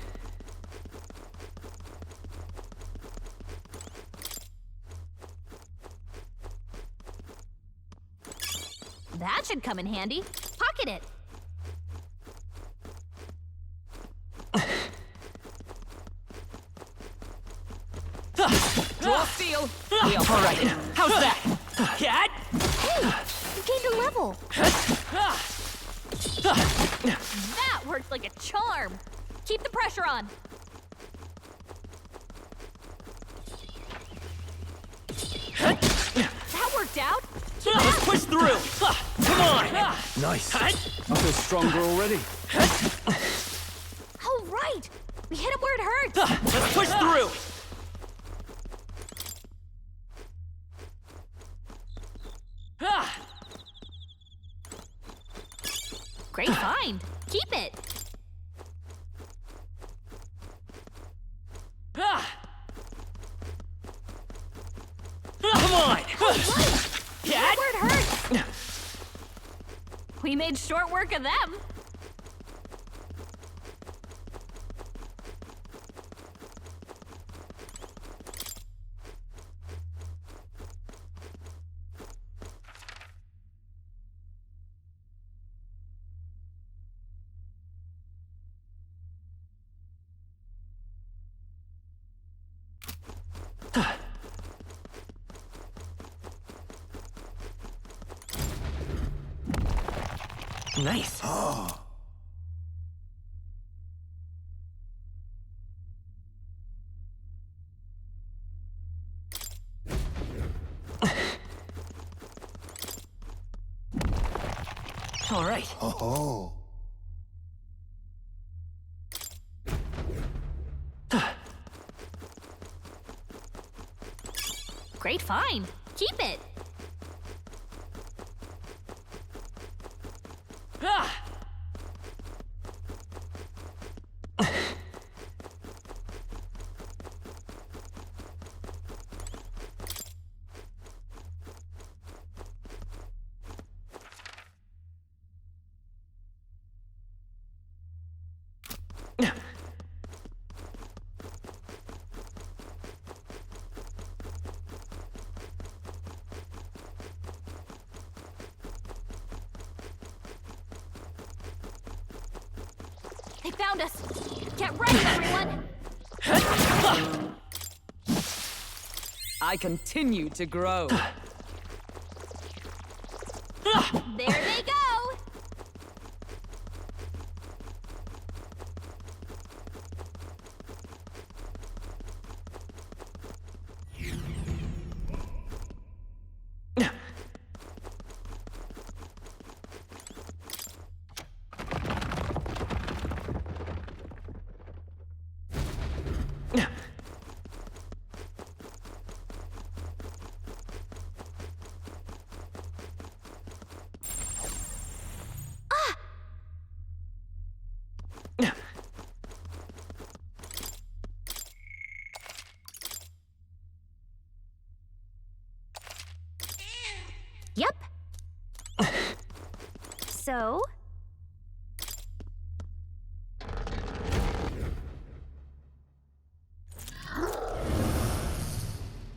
That should come in handy. Pocket it. Draw steel. We are all right. How's that? Cat? Hey, you gained a level. That worked like a charm. Keep the pressure on. That worked out. Let's push through. Come on. Nice. I feel stronger already. Oh, right. We hit him where it hurts. Let's push through. Great find. Keep it. Come on. Cat? Where it hurts. We made short work of them. Nice. All right. Oh. Great find. Keep it. Ah! They found us. Get ready, everyone. I continue to grow. There they go. Yep. So?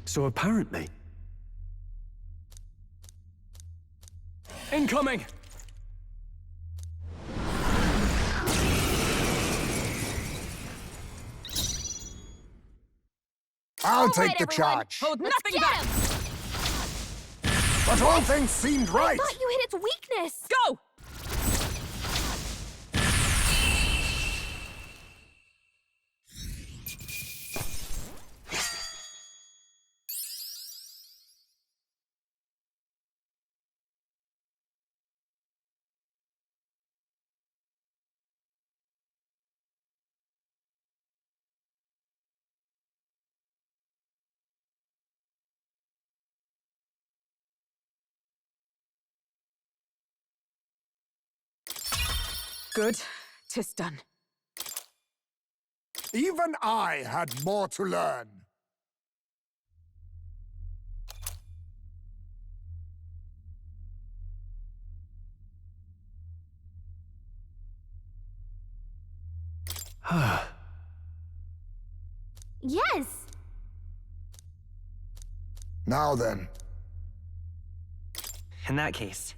So apparently... Incoming! I'll All take right, the everyone. charge. Hold Let's nothing get back! him! But all things seemed I right. thought you hit its weakness. Go! Good. 'Tis done. Even I had more to learn. Yes. Now then. In that case.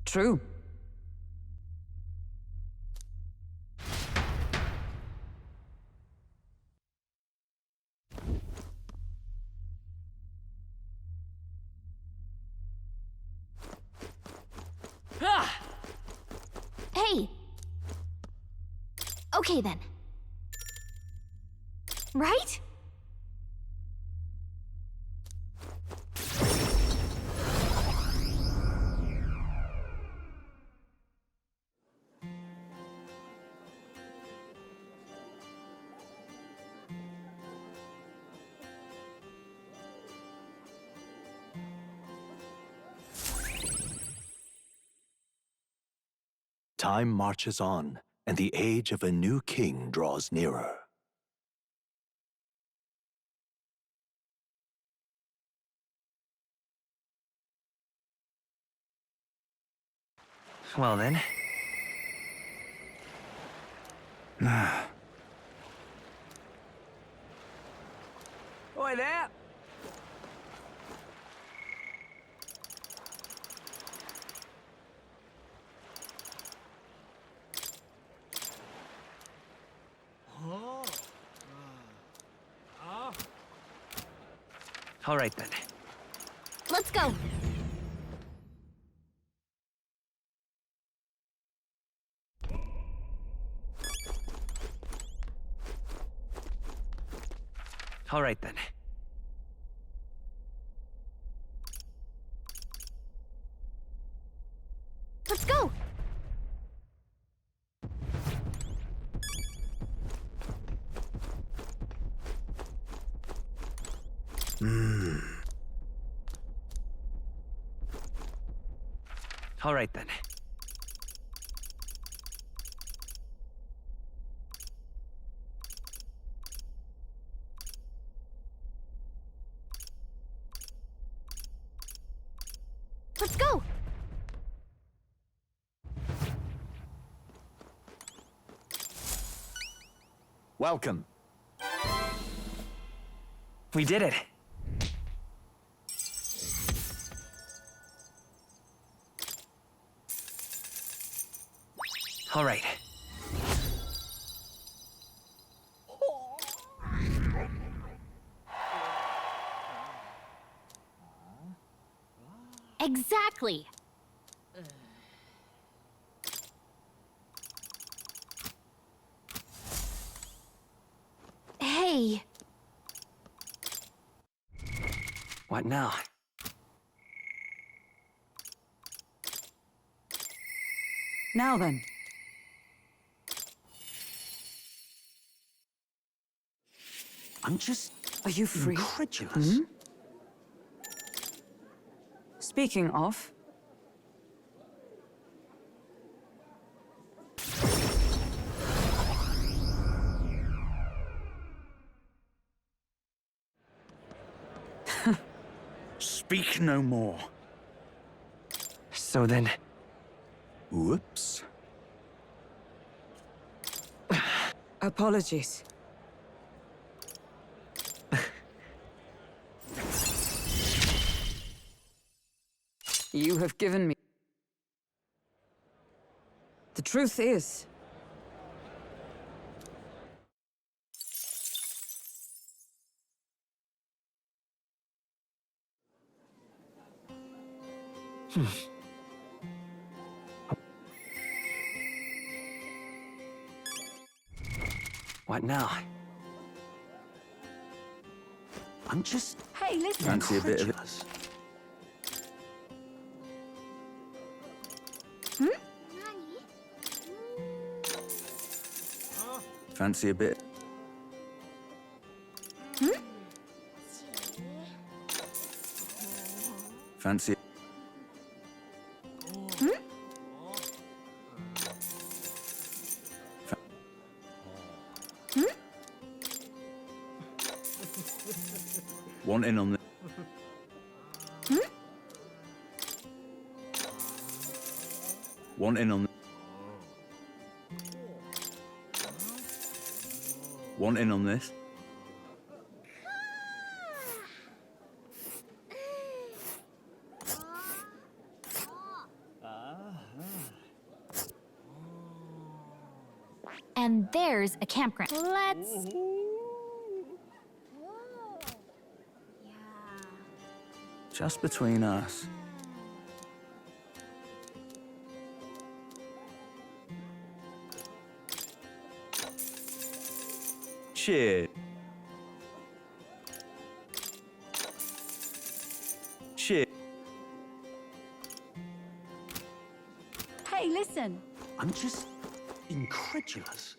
True. Ah! Hey. Okay then. Right? Time marches on, and the age of a new king draws nearer. Well then. Oi there! All right then. Let's go. All right then. Let's go. All right, then. Let's go! Welcome. We did it. All right. Exactly. Hey, What now? Now then. I'm just Are you free? incredulous. Speaking of, Speak no more. So then, Whoops. apologies. You have given me. The truth is, what now? I'm just Hey, listen. Fancy a bit of it? incredulous. Fancy a bit? Fancy? Want in on this? Want in on? Want in on this? and there's a campground. Let's... Just between us. Cheers. Cheers. Hey, listen. I'm just incredulous.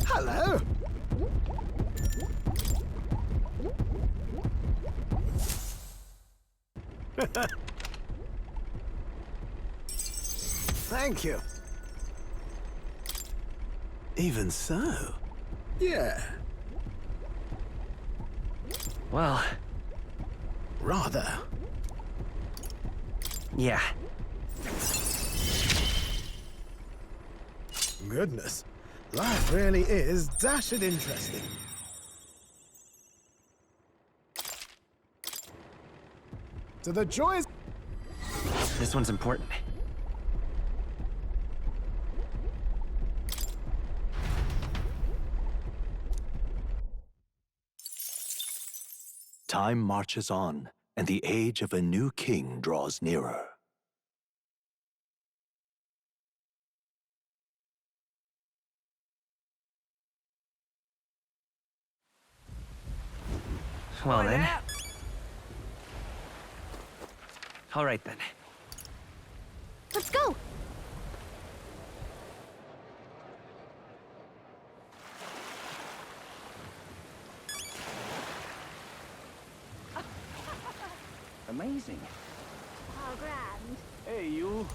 Hello. Thank you. Even so. Yeah. Well, Rather. yeah. Goodness. Life really is dashed interesting. To the joys... This one's important. Time marches on, and the age of a new king draws nearer. Well then, All right, then. Let's go! Amazing. How grand. Hey, you.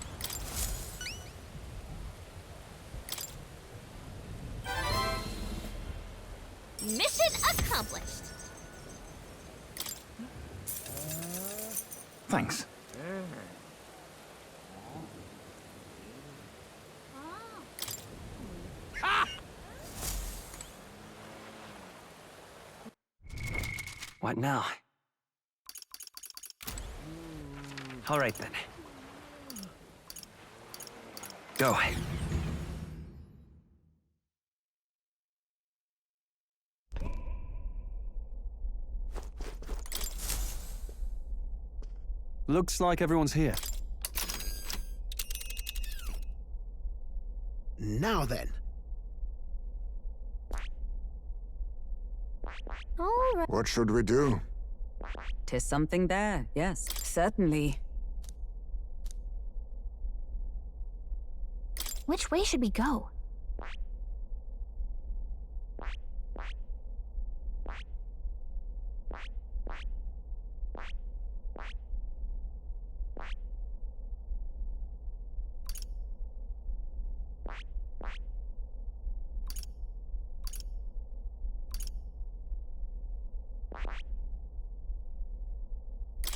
Mission accomplished. Thanks. What now? All right, then. Go. Looks like everyone's here. Now then. All right. What should we do? 'Tis something there, yes, certainly. Which way should we go?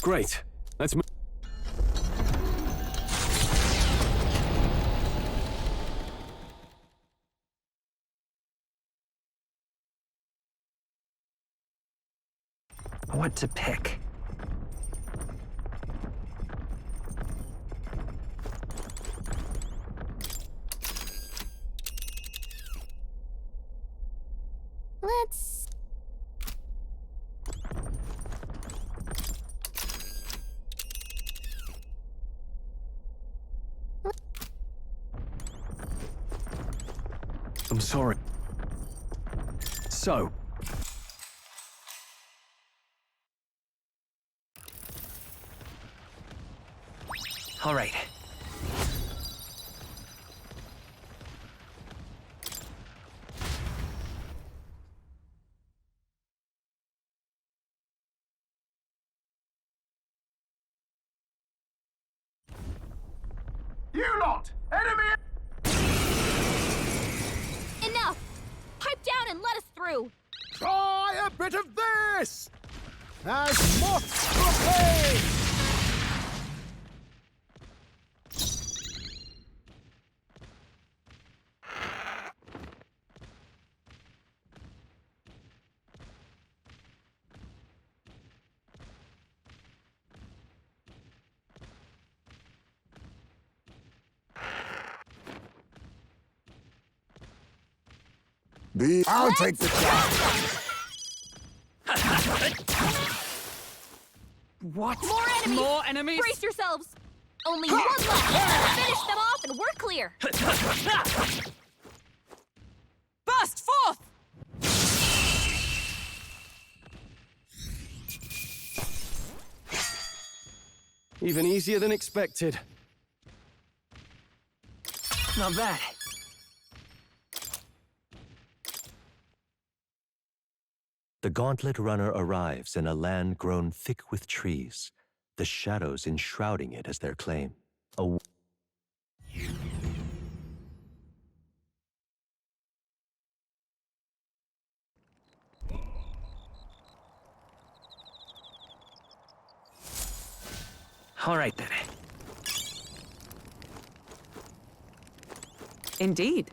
Great. Let's move. What to pick? Let's... I'm sorry. So, all right. You lot! Enemy! Enough! Pipe down and let us through! Try a bit of this! As moth to a flame! I'll take the charge. What? More enemies! More enemies? Brace yourselves! Only one left! Finish them off and we're clear! Burst forth! even easier than expected. Not bad. The gauntlet runner arrives in a land grown thick with trees, the shadows enshrouding it as their claim. All right, then. Indeed.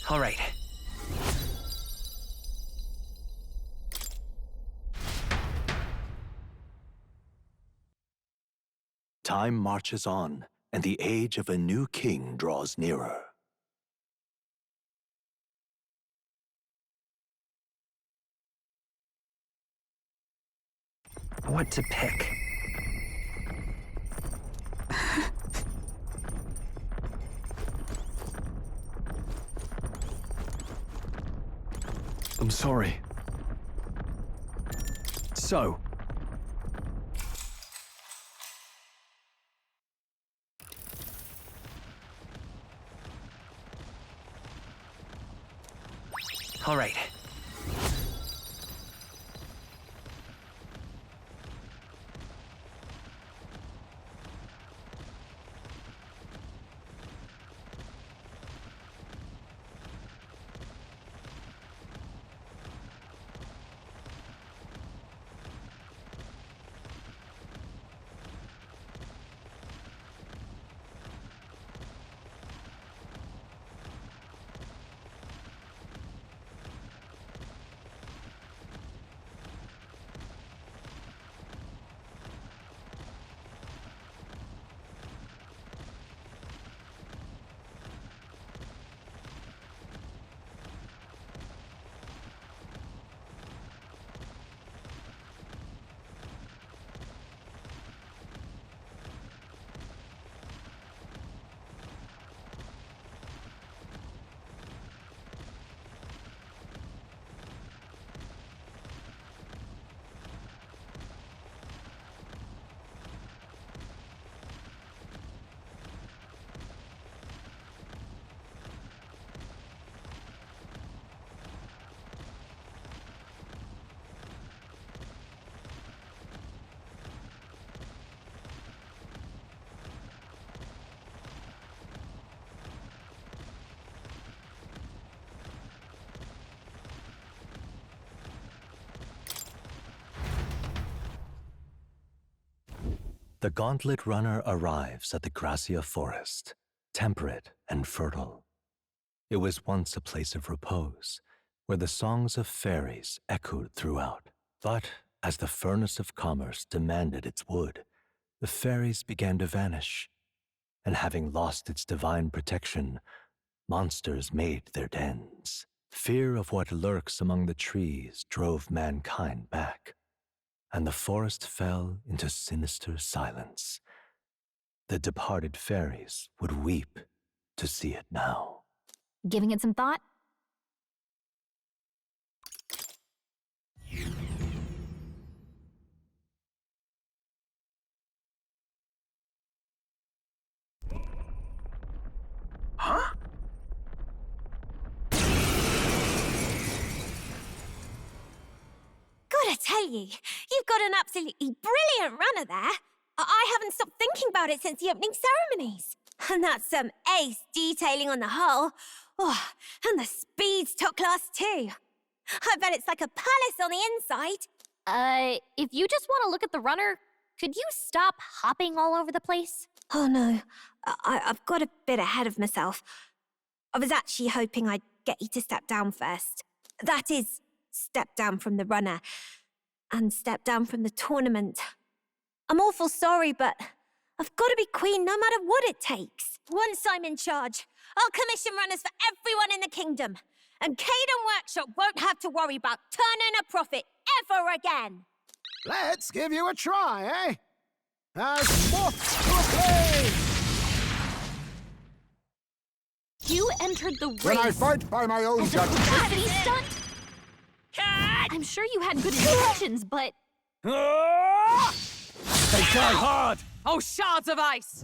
All right. Time marches on, and the age of a new king draws nearer. What to pick? Sorry. So, All right. The Gauntlet Runner arrives at the Gracia Forest, temperate and fertile. It was once a place of repose, where the songs of fairies echoed throughout. But as the furnace of commerce demanded its wood, the fairies began to vanish, and having lost its divine protection, monsters made their dens. Fear of what lurks among the trees drove mankind back, and the forest fell into sinister silence. The departed fairies would weep to see it now. Giving it some thought? Huh? Gotta tell you, you've got an absolutely brilliant runner there. I haven't stopped thinking about it since the opening ceremonies. And that's some ace detailing on the hull. Oh, and the speed's top class too. I bet it's like a palace on the inside. If you just want to look at the runner, could you stop hopping all over the place? Oh no, I've got a bit ahead of myself. I was actually hoping I'd get you to step down first. That is, step down from the runner and step down from the tournament. I'm awful sorry, but I've got to be queen no matter what it takes. Once I'm in charge, I'll commission runners for everyone in the kingdom, and Caden Workshop won't have to worry about turning a profit ever again. Let's give you a try, eh? As moth to a flame! You entered the race. When I fight by my own as a judgment. publicity stunt? I'm sure you had good intentions, but... They die hard! Oh, shards of ice!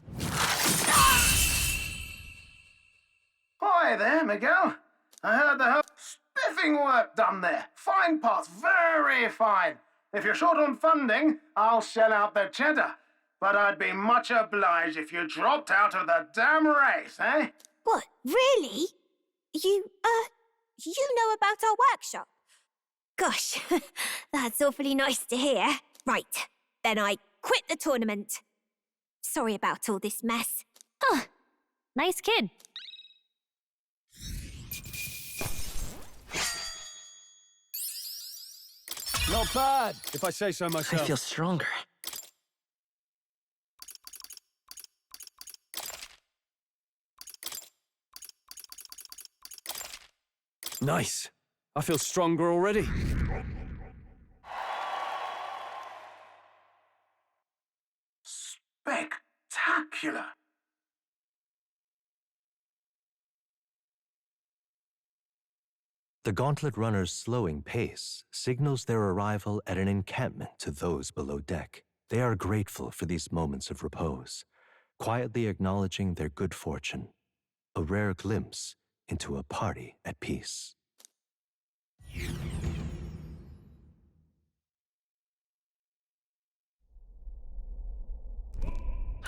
Hi there, Miguel. I heard the whole spiffing work done there. Fine parts, very fine. If you're short on funding, I'll shell out the cheddar. But I'd be much obliged if you dropped out of the damn race, eh? What, really? You know about our workshop? Gosh, that's awfully nice to hear. Right, then I quit the tournament. Sorry about all this mess. Huh. Nice kid. not bad, if I say so myself. I feel stronger. Nice. I feel stronger already. Spectacular. The gauntlet runner's slowing pace signals their arrival at an encampment to those below deck. They are grateful for these moments of repose, quietly acknowledging their good fortune, a rare glimpse into a party at peace.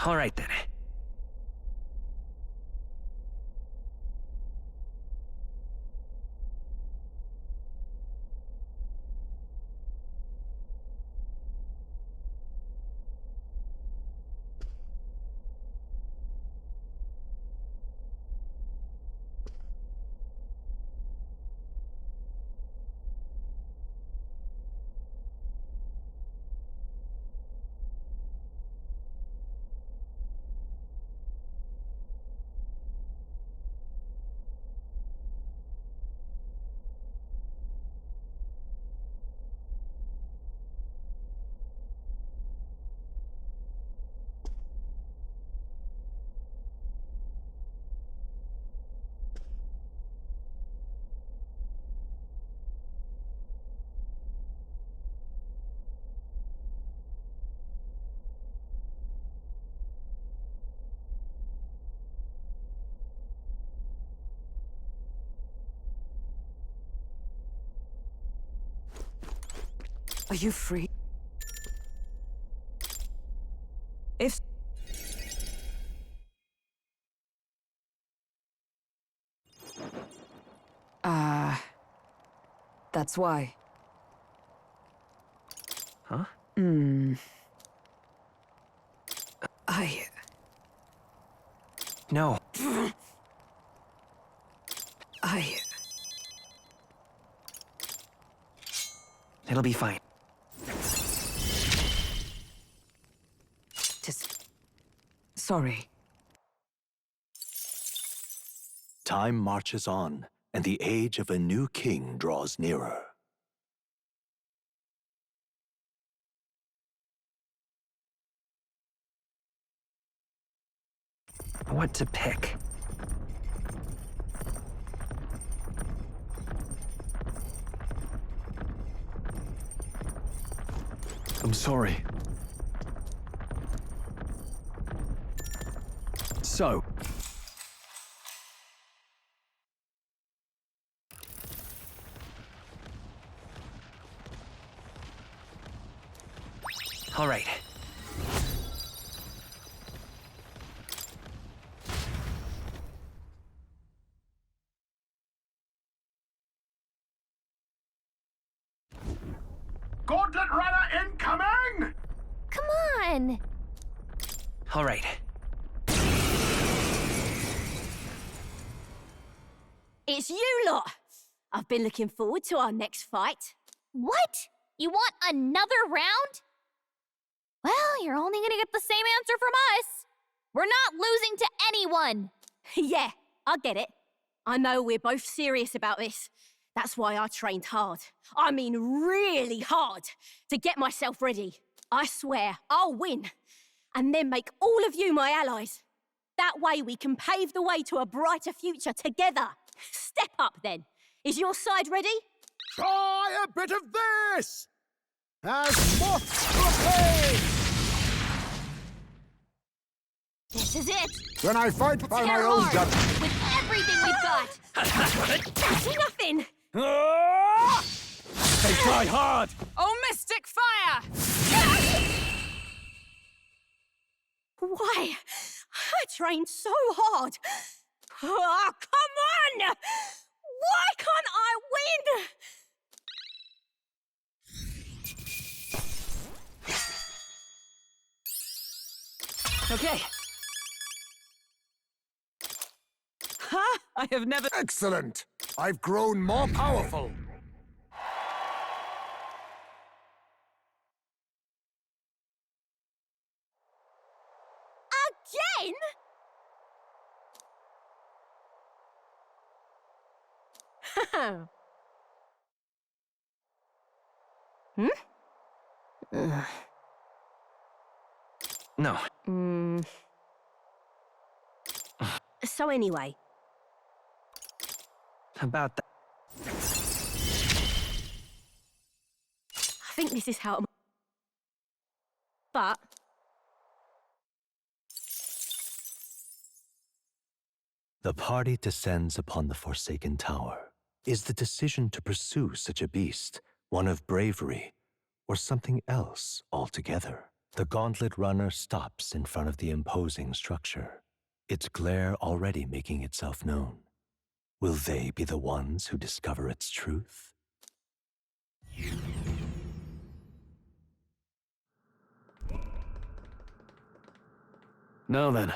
All right, then. Are you free? If... That's why. Huh? No. It'll be fine. Sorry. Time marches on, and the age of a new king draws nearer. What to pick? I'm sorry. So... All right. Gauntlet runner incoming! Come on! All right. It's you lot! I've been looking forward to our next fight. What? You want another round? Well, you're only gonna get the same answer from us. We're not losing to anyone. Yeah, I get it. I know we're both serious about this. That's why I trained hard. I mean really hard, to get myself ready. I swear I'll win, and then make all of you my allies. That way we can pave the way to a brighter future together. Step up then. Is your side ready? Try a bit of this! As moth to a flame! This is it. Then I fight by my Tear own hard, judgment. with everything we've got. That's nothing. They try hard! Oh, Mystic Fire! Why? I trained so hard. Oh, come on! Why can't I win? Okay. Ha! I have never... Excellent! I've grown more powerful. Again? No. So anyway. About that. I think this is how I'm... But... The party descends upon the Forsaken Tower. Is the decision to pursue such a beast one of bravery, or something else altogether? The gauntlet runner stops in front of the imposing structure, its glare already making itself known. Will they be the ones who discover its truth? Now then.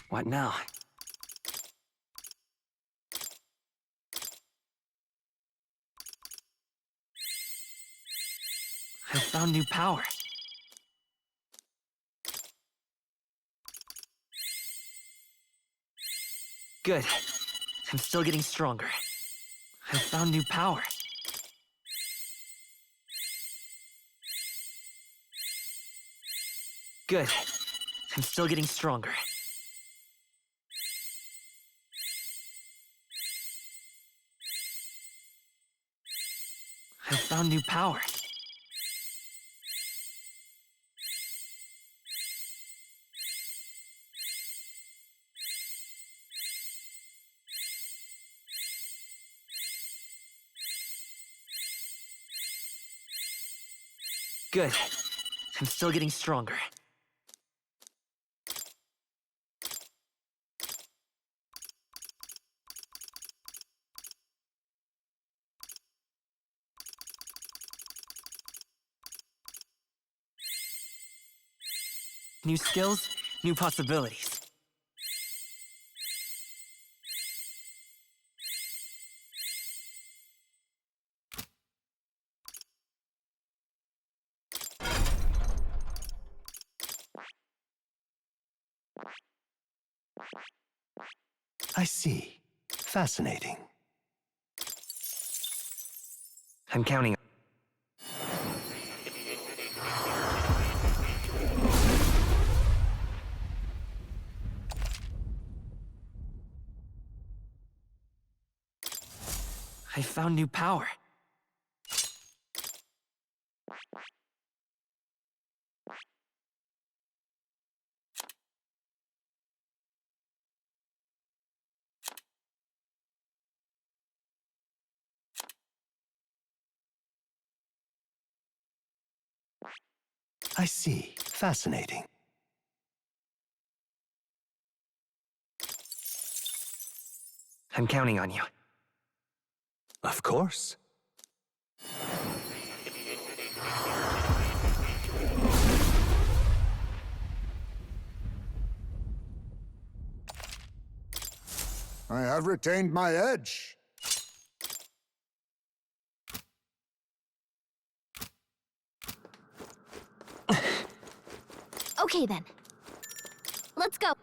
What now? I found new power. Good. I'm still getting stronger. I found new power. Good. I'm still getting stronger. I found new power. Good. I'm still getting stronger. New skills, new possibilities. I see. Fascinating. I'm counting. I found new power. I see. Fascinating. I'm counting on you. Of course. I have retained my edge. Okay then. Let's go.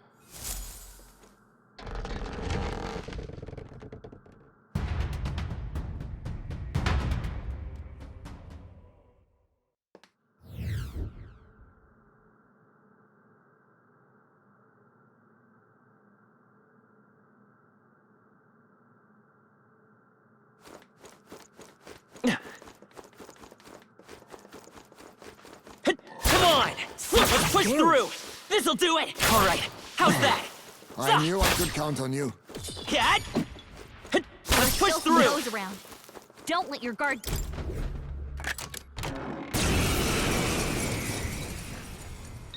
Come on! Let's push through! This'll do it! All right, how's that? I knew I could count on you. Cat! Let's push Still through! some around. Don't let your guard...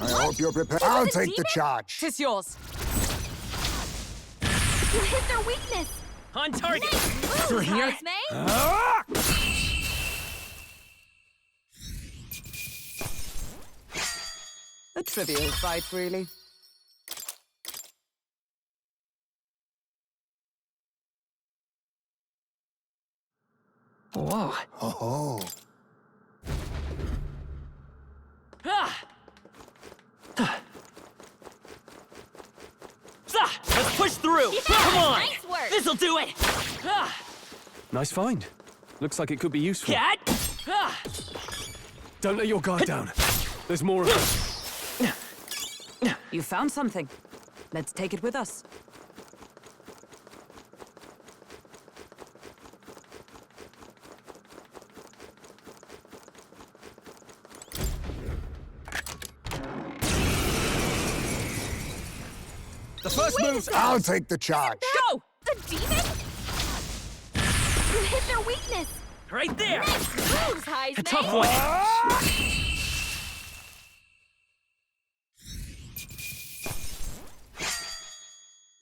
I hope you're prepared. I'll take the charge. Tis yours. You hit their weakness! On target! Nice move, Still here? Cosme! A trivial fight, really. Whoa. Oh. Let's push through! Yeah, Come on! nice work. This'll do it! Nice find. Looks like it could be useful. Cat! Don't let your guard down. There's more of them. You found something. Let's take it with us. The first move's I'll take the charge. Go! The demon? You hit their weakness. Right there! Nice moves, Heisman. A tough one!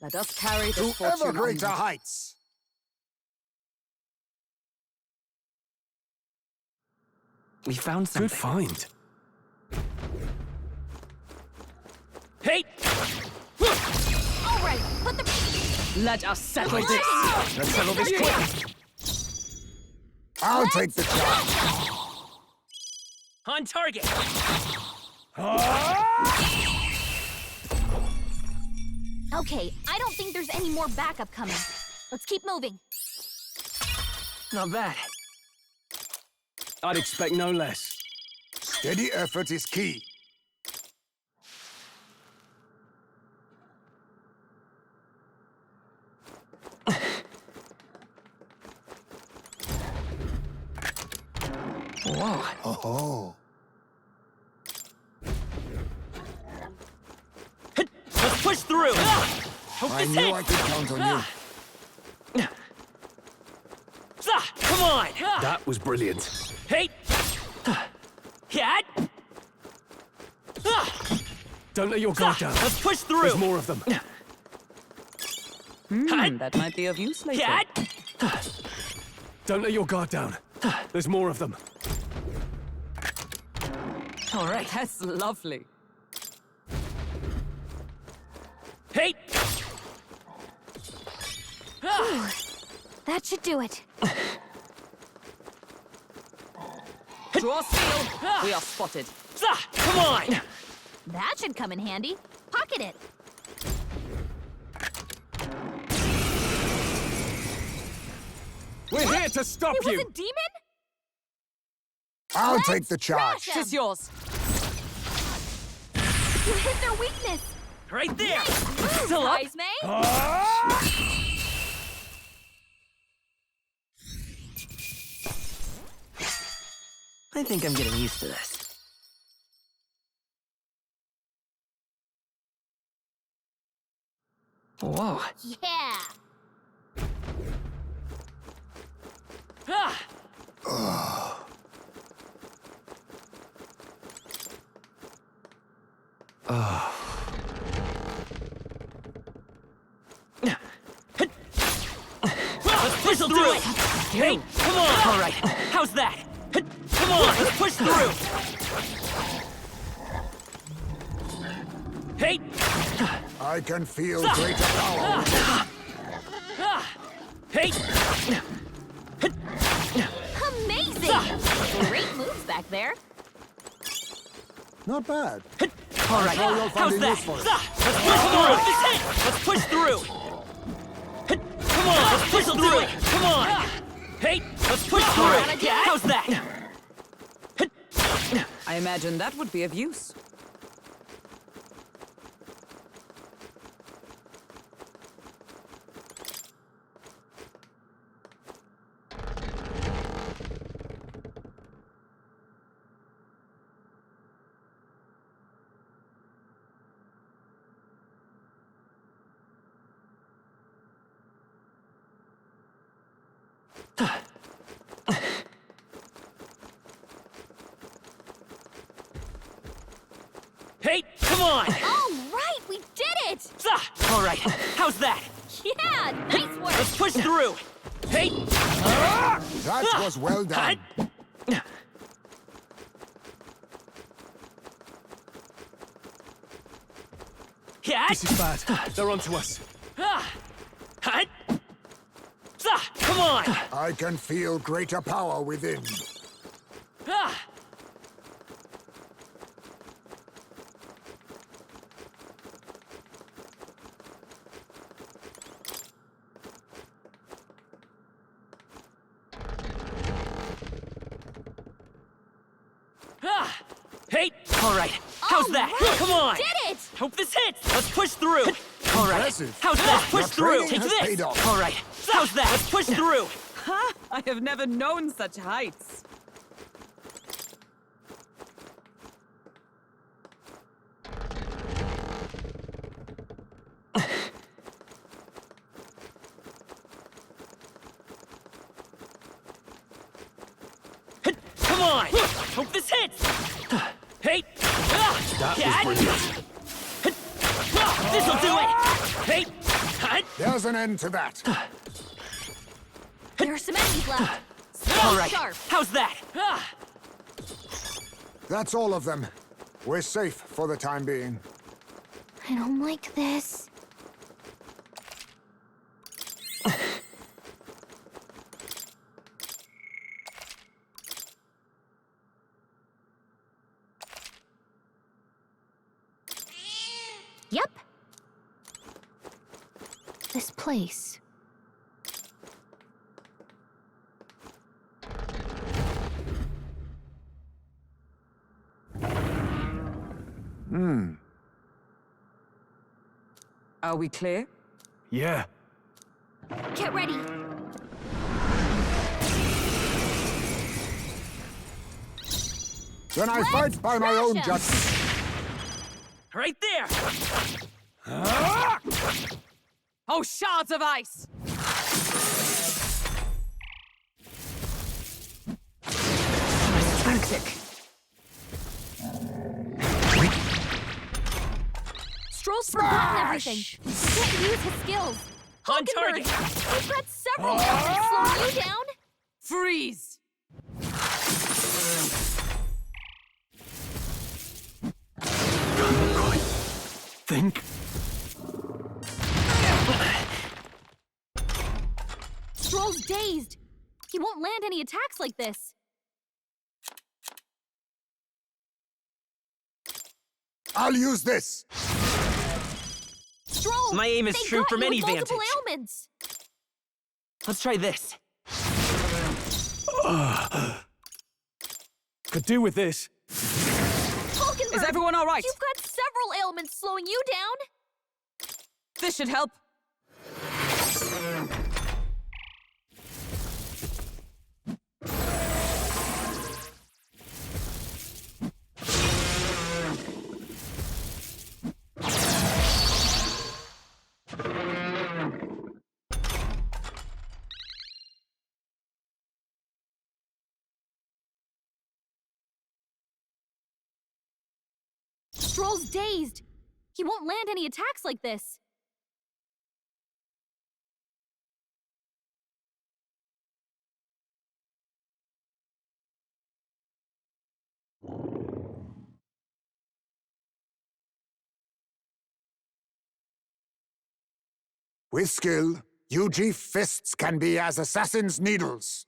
Let us carry To this fortune ever greater onward. heights. We found something. Good find. Hey! All right, put the... Let us settle Right. this. Let's settle this quick. I'll take the charge. On target! Okay, I don't think there's any more backup coming. Let's keep moving. Not bad. I'd expect no less. Steady effort is key. Whoa. Oh. Let's push through! Hope I this knew hits! I could count on you. Come on! That was brilliant. Hey! Cat! Don't let your guard down. Let's push through! There's more of them. That might be of use later. Cat! Don't let your guard down. There's more of them. All right, that's lovely. Hey! That should do it. Draw steel. We are spotted. Come on! That should come in handy. Pocket it. We're here to stop It was you. a demon? I'll Let's take the charge. smash 'em. Tis yours. You hit their weakness. Right there! Nice Still up? moves, Heisman. I think I'm getting used to this. Whoa. Yeah. Let's push through! Hey, come on! All right, how's that? Come on, let's push through! Hey! I can feel greater power. Hey! Amazing! Great moves back there. Not bad. All right, sure you'll find how's a that? use for it. Let's push through! Come on, let's push through! Come on! Hey, let's push through! How's that? I imagine that would be of use. Hey, come on! All right, we did it! All right, how's that? Yeah, nice work! Let's push through! Hey! That was well done. This is bad. They're onto us. Come on! I can feel greater power within. Hey! All right, How's that? Right, Come on! Did it! Hope this hits! Let's push through! All right. Impressive. How's that? Push Your through! training Take has this! paid off. All right. How's that? Let's push through! Ha! I have never known such heights. Come on! Hope this hits! Hey! That Cat. was brilliant. This'll do it! Hey! There's an end to that. There are some enemies left. Stay All right. sharp. How's that? That's all of them. We're safe for the time being. I don't like this. Yep. This place. Are we clear? Yeah. Get ready. Then I fight by my own judgment. Right there! Oh, shards of ice! Frantic. Stroll's forgotten everything. He can't use his skills. On Hulkenberg, target! you've got several elements slowing you down. Freeze! Can't quite think. Stroll's dazed. He won't land any attacks like this. I'll use this. Stroll! My aim is they true got from you any with multiple vantage. ailments. Let's try this. Could do with this. Hulkenberg, Is everyone all right? You've got several ailments slowing you down. This should help. Stroll's dazed. He won't land any attacks like this. With skill, UG fists can be as assassin's needles.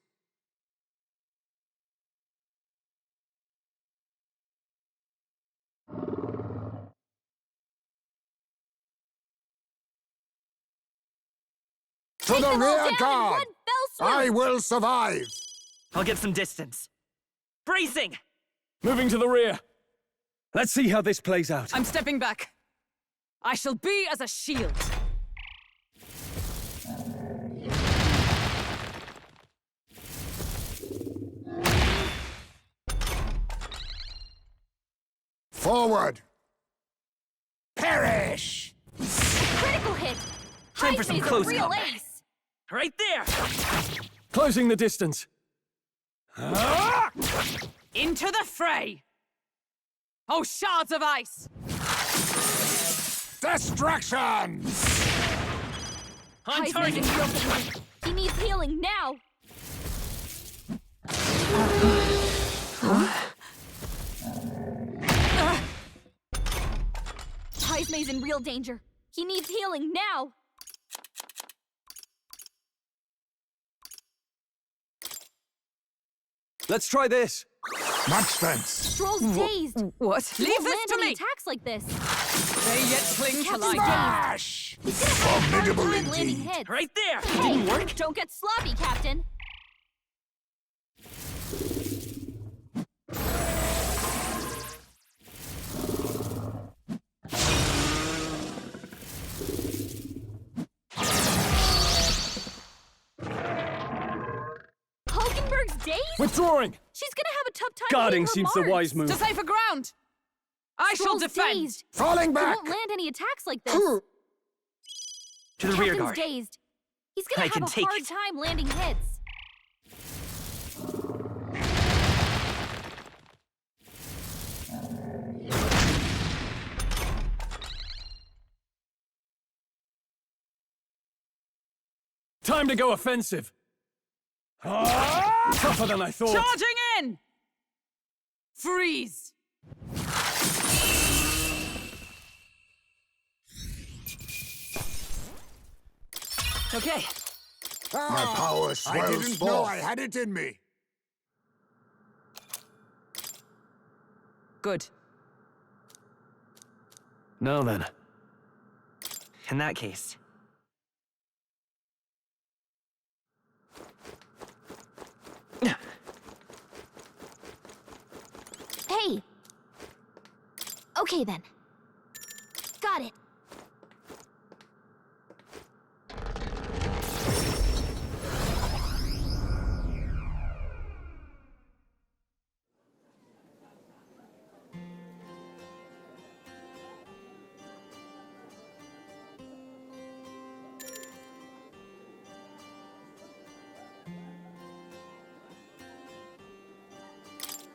To the rear guard! I will survive! I'll get some distance. Bracing! Moving to the rear. Let's see how this plays out. I'm stepping back. I shall be as a shield. Forward! Perish! Critical hit. Time for some Heisman's a close real combat. ace. Right there! Closing the distance. Into the fray! Oh, shards of ice! Destruction! On Heisman's target! in real danger. He needs healing now. Heisman's in real danger. He needs healing now. Let's try this. Much thanks. Stroll's dazed. What? He Leave won't this land to any me! attacks like this. They yet cling to Captain's life. dazed. He's gonna have a hard Formidable time landing indeed. hits. Right there! Hey, don't get sloppy, Captain. dazed? Withdrawing! She's gonna have a tough time Guarding hitting her seems the marks. wise move. To safer ground! I shall Stroll's defend! dazed. Falling He back! won't land any attacks like this. To the rear Captain's guard. dazed. He's gonna I have can a take hard it. time landing hits. Time to go offensive. Tougher than I thought. Charging in! Freeze! Okay. My power I swells didn't know forth. I had it in me. Good. Now then. In that case. Hey! Okay then. Got it.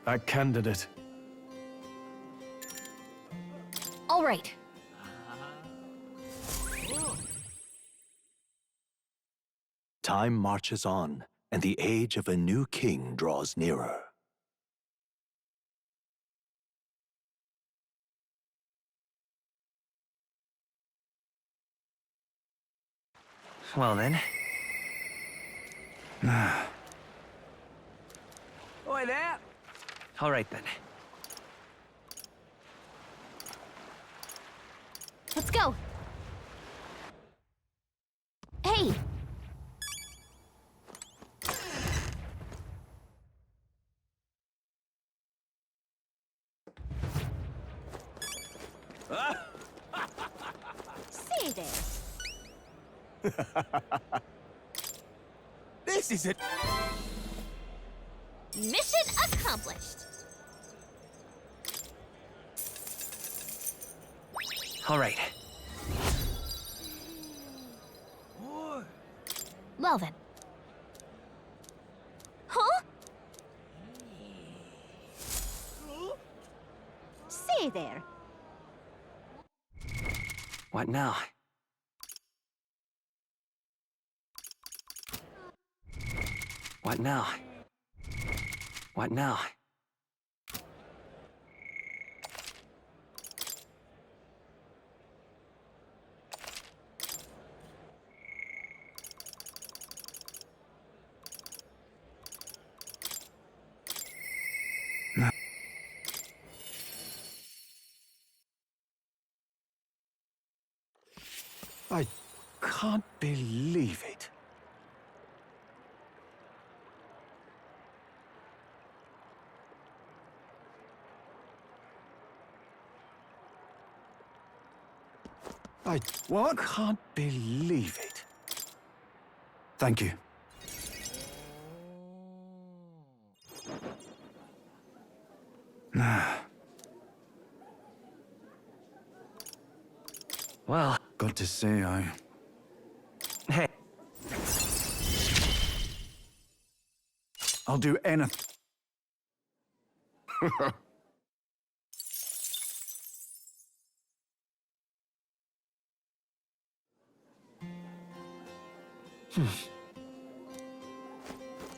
That candidate. All right. Time marches on, and the age of a new king draws nearer. Well then. Oi there! All right then. Let's go. Hey! Say there. This is it. Mission accomplished. All right. Well then. Huh? Say there. What now? What now? What now? I can't believe it. I can't believe it. Thank you. Well. Got to say, Hey. I'll do anything.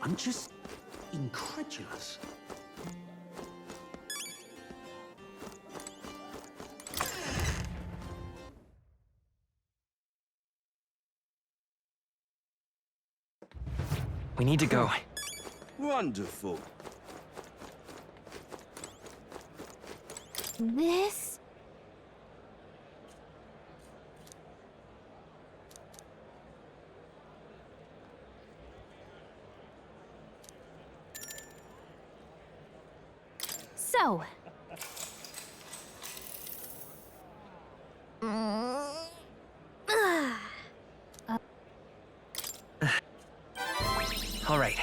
I'm just incredulous. We need to go. Wonderful. This... So... All right.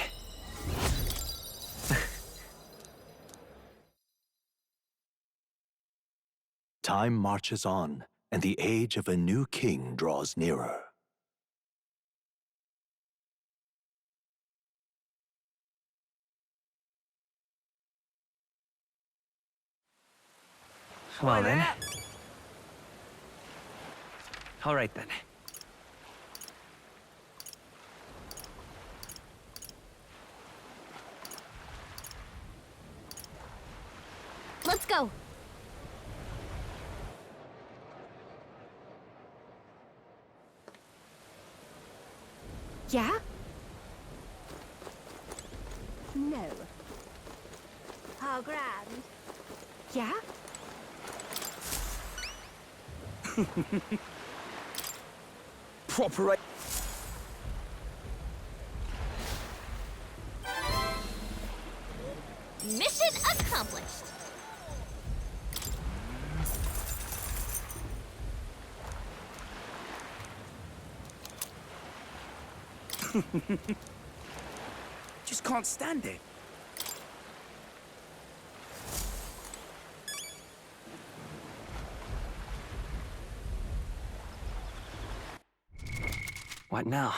Time marches on, and the age of a new king draws nearer. Well then. All right then. Let's go. Yeah? No. How grand. Yeah? Proper. Mission accomplished. Just can't stand it. What now?